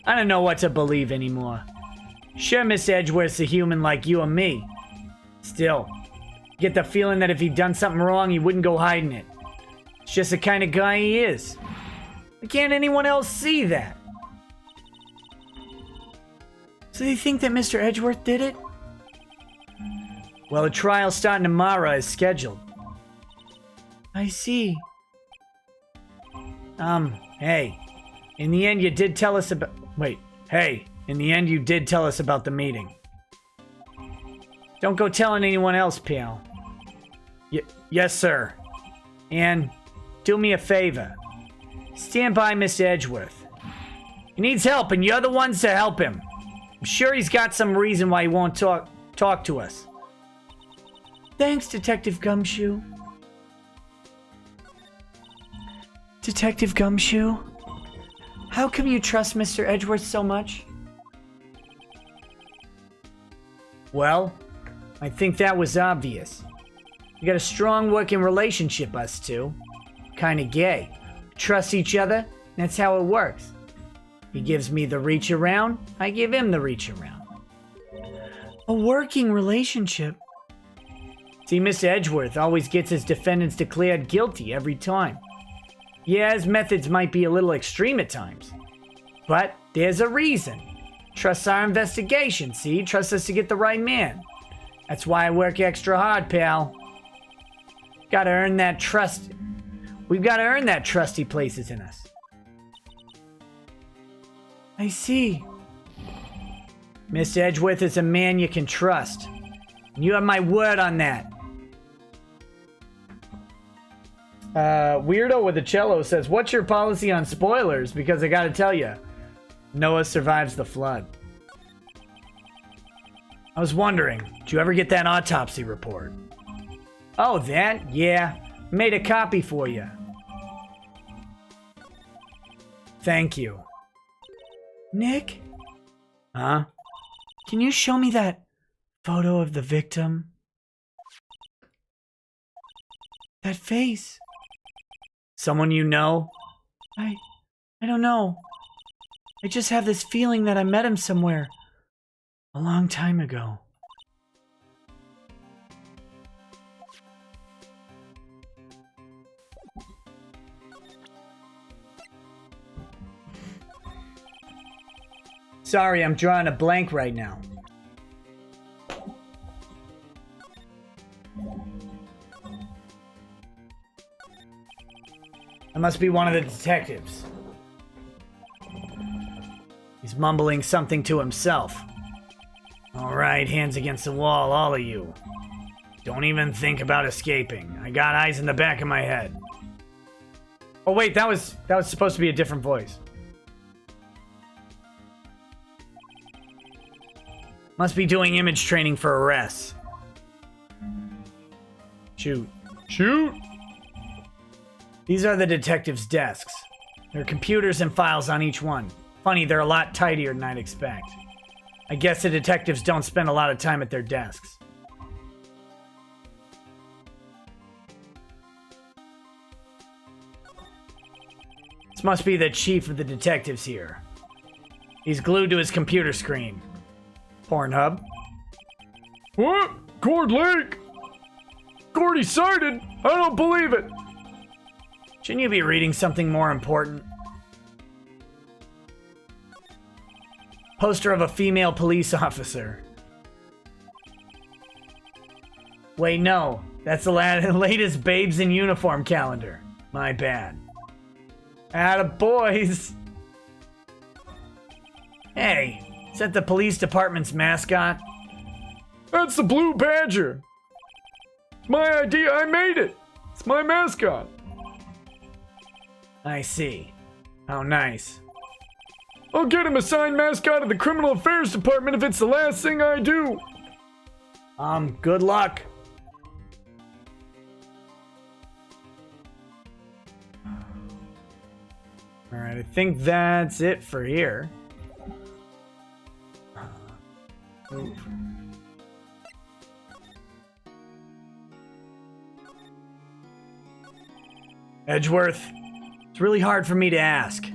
I don't know what to believe anymore. Sure, Miss Edgeworth's a human like you and me. Still, get the feeling that if he'd done something wrong, he wouldn't go hiding it. It's just the kind of guy he is. Why can't anyone else see that? So you think that Mr. Edgeworth did it? Well, the trial's starting tomorrow as scheduled. I see. Hey. In the end, you did tell us about... Wait. Hey. In the end, you did tell us about the meeting. Don't go telling anyone else, pal. Yes, sir. And do me a favor. Stand by Mr. Edgeworth. He needs help, and you're the ones to help him. I'm sure he's got some reason why he won't talk to us. Thanks, Detective Gumshoe. Detective Gumshoe? How come you trust Mr. Edgeworth so much? Well, I think that was obvious. We got a strong working relationship, us two. Kinda gay. Trust each other, that's how it works. He gives me the reach around, I give him the reach around. A working relationship? See, Mr. Edgeworth always gets his defendants declared guilty every time. Yeah, his methods might be a little extreme at times. But there's a reason. Trusts our investigation, see? Trusts us to get the right man. That's why I work extra hard, pal. Gotta earn that trust. We've gotta earn that trust he places in us. I see. Mr. Edgeworth is a man you can trust. And you have my word on that. Weirdo with a cello says, what's your policy on spoilers? Because I gotta tell you, Noah survives the flood. I was wondering, did you ever get that autopsy report? Oh, that? Yeah. Made a copy for you. Thank you. Nick? Huh? Can you show me that photo of the victim? That face. Someone you know? I don't know. I just have this feeling that I met him somewhere a long time ago. Sorry, I'm drawing a blank right now. I must be one of the detectives. He's mumbling something to himself. All right, hands against the wall, all of you. Don't even think about escaping. I got eyes in the back of my head. Oh wait, that was supposed to be a different voice. Must be doing image training for arrests. Shoot. Shoot! These are the detectives' desks. There are computers and files on each one. Funny, they're a lot tidier than I'd expect. I guess the detectives don't spend a lot of time at their desks. This must be the chief of the detectives here. He's glued to his computer screen. Pornhub. What? Cord Lake? Gordy sighted? I don't believe it. Shouldn't you be reading something more important? Poster of a female police officer. Wait, no. That's the latest Babes in Uniform calendar. My bad. Atta boys. Hey, is that the police department's mascot? That's the Blue Badger. It's my idea. I made it. It's my mascot. I see. How nice. I'll get him assigned mascot of the Criminal Affairs Department if it's the last thing I do. Good luck. Alright, I think that's it for here. Oop. Edgeworth, it's really hard for me to ask,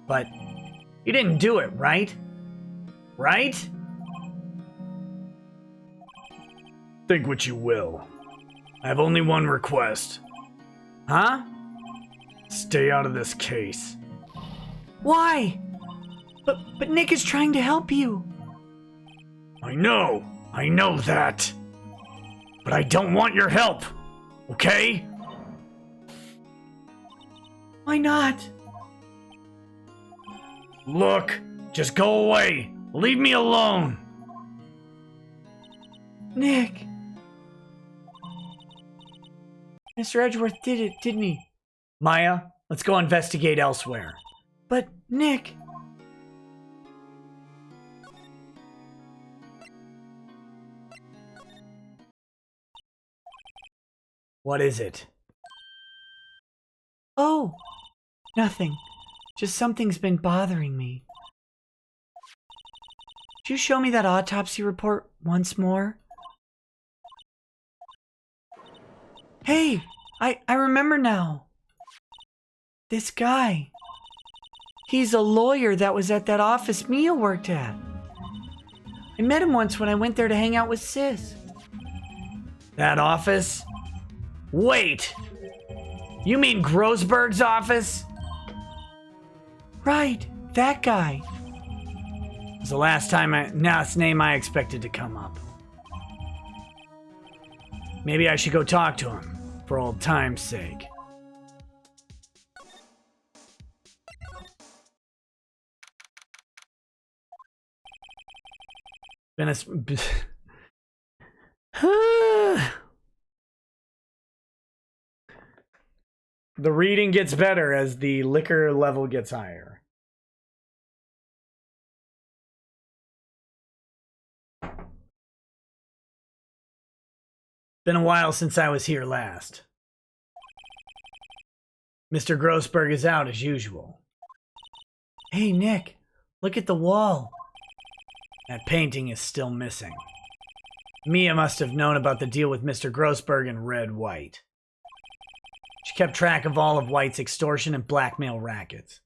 but you didn't do it, right? Right? Think what you will. I have only one request. Huh? Stay out of this case. Why? But Nick is trying to help you. I know that. But I don't want your help, okay? Why not? Look, just go away. Leave me alone. Nick. Mr. Edgeworth did it, didn't he? Maya, let's go investigate elsewhere. But, Nick... What is it? Oh, nothing. Just something's been bothering me. Could you show me that autopsy report once more? Hey, I remember now. This guy. He's a lawyer that was at that office Mia worked at. I met him once when I went there to hang out with Sis. That office? Wait! You mean Grossberg's office? Right, that guy. It was the last name I expected to come up. Maybe I should go talk to him, for old time's sake. Been The reading gets better as the liquor level gets higher. Been a while since I was here last. Mr. Grossberg is out as usual. Hey, Nick, look at the wall. That painting is still missing. Mia must have known about the deal with Mr. Grossberg and Red White. She kept track of all of White's extortion and blackmail rackets.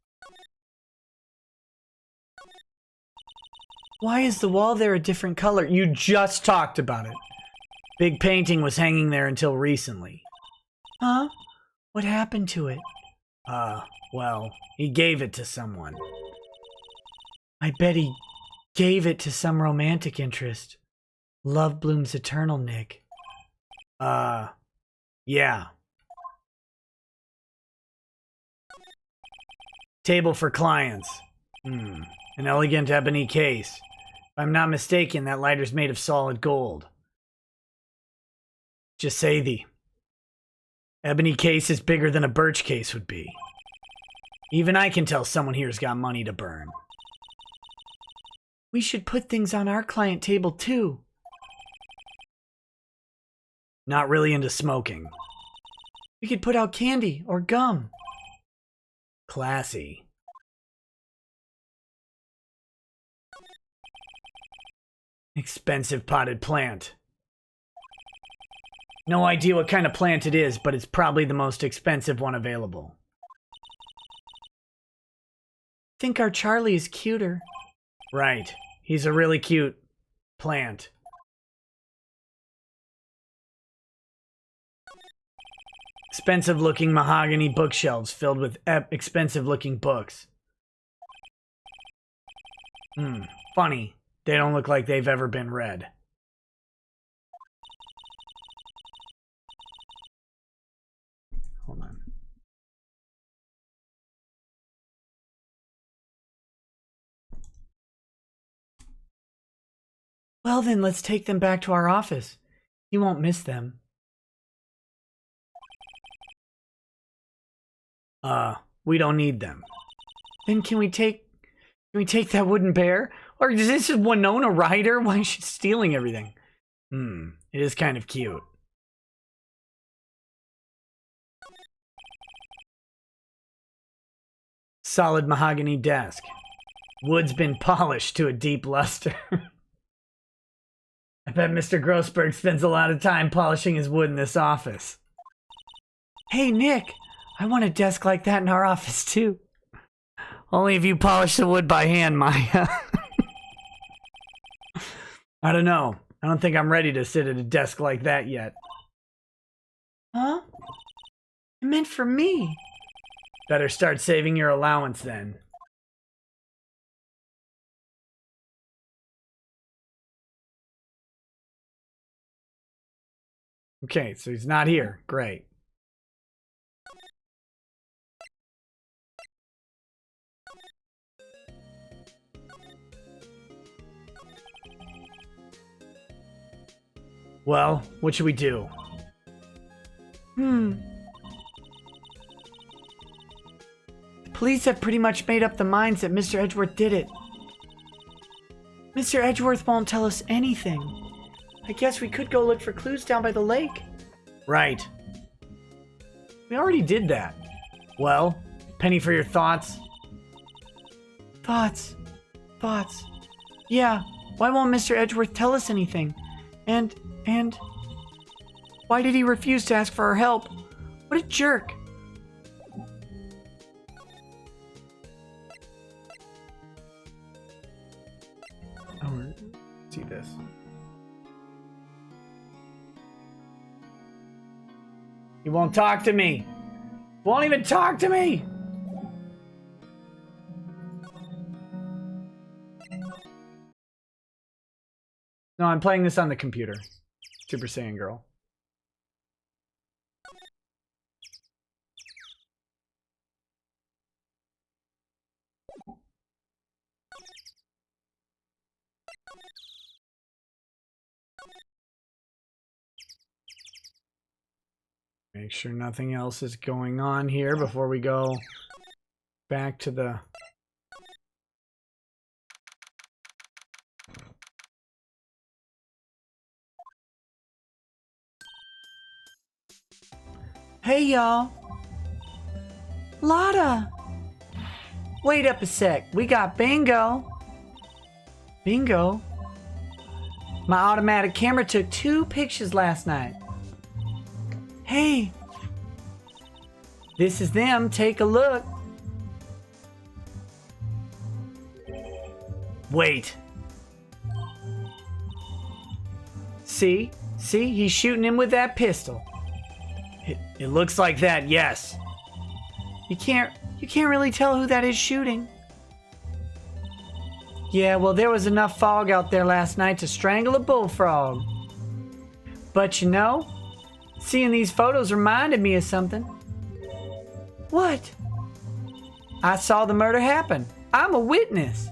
Why is the wall there a different color? You just talked about it. Big painting was hanging there until recently. Huh? What happened to it? Well, he gave it to someone. I bet he gave it to some romantic interest. Love blooms eternal, Nick. Yeah. Table for clients. An elegant ebony case. If I'm not mistaken, that lighter's made of solid gold. Just say the ebony case is bigger than a birch case would be. Even I can tell someone here's got money to burn. We should put things on our client table too. Not really into smoking. We could put out candy or gum. Classy. Expensive potted plant. No idea what kind of plant it is, but it's probably the most expensive one available. Think our Charlie is cuter. Right. He's a really cute plant. Expensive-looking mahogany bookshelves filled with expensive-looking books. Funny. They don't look like they've ever been read. Hold on. Well then, let's take them back to our office. You won't miss them. We don't need them. Then can we take that wooden bear? Or is this Winona Ryder? Why is she stealing everything? It is kind of cute. Solid mahogany desk. Wood's been polished to a deep luster. I bet Mr. Grossberg spends a lot of time polishing his wood in this office. Hey, Nick. I want a desk like that in our office too. Only if you polish the wood by hand, Maya. I don't know. I don't think I'm ready to sit at a desk like that yet. Huh? It meant for me. Better start saving your allowance then. Okay, so he's not here. Great. Well, what should we do? The police have pretty much made up the minds that Mr. Edgeworth did it. Mr. Edgeworth won't tell us anything. I guess we could go look for clues down by the lake. Right. We already did that. Well, penny for your thoughts. Thoughts. Yeah, why won't Mr. Edgeworth tell us anything? And why did he refuse to ask for our help? What a jerk. Oh, see this. He won't talk to me. Won't even talk to me. No, I'm playing this on the computer. Super Saiyan Girl. Make sure nothing else is going on here before we go back to the... Hey, y'all. Lotta. Wait up a sec. We got bingo. Bingo? My automatic camera took 2 pictures last night. Hey. This is them. Take a look. Wait. See? See? He's shooting him with that pistol. It looks like that, yes. You can't really tell who that is shooting. Yeah, well, there was enough fog out there last night to strangle a bullfrog. But you know, seeing these photos reminded me of something. What? I saw the murder happen. I'm a witness.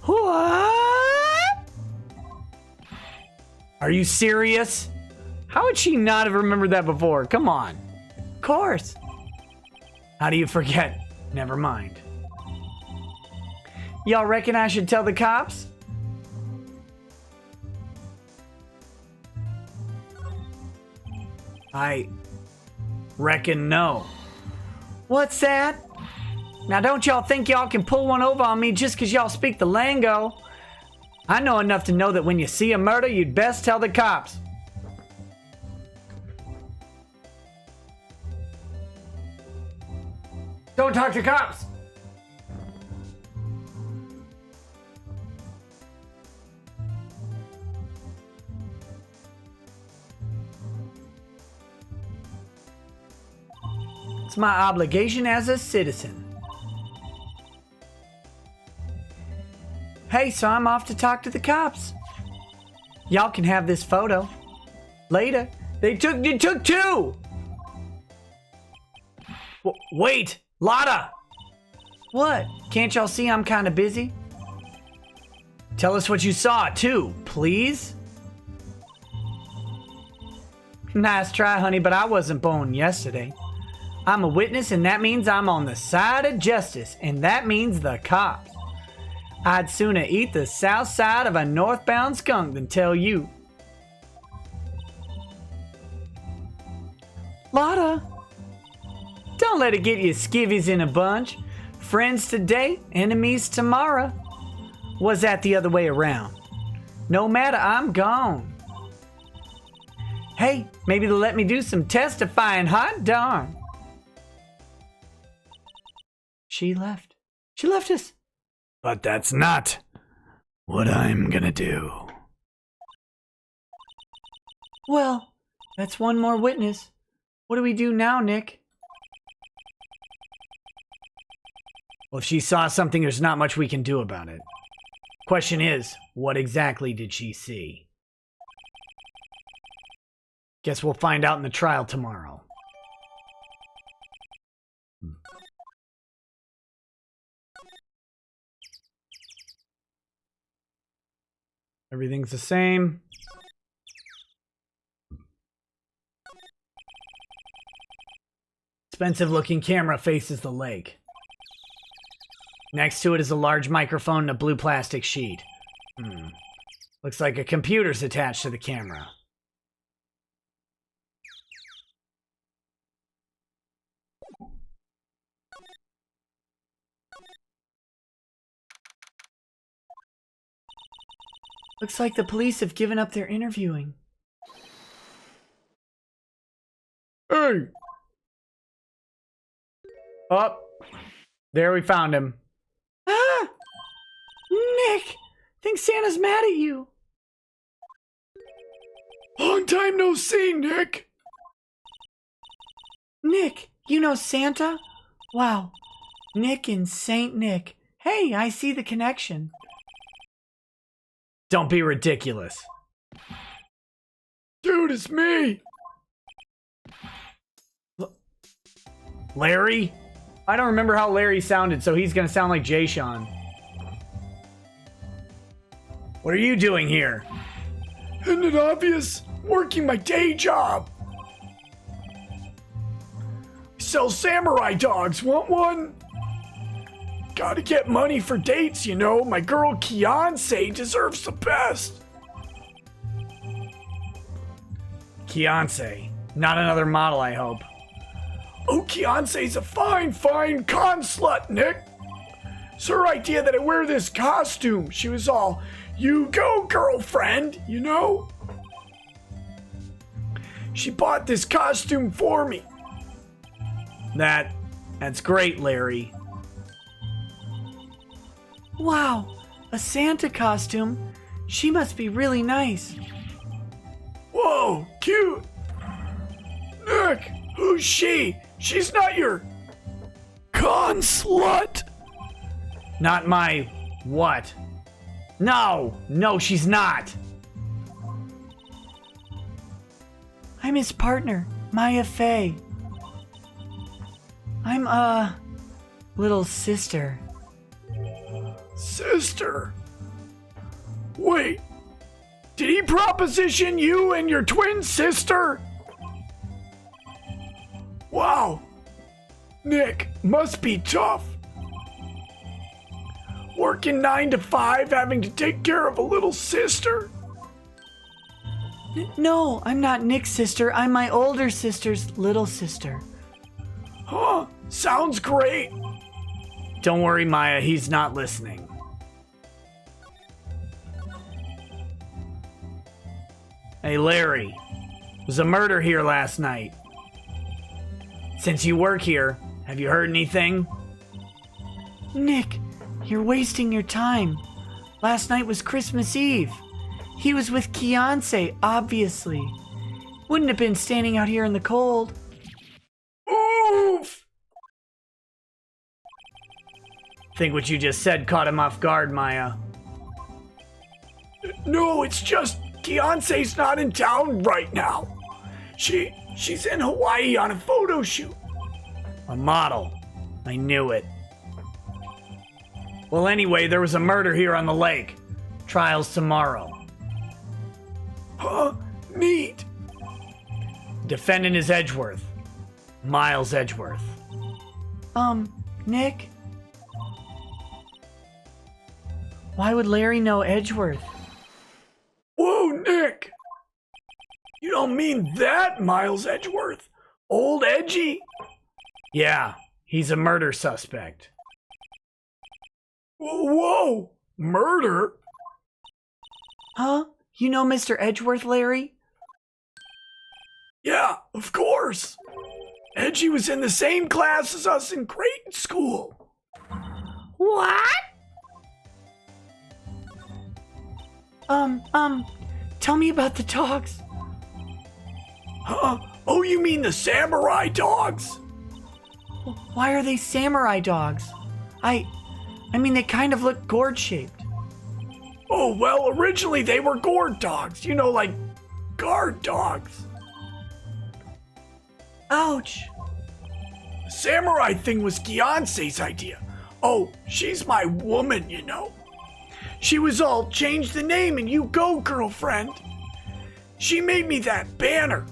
What? Are you serious? How would she not have remembered that before? Come on. Of course. How do you forget? Never mind. Y'all reckon I should tell the cops? I reckon no. What's that? Now don't y'all think y'all can pull one over on me just because y'all speak the lingo. I know enough to know that when you see a murder, you'd best tell the cops. Don't talk to cops. It's my obligation as a citizen. Hey, so I'm off to talk to the cops. Y'all can have this photo. Later. You took 2! Wait! Lotta! What? Can't y'all see I'm kind of busy? Tell us what you saw, too, please. Nice try, honey, but I wasn't born yesterday. I'm a witness, and that means I'm on the side of justice, and that means the cops. I'd sooner eat the south side of a northbound skunk than tell you. Lotta! Don't let it get you skivvies in a bunch. Friends today, enemies tomorrow. Was that the other way around? No matter, I'm gone. Hey, maybe they'll let me do some testifying, hot darn. She left. She left us. But that's not what I'm gonna do. Well, that's one more witness. What do we do now, Nick? Well, if she saw something, there's not much we can do about it. Question is, what exactly did she see? Guess we'll find out in the trial tomorrow. Everything's the same. Expensive looking camera faces the lake. Next to it is a large microphone and a blue plastic sheet. Looks like a computer's attached to the camera. Looks like the police have given up their interviewing. Hey! Oh, there we found him. Ah! Nick! Think Santa's mad at you. Long time no see, Nick. Nick, you know Santa? Wow. Nick and Saint Nick. Hey, I see the connection. Don't be ridiculous. Dude, it's me. Larry? I don't remember how Larry sounded, so he's gonna sound like Jay Sean. What are you doing here? Isn't it obvious? Working my day job. Sell samurai dogs. Want one? Gotta get money for dates, you know. My girl Kianse deserves the best. Kianse. Not another model, I hope. Oh, Kianse's a fine con slut, Nick. It's her idea that I wear this costume. She was all, you go, girlfriend, you know? She bought this costume for me. That's great, Larry. Wow, a Santa costume. She must be really nice. Whoa, cute. Nick, who's she? She's not your con slut. Not my what? No, she's not. I'm his partner, Maya Fey. I'm a little sister. Sister? Wait, did he proposition you and your twin sister? Wow, Nick, must be tough. Working 9 to 5, having to take care of a little sister? No, I'm not Nick's sister. I'm my older sister's little sister. Huh, sounds great. Don't worry, Maya, he's not listening. Hey, Larry, there was a murder here last night. Since you work here, have you heard anything? Nick, you're wasting your time. Last night was Christmas Eve. He was with Kianse, obviously. Wouldn't have been standing out here in the cold. Oof! Think what you just said caught him off guard, Maya. No, it's just Kianse's not in town right now. She's in Hawaii on a photo shoot. A model. I knew it. Well, anyway, there was a murder here on the lake. Trial's tomorrow. Huh? Neat. Defendant is Edgeworth. Miles Edgeworth. Nick? Why would Larry know Edgeworth? Whoa, Nick! You don't mean that, Miles Edgeworth? Old Edgy? Yeah, he's a murder suspect. Whoa! Murder? Huh? You know Mr. Edgeworth, Larry? Yeah, of course. Edgy was in the same class as us in grade school. What? Tell me about the dogs. Huh? Oh, you mean the samurai dogs? Why are they samurai dogs? I mean, they kind of look gourd-shaped. Oh, well, originally they were gourd dogs. You know, like guard dogs. Ouch. The samurai thing was Beyonce's idea. Oh, she's my woman, you know. She was all, change the name and you go, girlfriend. She made me that banner.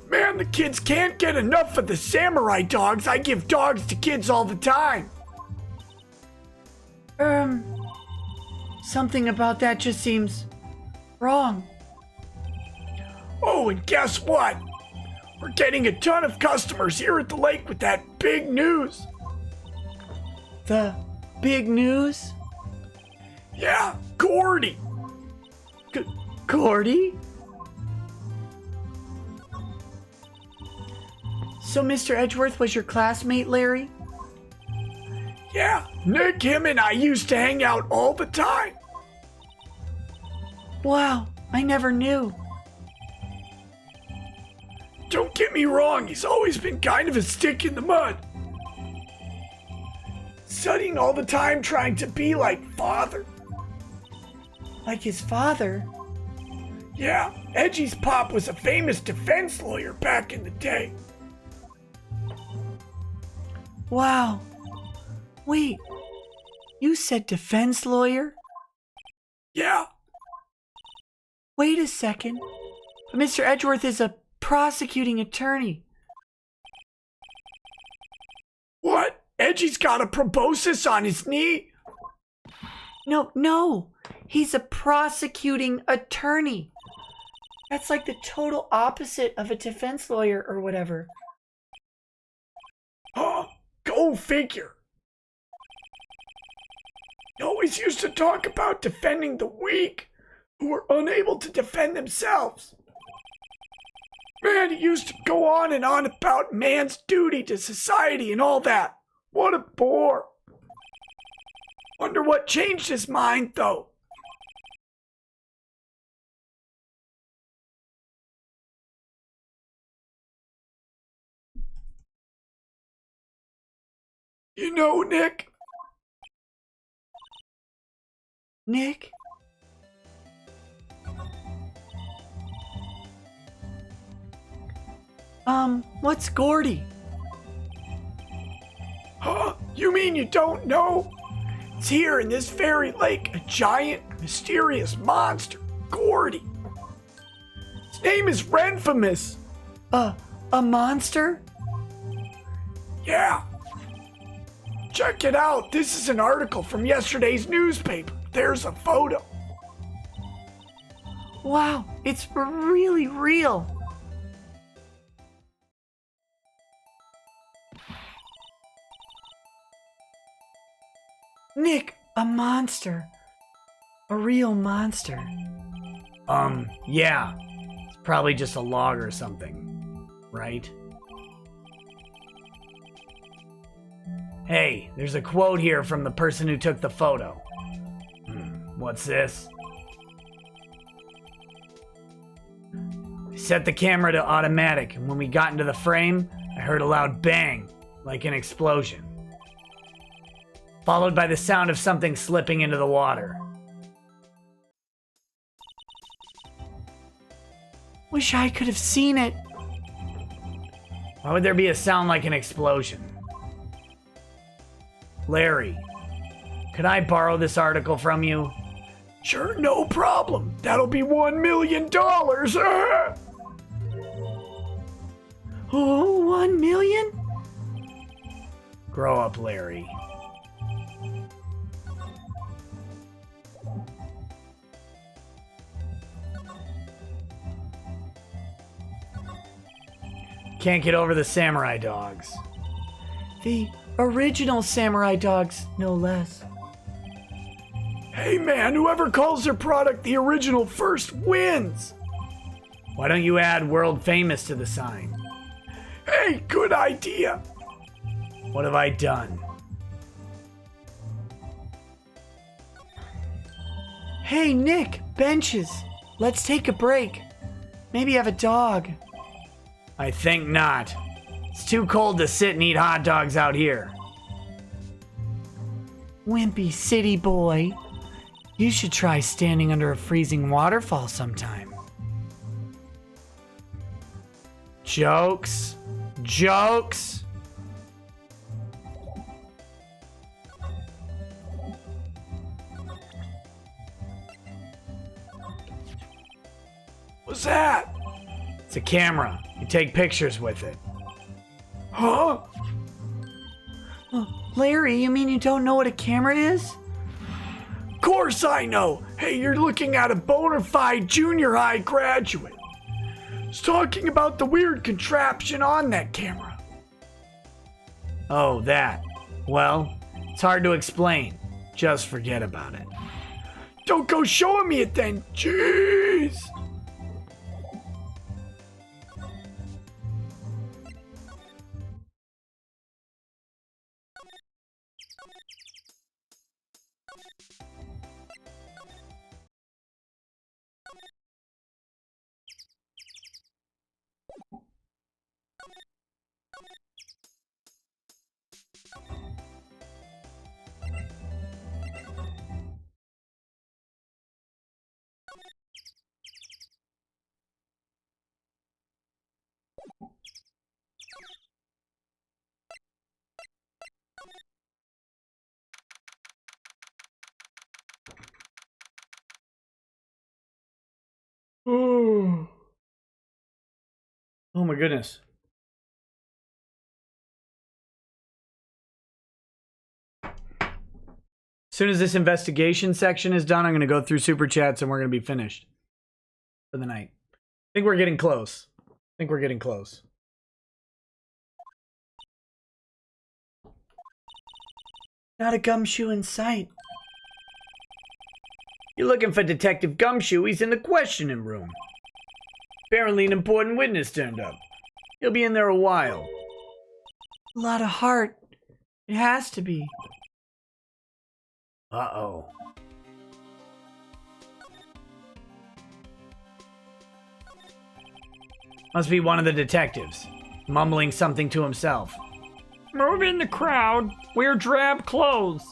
Man, the kids can't get enough of the samurai dogs. I give dogs to kids all the time. Something about that just seems wrong. Oh, and guess what? We're getting a ton of customers here at the lake with that big news. The big news? Yeah, Gordy. Gordy? So Mr. Edgeworth was your classmate, Larry? Yeah, Nick, him and I used to hang out all the time. Wow, I never knew. Don't get me wrong, he's always been kind of a stick in the mud. Studying all the time, trying to be like father. Like his father? Yeah, Edgy's pop was a famous defense lawyer back in the day. Wow. Wait, you said defense lawyer? Yeah. Wait a second. But Mr. Edgeworth is a prosecuting attorney. What? Edgy's got a proboscis on his knee? No. He's a prosecuting attorney. That's like the total opposite of a defense lawyer or whatever. Huh? Go figure. He always used to talk about defending the weak who were unable to defend themselves. Man, he used to go on and on about man's duty to society and all that. What a bore. Wonder what changed his mind, though. You know, Nick? Nick? What's Gordy? Huh? You mean you don't know? It's here in this fairy lake, a giant, mysterious monster, Gordy. His name is Renfamous. A monster? Yeah. Check it out. This is an article from yesterday's newspaper. There's a photo. Wow, it's really real. Nick, a monster. A real monster. Yeah. It's probably just a log or something, right? Hey, there's a quote here from the person who took the photo. What's this? I set the camera to automatic, and when we got into the frame, I heard a loud bang, like an explosion, followed by the sound of something slipping into the water. Wish I could have seen it. Why would there be a sound like an explosion? Larry, could I borrow this article from you? Sure, no problem. That'll be $1 million. Oh, 1 million? Grow up, Larry. Can't get over the samurai dogs. The original samurai dogs, no less. Hey man, whoever calls their product the original first wins. Why don't you add world famous to the sign? Hey, good idea. What have I done? Hey, Nick, benches. Let's take a break. Maybe have a dog. I think not. It's too cold to sit and eat hot dogs out here. Wimpy city boy. You should try standing under a freezing waterfall sometime. Jokes. Jokes. What's that? It's a camera. You take pictures with it. Huh? Larry, you mean you don't know what a camera is? Of course I know. Hey, you're looking at a bona fide junior high graduate. He's talking about the weird contraption on that camera. Oh, that. Well, it's hard to explain. Just forget about it. Don't go showing me it then. Jeez. Oh my goodness. As soon as this investigation section is done, I'm going to go through super chats and we're going to be finished for the night. I think we're getting close. Not a gumshoe in sight. You're looking for Detective Gumshoe. He's in the questioning room. Apparently an important witness turned up. He'll be in there a while. A lot of heart. It has to be. Uh-oh. Must be one of the detectives, mumbling something to himself. Move in the crowd. Wear drab clothes.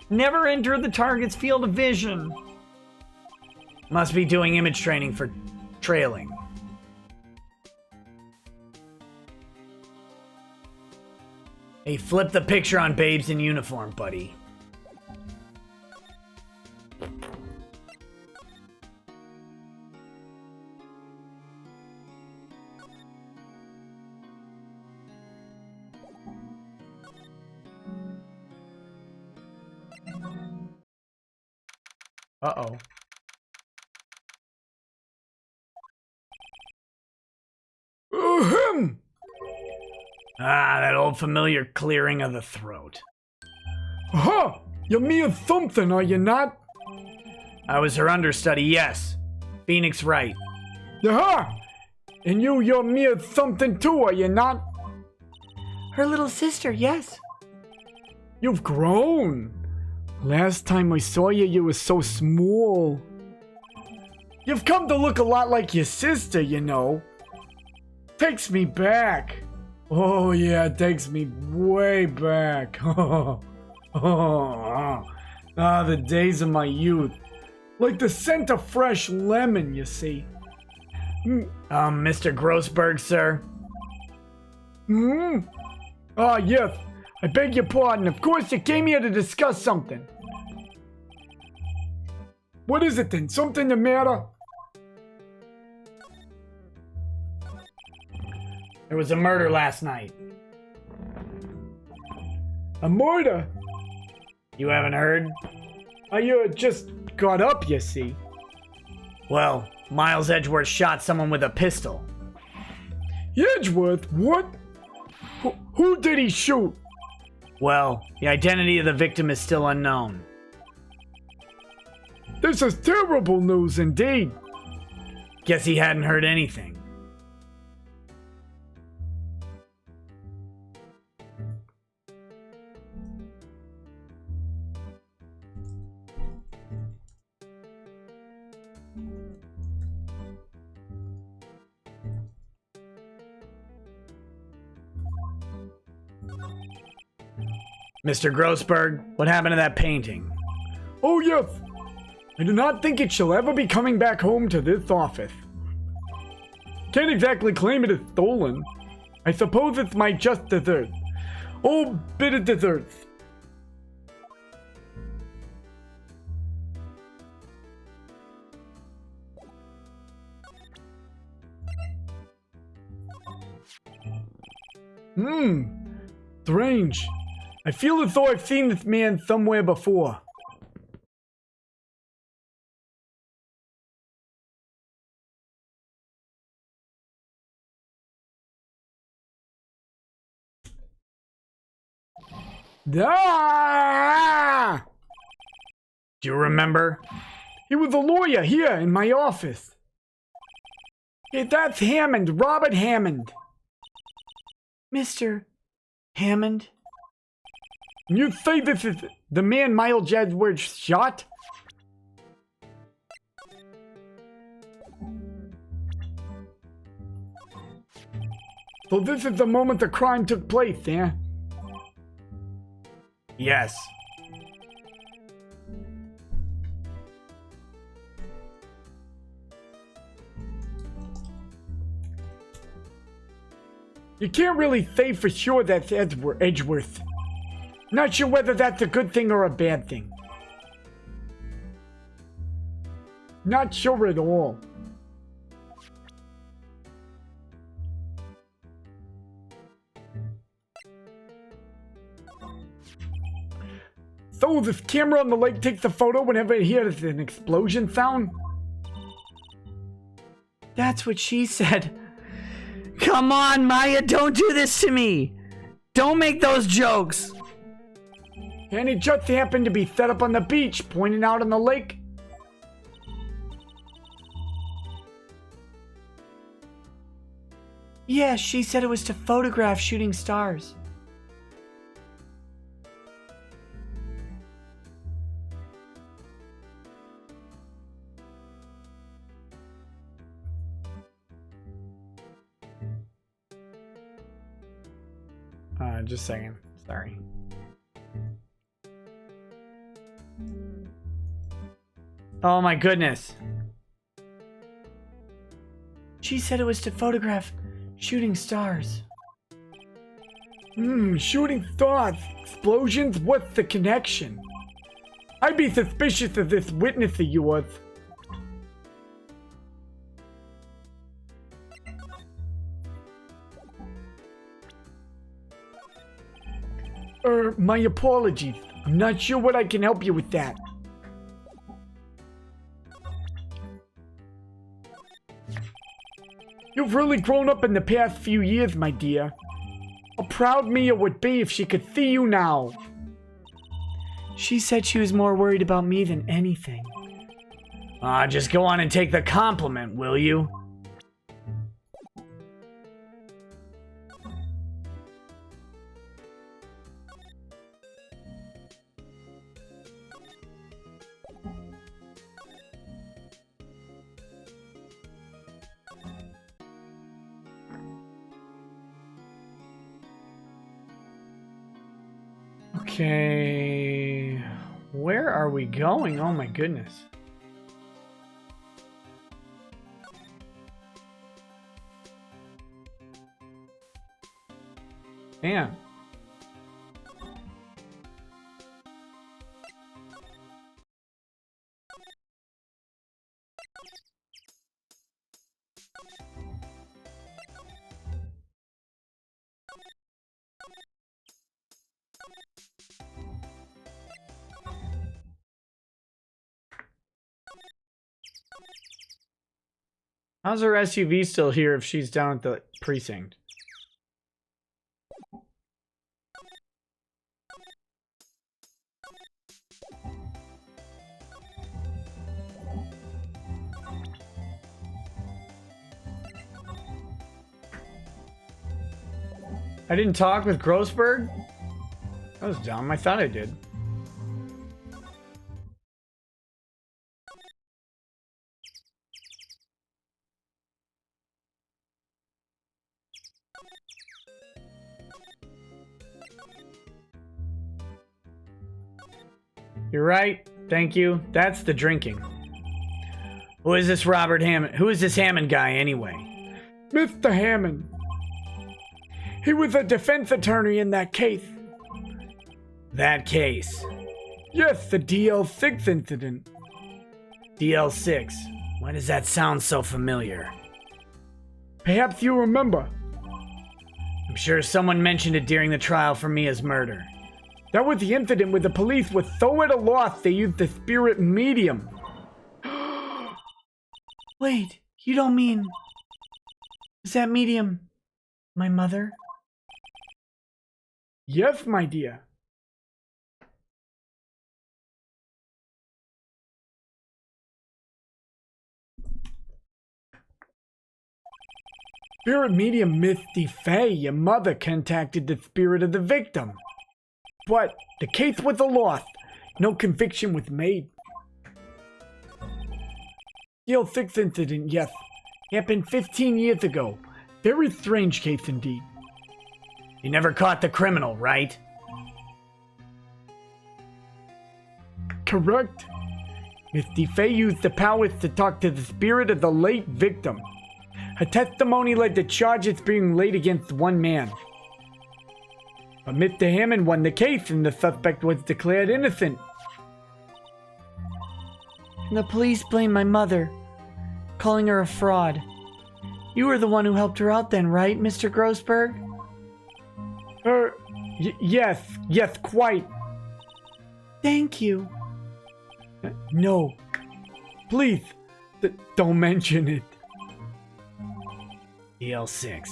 Never enter the target's field of vision. Must be doing image training for trailing. Hey, flip the picture on babes in uniform, buddy. Uh-oh. Ahem! Ah, that old familiar clearing of the throat. Aha! You're mere something, are you not? I was her understudy, yes. Phoenix Wright. Aha! And you're mere something too, are you not? Her little sister, yes. You've grown. Last time I saw you, you were so small. You've come to look a lot like your sister, you know. Takes me back. Oh yeah, it takes me way back. Ah, the days of my youth. Like the scent of fresh lemon, you see. Mr. Grossberg, sir? Ah, yes. I beg your pardon. Of course, you came here to discuss something. What is it then? Something the matter? There was a murder last night. A murder? You haven't heard? I just got up, you see. Well, Miles Edgeworth shot someone with a pistol. Edgeworth? What? Who did he shoot? Well, the identity of the victim is still unknown. This is terrible news indeed. Guess he hadn't heard anything. Mr. Grossberg, what happened to that painting? Oh yes, I do not think it shall ever be coming back home to this office. Can't exactly claim it is stolen. I suppose it's my just desserts. Oh, bit of desserts. Strange. I feel as though I've seen this man somewhere before. Ah! Do you remember? He was a lawyer here in my office. Hey, that's Hammond, Robert Hammond. Mr. Hammond? You say this is the man Miles Edwards shot? So this is the moment the crime took place, eh? Yes. You can't really say for sure that's Edgeworth. Not sure whether that's a good thing or a bad thing. Not sure at all. So this camera on the lake takes a photo whenever it hears an explosion sound? That's what she said. Come on, Maya, don't do this to me. Don't make those jokes. And it just happened to be set up on the beach, pointing out on the lake. Yeah, she said it was to photograph shooting stars. Just a second. Sorry. Oh my goodness. She said it was to photograph shooting stars. Shooting stars. Explosions? What's the connection? I'd be suspicious of this witness of yours. My apologies. I'm not sure what I can help you with that. You've really grown up in the past few years, my dear. How proud Mia would be if she could see you now. She said she was more worried about me than anything. Just go on and take the compliment, will you? Okay, where are we going? Oh my goodness. Damn. How's her SUV still here if she's down at the precinct? I didn't talk with Grossberg? That was dumb. I thought I did. You're right. Thank you. That's the drinking. Who is this Robert Hammond? Who is this Hammond guy anyway? Mr. Hammond. He was a defense attorney in that case. That case. Yes, the DL6 incident. DL6. Why does that sound so familiar? Perhaps you remember. I'm sure someone mentioned it during the trial for Mia's murder. That was the incident where the police were so at a loss they used the spirit medium. Wait, you don't mean... Is that medium my mother? Yes, my dear. Spirit medium Misty Fey, your mother, contacted the spirit of the victim. But the case was a loss. No conviction was made. The L6 incident, yes, happened 15 years ago. Very strange case indeed. You never caught the criminal, right? Correct. Misty Fey used the powers to talk to the spirit of the late victim. Her testimony led to charges being laid against one man. But Mr. Hammond won the case and the suspect was declared innocent. And the police blamed my mother, calling her a fraud. You were the one who helped her out then, right, Mr. Grossberg? Yes, quite. Thank you. No. Please, don't mention it. DL6.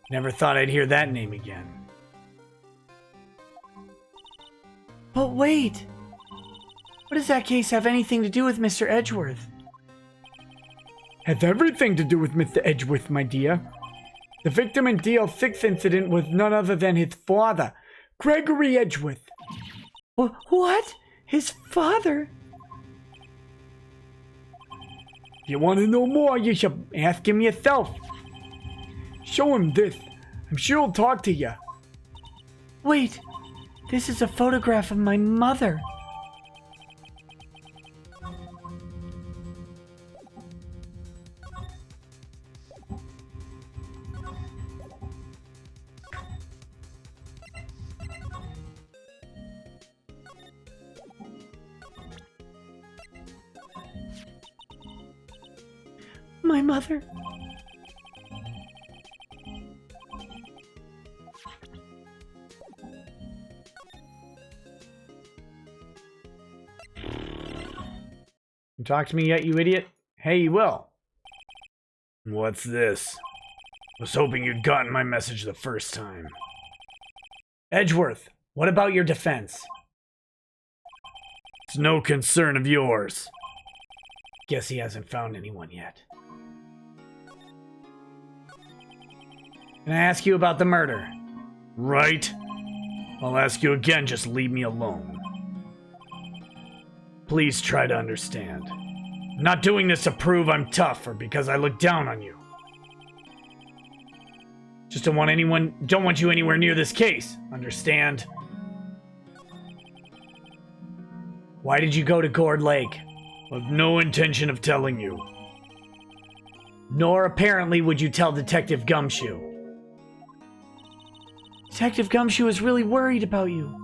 Never thought I'd hear that name again. But wait! What does that case have anything to do with Mr. Edgeworth? Has everything to do with Mr. Edgeworth, my dear. The victim in DL6 incident was none other than his father, Gregory Edgeworth. What? His father? If you want to know more, you should ask him yourself. Show him this. I'm sure he'll talk to you. Wait, this is a photograph of my mother. My mother. You talk to me yet, you idiot? Hey, you will. What's this? Was hoping you'd gotten my message the first time. Edgeworth, what about your defense? It's no concern of yours. Guess he hasn't found anyone yet. Can I ask you about the murder? Right. I'll ask you again, just leave me alone. Please try to understand. I'm not doing this to prove I'm tough or because I look down on you. Just don't want you anywhere near this case. Understand? Why did you go to Gourd Lake? I've no intention of telling you. Nor apparently would you tell Detective Gumshoe. Detective Gumshoe is really worried about you.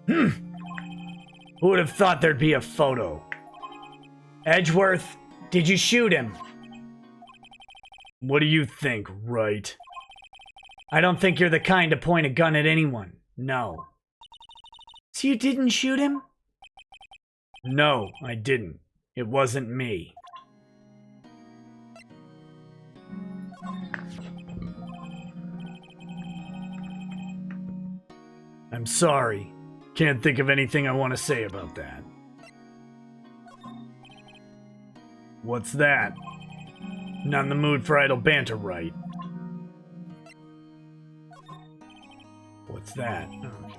Who would have thought there'd be a photo? Edgeworth, did you shoot him? What do you think, right? I don't think you're the kind to point a gun at anyone. No. So you didn't shoot him? No, I didn't. It wasn't me. I'm sorry. Can't think of anything I want to say about that. What's that? Not in the mood for idle banter, right? What's that? Okay.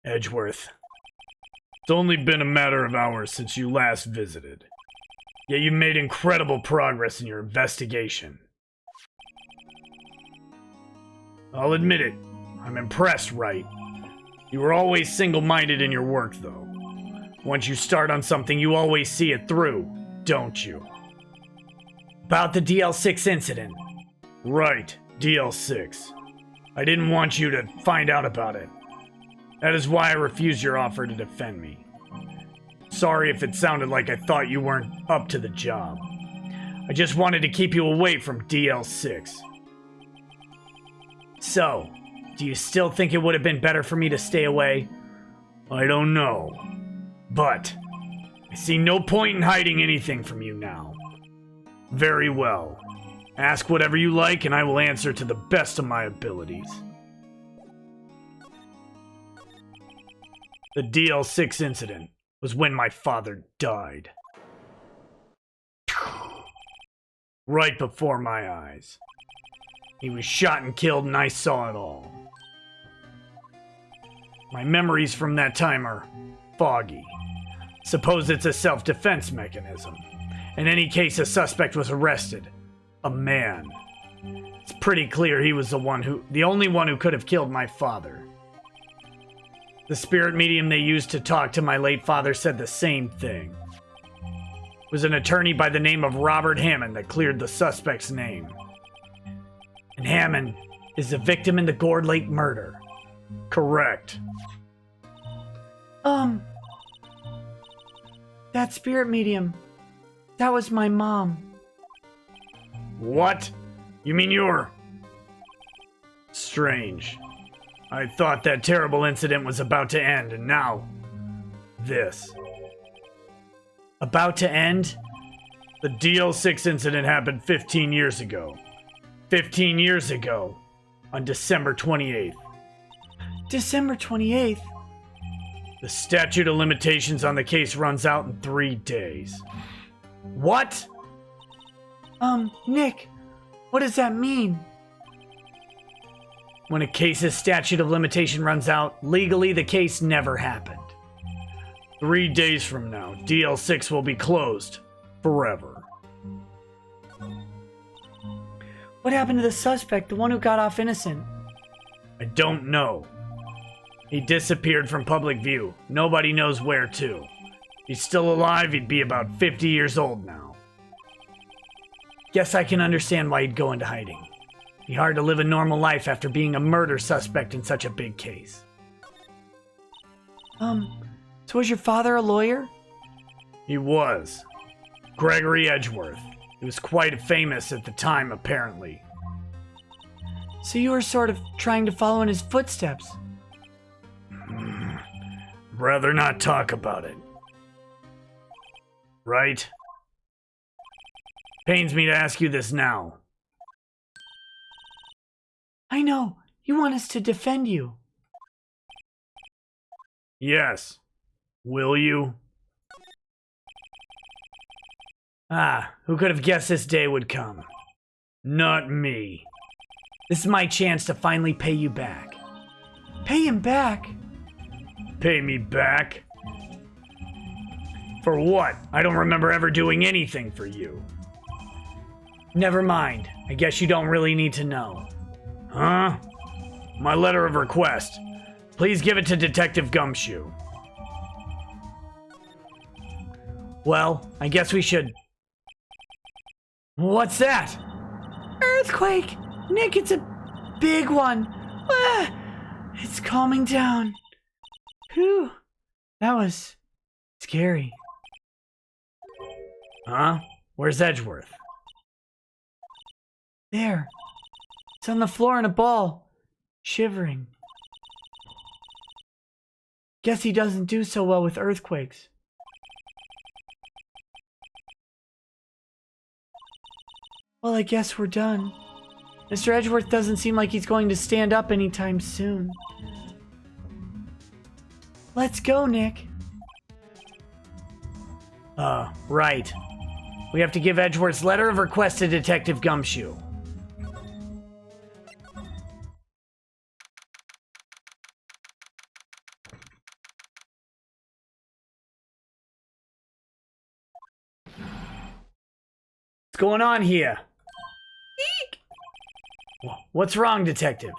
Edgeworth. It's only been a matter of hours since you last visited. Yet you've made incredible progress in your investigation. I'll admit it, I'm impressed, right? You were always single-minded in your work, though. Once you start on something, you always see it through, don't you? About the DL6 incident. Right, DL6. I didn't want you to find out about it. That is why I refused your offer to defend me. Sorry if it sounded like I thought you weren't up to the job. I just wanted to keep you away from DL6. So, do you still think it would have been better for me to stay away? I don't know. But I see no point in hiding anything from you now. Very well. Ask whatever you like and I will answer to the best of my abilities. The DL6 incident was when my father died. Right before my eyes. He was shot and killed and I saw it all. My memories from that time are foggy. Suppose it's a self-defense mechanism. In any case, a suspect was arrested. A man. It's pretty clear he was the only one who could have killed my father. The spirit medium they used to talk to my late father said the same thing. It was an attorney by the name of Robert Hammond that cleared the suspect's name. And Hammond is the victim in the Gourd Lake murder. Correct. That spirit medium, that was my mom. What? You mean you're... Strange. I thought that terrible incident was about to end, and now... this. About to end? The DL6 incident happened 15 years ago. 15 years ago, on December 28th. December 28th? The statute of limitations on the case runs out in 3 days. What? Nick, what does that mean? When a case's statute of limitation runs out, legally the case never happened. 3 days from now, DL6 will be closed. Forever. What happened to the suspect, the one who got off innocent? I don't know. He disappeared from public view. Nobody knows where to. If he's still alive, he'd be about 50 years old now. Guess I can understand why he'd go into hiding. Be hard to live a normal life after being a murder suspect in such a big case. So was your father a lawyer? He was. Gregory Edgeworth. He was quite famous at the time, apparently. So you were sort of trying to follow in his footsteps. Rather not talk about it. Right? Pains me to ask you this now. I know. You want us to defend you. Yes. Will you? Who could have guessed this day would come? Not me. This is my chance to finally pay you back. Pay him back? Pay me back? For what? I don't remember ever doing anything for you. Never mind. I guess you don't really need to know. Huh? My letter of request. Please give it to Detective Gumshoe. Well, I guess we should... What's that? Earthquake! Nick, it's a big one. It's calming down. Whew. That was scary. Huh? Where's Edgeworth? There. It's on the floor in a ball, shivering. Guess he doesn't do so well with earthquakes. Well, I guess we're done. Mr. Edgeworth doesn't seem like he's going to stand up anytime soon. Let's go, Nick. Right. We have to give Edgeworth's letter of request to Detective Gumshoe. going on here? What's wrong, Detective?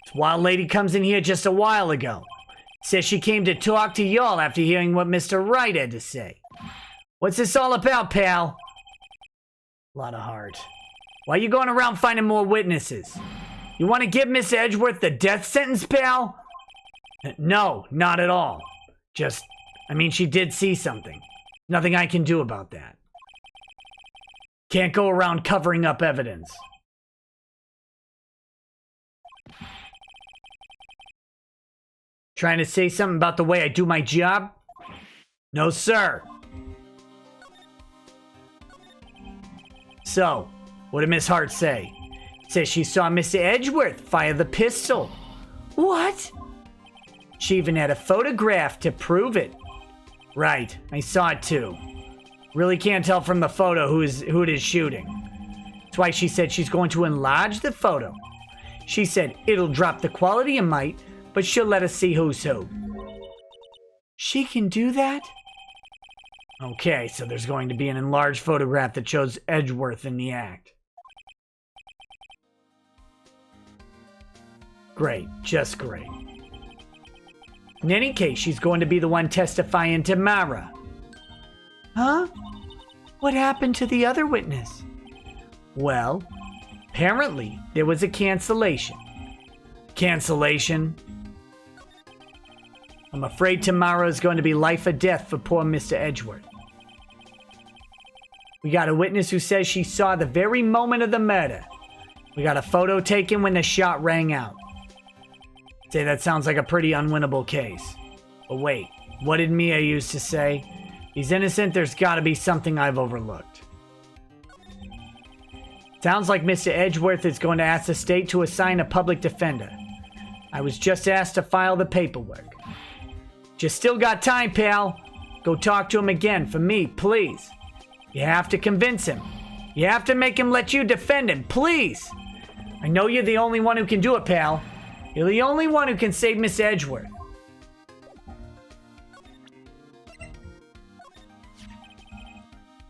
This wild lady comes in here just a while ago. Says she came to talk to y'all after hearing what Mr. Wright had to say. What's this all about, pal? A lot of heart. Why are you going around finding more witnesses? You want to give Miss Edgeworth the death sentence, pal? No, not at all. She did see something. Nothing I can do about that. Can't go around covering up evidence. Trying to say something about the way I do my job? No, sir. So, what did Miss Hart say? Says she saw Mr. Edgeworth fire the pistol. What? She even had a photograph to prove it. Right, I saw it too. Really can't tell from the photo who it is shooting. That's why she said she's going to enlarge the photo. She said it'll drop the quality a mite, but she'll let us see who's who. She can do that? Okay, so there's going to be an enlarged photograph that shows Edgeworth in the act. Great, just great. In any case, she's going to be the one testifying tomorrow. Huh? What happened to the other witness? Well, apparently there was a cancellation. Cancellation? I'm afraid tomorrow is going to be life or death for poor Mr. Edgeworth. We got a witness who says she saw the very moment of the murder. We got a photo taken when the shot rang out. Say that sounds like a pretty unwinnable case. But wait, what did Mia used to say? He's innocent, there's gotta be something I've overlooked. Sounds like Mr. Edgeworth is going to ask the state to assign a public defender. I was just asked to file the paperwork. You still got time, pal. Go talk to him again for me, please. You have to convince him. You have to make him let you defend him, please. I know you're the only one who can do it, pal. You're the only one who can save Miss Edgeworth.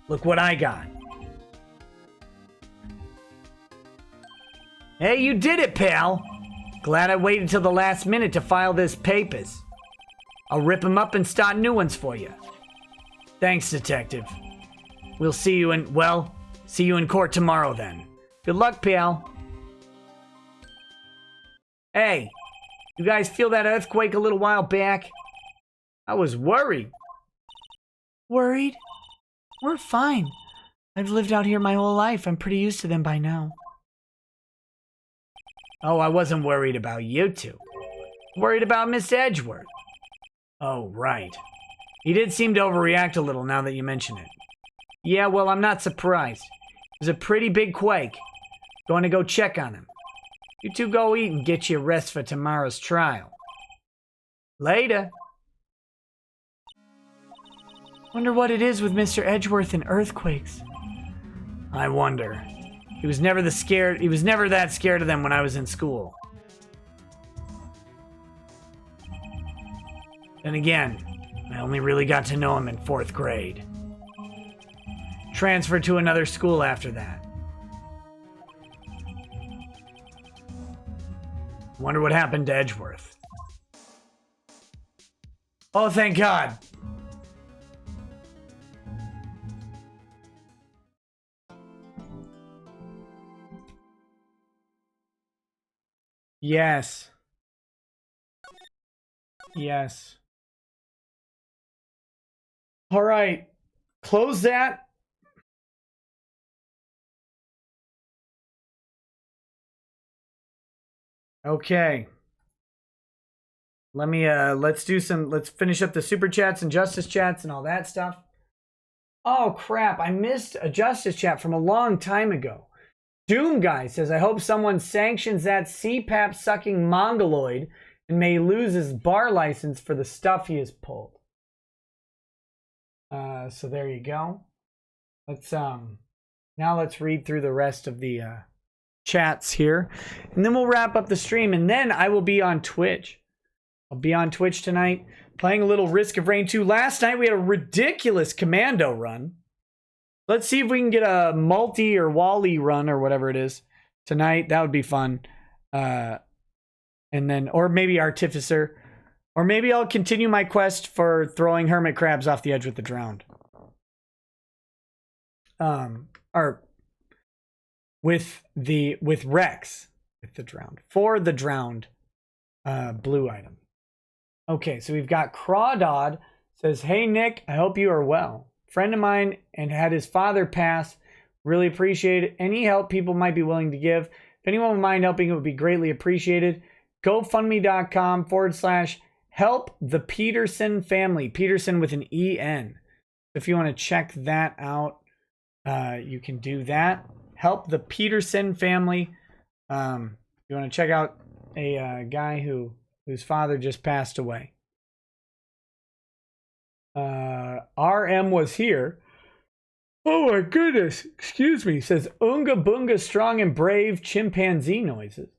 Look what I got. Hey, you did it, pal. Glad I waited till the last minute to file this papers. I'll rip them up and start new ones for you. Thanks, Detective. We'll see you in court tomorrow then. Good luck, pal. Hey, you guys feel that earthquake a little while back? I was worried. Worried? We're fine. I've lived out here my whole life. I'm pretty used to them by now. Oh, I wasn't worried about you two. Worried about Miss Edgeworth. Oh, right. He did seem to overreact a little now that you mention it. Yeah, well, I'm not surprised. It was a pretty big quake. Going to go check on him. You two go eat and get you rest for tomorrow's trial. Later. Wonder what it is with Mr. Edgeworth and earthquakes. I wonder. He was never that scared of them when I was in school. Then again, I only really got to know him in 4th grade. Transferred to another school after that. Wonder what happened to Edgeworth. Oh, thank God. Yes. Yes. All right. Close that. Okay. Let's finish up the super chats and justice chats and all that stuff. Oh crap, I missed a justice chat from a long time ago. Doom Guy says, I hope someone sanctions that CPAP sucking mongoloid and may lose his bar license for the stuff he has pulled. So there you go. Now let's read through the rest of the chats here, and then we'll wrap up the stream, and then I will be on Twitch. I'll be on Twitch tonight playing a little Risk of Rain 2. Last night we had a ridiculous commando run. Let's see if we can get a multi or Wally run or whatever it is tonight. That would be fun. And then, or maybe Artificer. Or maybe I'll continue my quest for throwing hermit crabs off the edge with the drowned. Or with Rex with the drowned. For the drowned blue item. Okay, so we've got Crawdod says, "Hey Nick, I hope you are well. Friend of mine and had his father pass. Really appreciate any help people might be willing to give. If anyone would mind helping, it would be greatly appreciated. GoFundMe.com/help the Peterson family. Peterson with an EN. If you want to check that out, you can do that. Help the Peterson family. You want to check out a guy whose father just passed away. RM was here. Oh my goodness, excuse me. Says Unga Bunga strong and brave chimpanzee noises.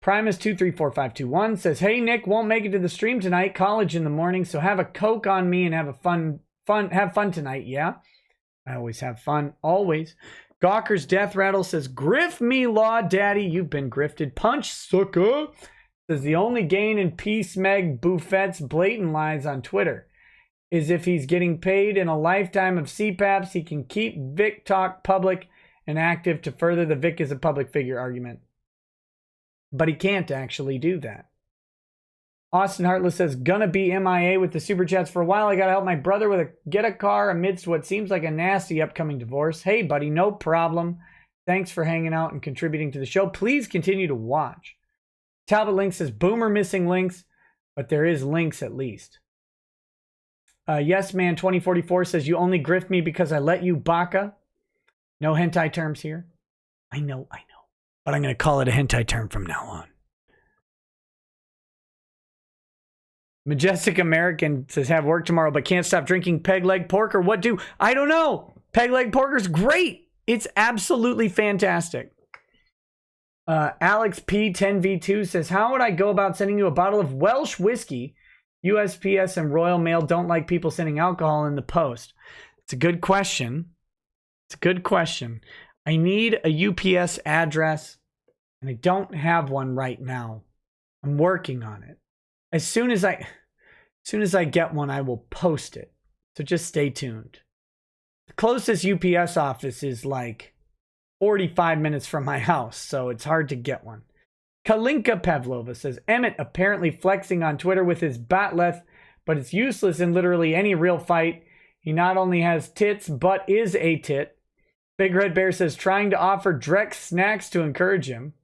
Primus234521 says, "Hey Nick, won't make it to the stream tonight. College in the morning, so have a Coke on me and have fun tonight." Yeah, I always have fun, always. Gawker's Death Rattle says, "Griff me, Law Daddy. You've been grifted. Punch, sucker." Says the only gain in Peace Meg Buffett's blatant lies on Twitter is if he's getting paid in a lifetime of CPAPs, he can keep Vic talk public and active to further the Vic is a public figure argument. But he can't actually do that. Austin Heartless says, "Gonna be MIA with the super chats for a while. I gotta help my brother get a car amidst what seems like a nasty upcoming divorce." Hey buddy, no problem. Thanks for hanging out and contributing to the show. Please continue to watch. Talbot Link says, "Boomer missing links, but there is links at least." Yes Man 2044 says, "You only grift me because I let you baka." No hentai terms here. I know. But I'm going to call it a hentai term from now on. Majestic American says, "Have work tomorrow, but can't stop drinking peg leg pork, or what do?" I don't know. Peg leg porker's great. It's absolutely fantastic. Alex P10V2 says, "How would I go about sending you a bottle of Welsh whiskey? USPS and Royal Mail don't like people sending alcohol in the post." It's a good question. I need a UPS address, and I don't have one right now. I'm working on it. As soon as I get one, I will post it. So just stay tuned. The closest UPS office is like 45 minutes from my house, so it's hard to get one. Kalinka Pavlova says, "Emmett apparently flexing on Twitter with his batleth, but it's useless in literally any real fight. He not only has tits, but is a tit." Big Red Bear says, "Trying to offer Drex snacks to encourage him."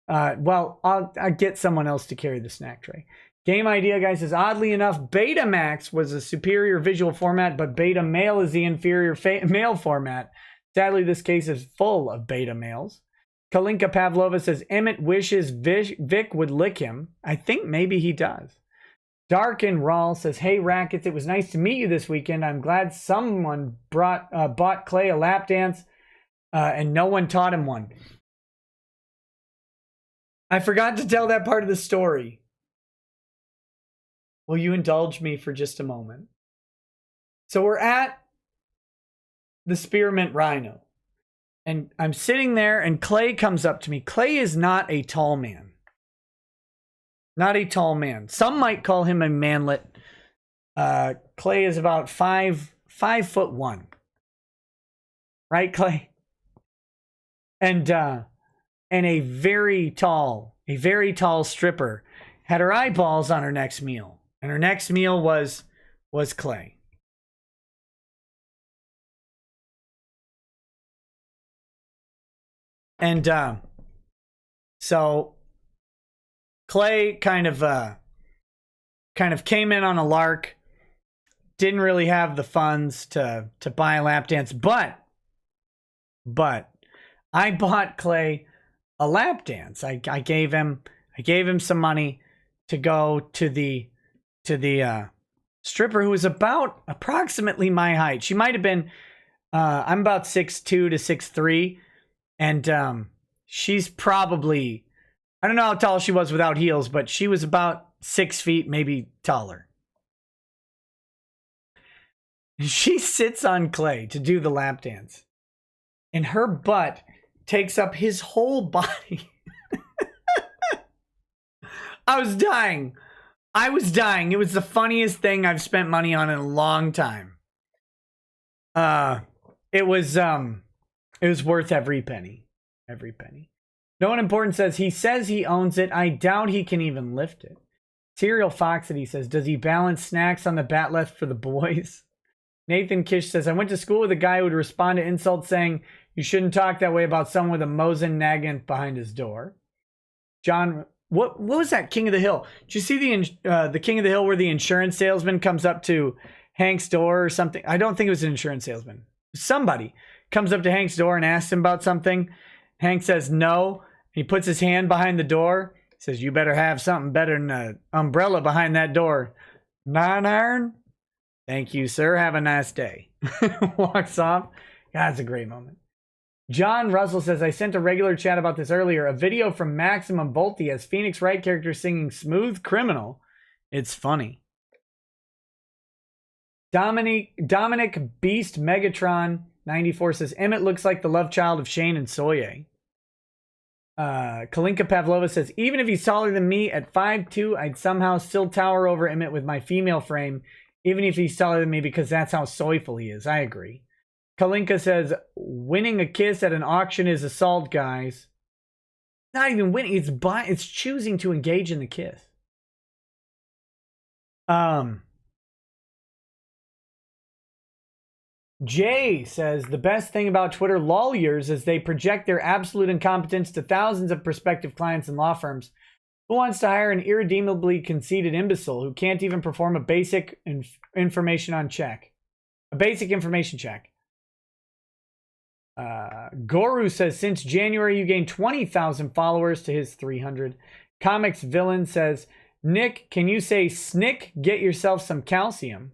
Well, I'll get someone else to carry the snack tray. Game Idea Guy says, "Oddly enough, Betamax was a superior visual format, but Beta Male is the inferior male format. Sadly, this case is full of beta males." Kalinka Pavlova says, "Emmett wishes Vic would lick him." I think maybe he does. Dark and Rawl says, "Hey Rackets, it was nice to meet you this weekend. I'm glad someone bought Clay a lap dance and no one taught him one." I forgot to tell that part of the story. Will you indulge me for just a moment? So we're at the Spearmint Rhino. And I'm sitting there and Clay comes up to me. Clay is not a tall man. Not a tall man. Some might call him a manlet. Clay is about 5'1". Right, Clay? And a very tall stripper had her eyeballs on her next meal. And her next meal was Clay. And so Clay kind of came in on a lark, didn't really have the funds to buy a lap dance, but I bought Clay a lap dance. I gave him some money to go to the stripper who was about approximately my height. She might have been I'm about 6'2" to 6'3". And she's probably, I don't know how tall she was without heels, but she was about 6 feet, maybe taller. She sits on Clay to do the lap dance. And her butt takes up his whole body. I was dying. It was the funniest thing I've spent money on in a long time. It was worth every penny. Every penny. No one important says he owns it. I doubt he can even lift it. Serial Foxity says, does he balance snacks on the bat left for the boys? Nathan Kish says, I went to school with a guy who would respond to insults saying, you shouldn't talk that way about someone with a Mosin Nagant behind his door. John, what was that King of the Hill? Did you see the King of the Hill where the insurance salesman comes up to Hank's door or something? I don't think it was an insurance salesman. Somebody comes up to Hank's door and asks him about something. Hank says no. He puts his hand behind the door. Says, you better have something better than an umbrella behind that door. 9 iron? Thank you, sir. Have a nice day. Walks off. God, that's a great moment. John Russell says, I sent a regular chat about this earlier. A video from Maximum Volti as Phoenix Wright character singing Smooth Criminal. It's funny. Dominic Beast Megatron 94 says, Emmett looks like the love child of Shane and Soye. Kalinka Pavlova says, even if he's taller than me at 5'2", I'd somehow still tower over Emmett with my female frame, even if he's taller than me, because that's how soyful he is. I agree. Kalinka says, winning a kiss at an auction is assault, guys. Not even winning, it's choosing to engage in the kiss. Jay says, the best thing about Twitter lawyers is they project their absolute incompetence to thousands of prospective clients and law firms. Who wants to hire an irredeemably conceited imbecile who can't even perform a basic information check? Goru says, since January you gained 20,000 followers to his 300. Comics Villain says, Nick, can you say Snick, get yourself some calcium?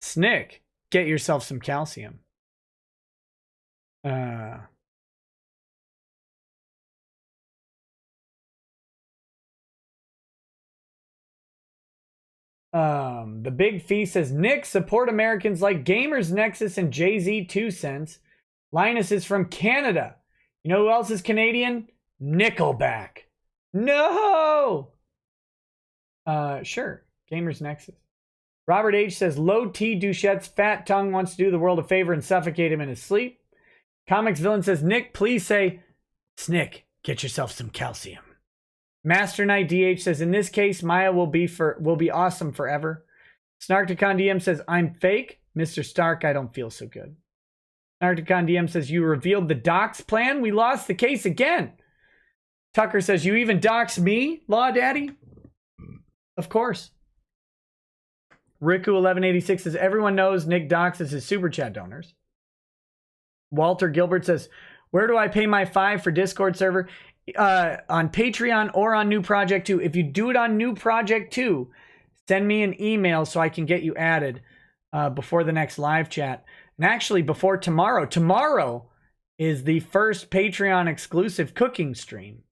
Snick, get yourself some calcium. The Big Fee says, Nick, support Americans like Gamers Nexus and Jay-Z 2 cents. Linus is from Canada. You know who else is Canadian? Nickelback. No! Sure. Gamers Nexus. Robert H. says, Low T. Duchette's fat tongue wants to do the world a favor and suffocate him in his sleep. Comics Villain says, Nick, please say, Snick, get yourself some calcium. Master Knight DH says, in this case, Maya will be awesome forever. Snarkticon DM says, I'm fake. Mr. Stark, I don't feel so good. Snarkticon DM says, you revealed the dox plan? We lost the case again. Tucker says, you even dox me, Law Daddy? Of course. Riku1186 says, everyone knows Nick doxes his super chat donors. Walter Gilbert says, where do I pay my $5 for Discord server? On Patreon or on New Project 2. If you do it on New Project 2, send me an email so I can get you added before the next live chat. And actually, before tomorrow. Tomorrow is the first Patreon exclusive cooking stream.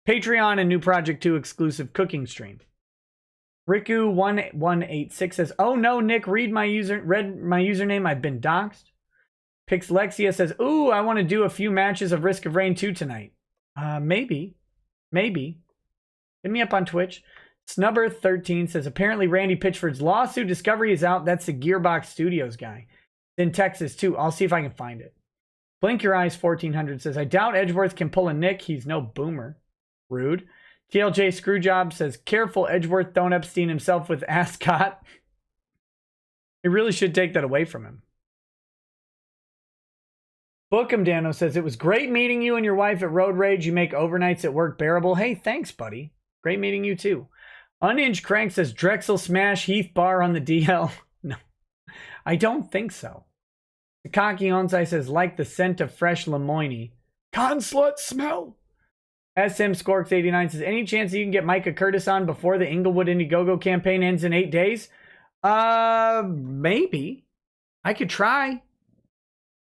Patreon and New Project 2 exclusive cooking stream. Riku1186 says, oh no, Nick, read my username. I've been doxxed. Pixlexia says, ooh, I want to do a few matches of Risk of Rain 2 tonight. Maybe. Hit me up on Twitch. Snubber13 says, apparently Randy Pitchford's lawsuit discovery is out. That's the Gearbox Studios guy. In Texas, too. I'll see if I can find it. Blink Your Eyes 1400 says, I doubt Edgeworth can pull a Nick. He's no boomer. Rude. TLJ Screwjob says, careful, Edgeworth don't Epstein himself with Ascot. He really should take that away from him. Bookham Dano says, it was great meeting you and your wife at Road Rage. You make overnights at work bearable. Hey, thanks, buddy. Great meeting you, too. Unhinged Crank says, Drexel smash Heath Bar on the DL. No, I don't think so. Takaki Onsai says, like the scent of fresh Lemoyne. Conslut smell. SM Scorks 89 says, any chance that you can get Micah Curtis on before the Inglewood Indiegogo campaign ends in 8 days? Maybe. I could try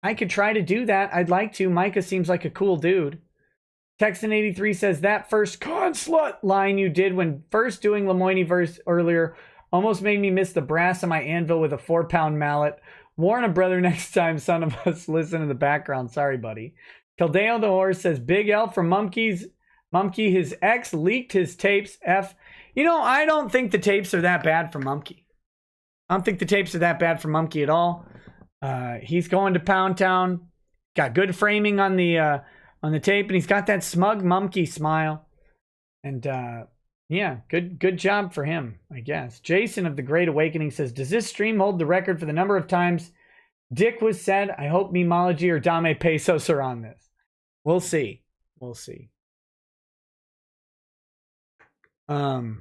to do that. I'd like to. Micah seems like a cool dude. Texan83 says, that first conslut line you did when first doing Lemoyne verse earlier almost made me miss the brass on my anvil with a 4-pound mallet. Warn a brother next time some of us listen in the background. Sorry, buddy. Caldeo the horse says, Big L from Mumkey, his ex leaked his tapes. F. You know, I don't think the tapes are that bad for Mumkey. I don't think the tapes are that bad for Mumkey at all. He's going to Pound Town. Got good framing on the tape, and he's got that smug Mumkey smile. And yeah, good job for him, I guess. Jason of the Great Awakening says, does this stream hold the record for the number of times Dick was said? I hope Memology or Dame Pesos are on this. We'll see. We'll see. All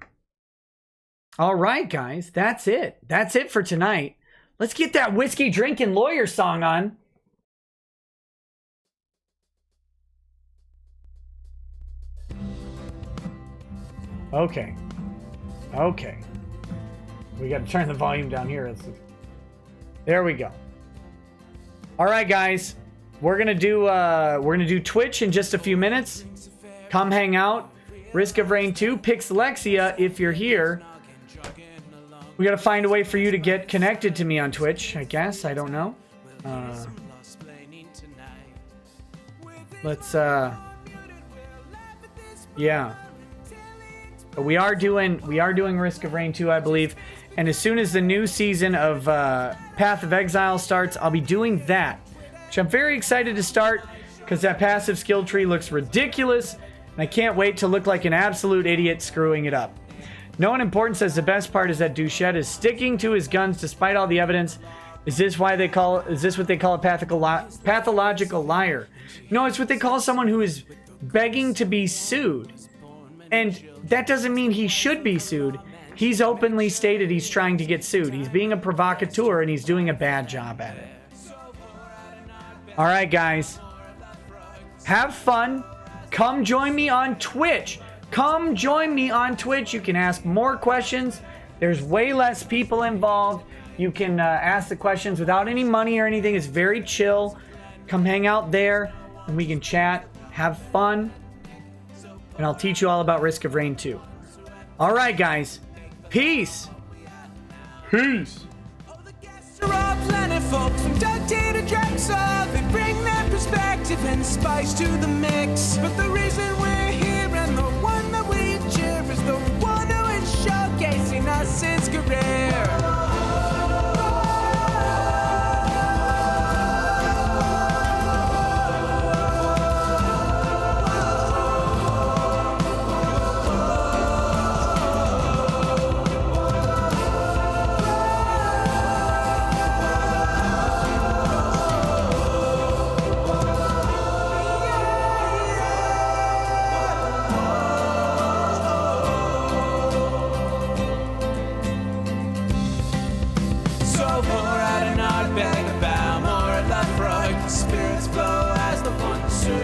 right, guys. That's it. That's it for tonight. Let's get that whiskey drinking lawyer song on. Okay. Okay. We got to turn the volume down here. There we go. All right, guys. We're gonna do Twitch in just a few minutes. Come hang out. Risk of Rain 2, Pixlexia, if you're here. We gotta find a way for you to get connected to me on Twitch, I guess. I don't know. Yeah. But we are doing Risk of Rain 2, I believe. And as soon as the new season of Path of Exile starts, I'll be doing that. Which I'm very excited to start, because that passive skill tree looks ridiculous. And I can't wait to look like an absolute idiot screwing it up. No one important says the best part is that Duchette is sticking to his guns despite all the evidence. Is this what they call a pathological liar? No, it's what they call someone who is begging to be sued. And that doesn't mean he should be sued. He's openly stated he's trying to get sued. He's being a provocateur and he's doing a bad job at it. All right, guys. Have fun. Come join me on Twitch. Come join me on Twitch. You can ask more questions. There's way less people involved. You can ask the questions without any money or anything. It's very chill. Come hang out there and we can chat. Have fun. And I'll teach you all about Risk of Rain 2. All right, guys. Peace. Peace. Planet folks from Duck Tea to Drexel, they bring their perspective and spice to the mix. But the reason we're here and the one that we cheer is the one who is showcasing us his career.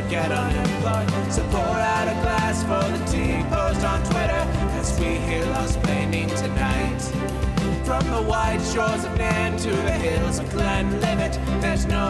Get unemployed, so pour out a glass for the tea. Post on Twitter as we hear lawsplaining tonight. From the white shores of Nan to the hills of Glenlivet, there's no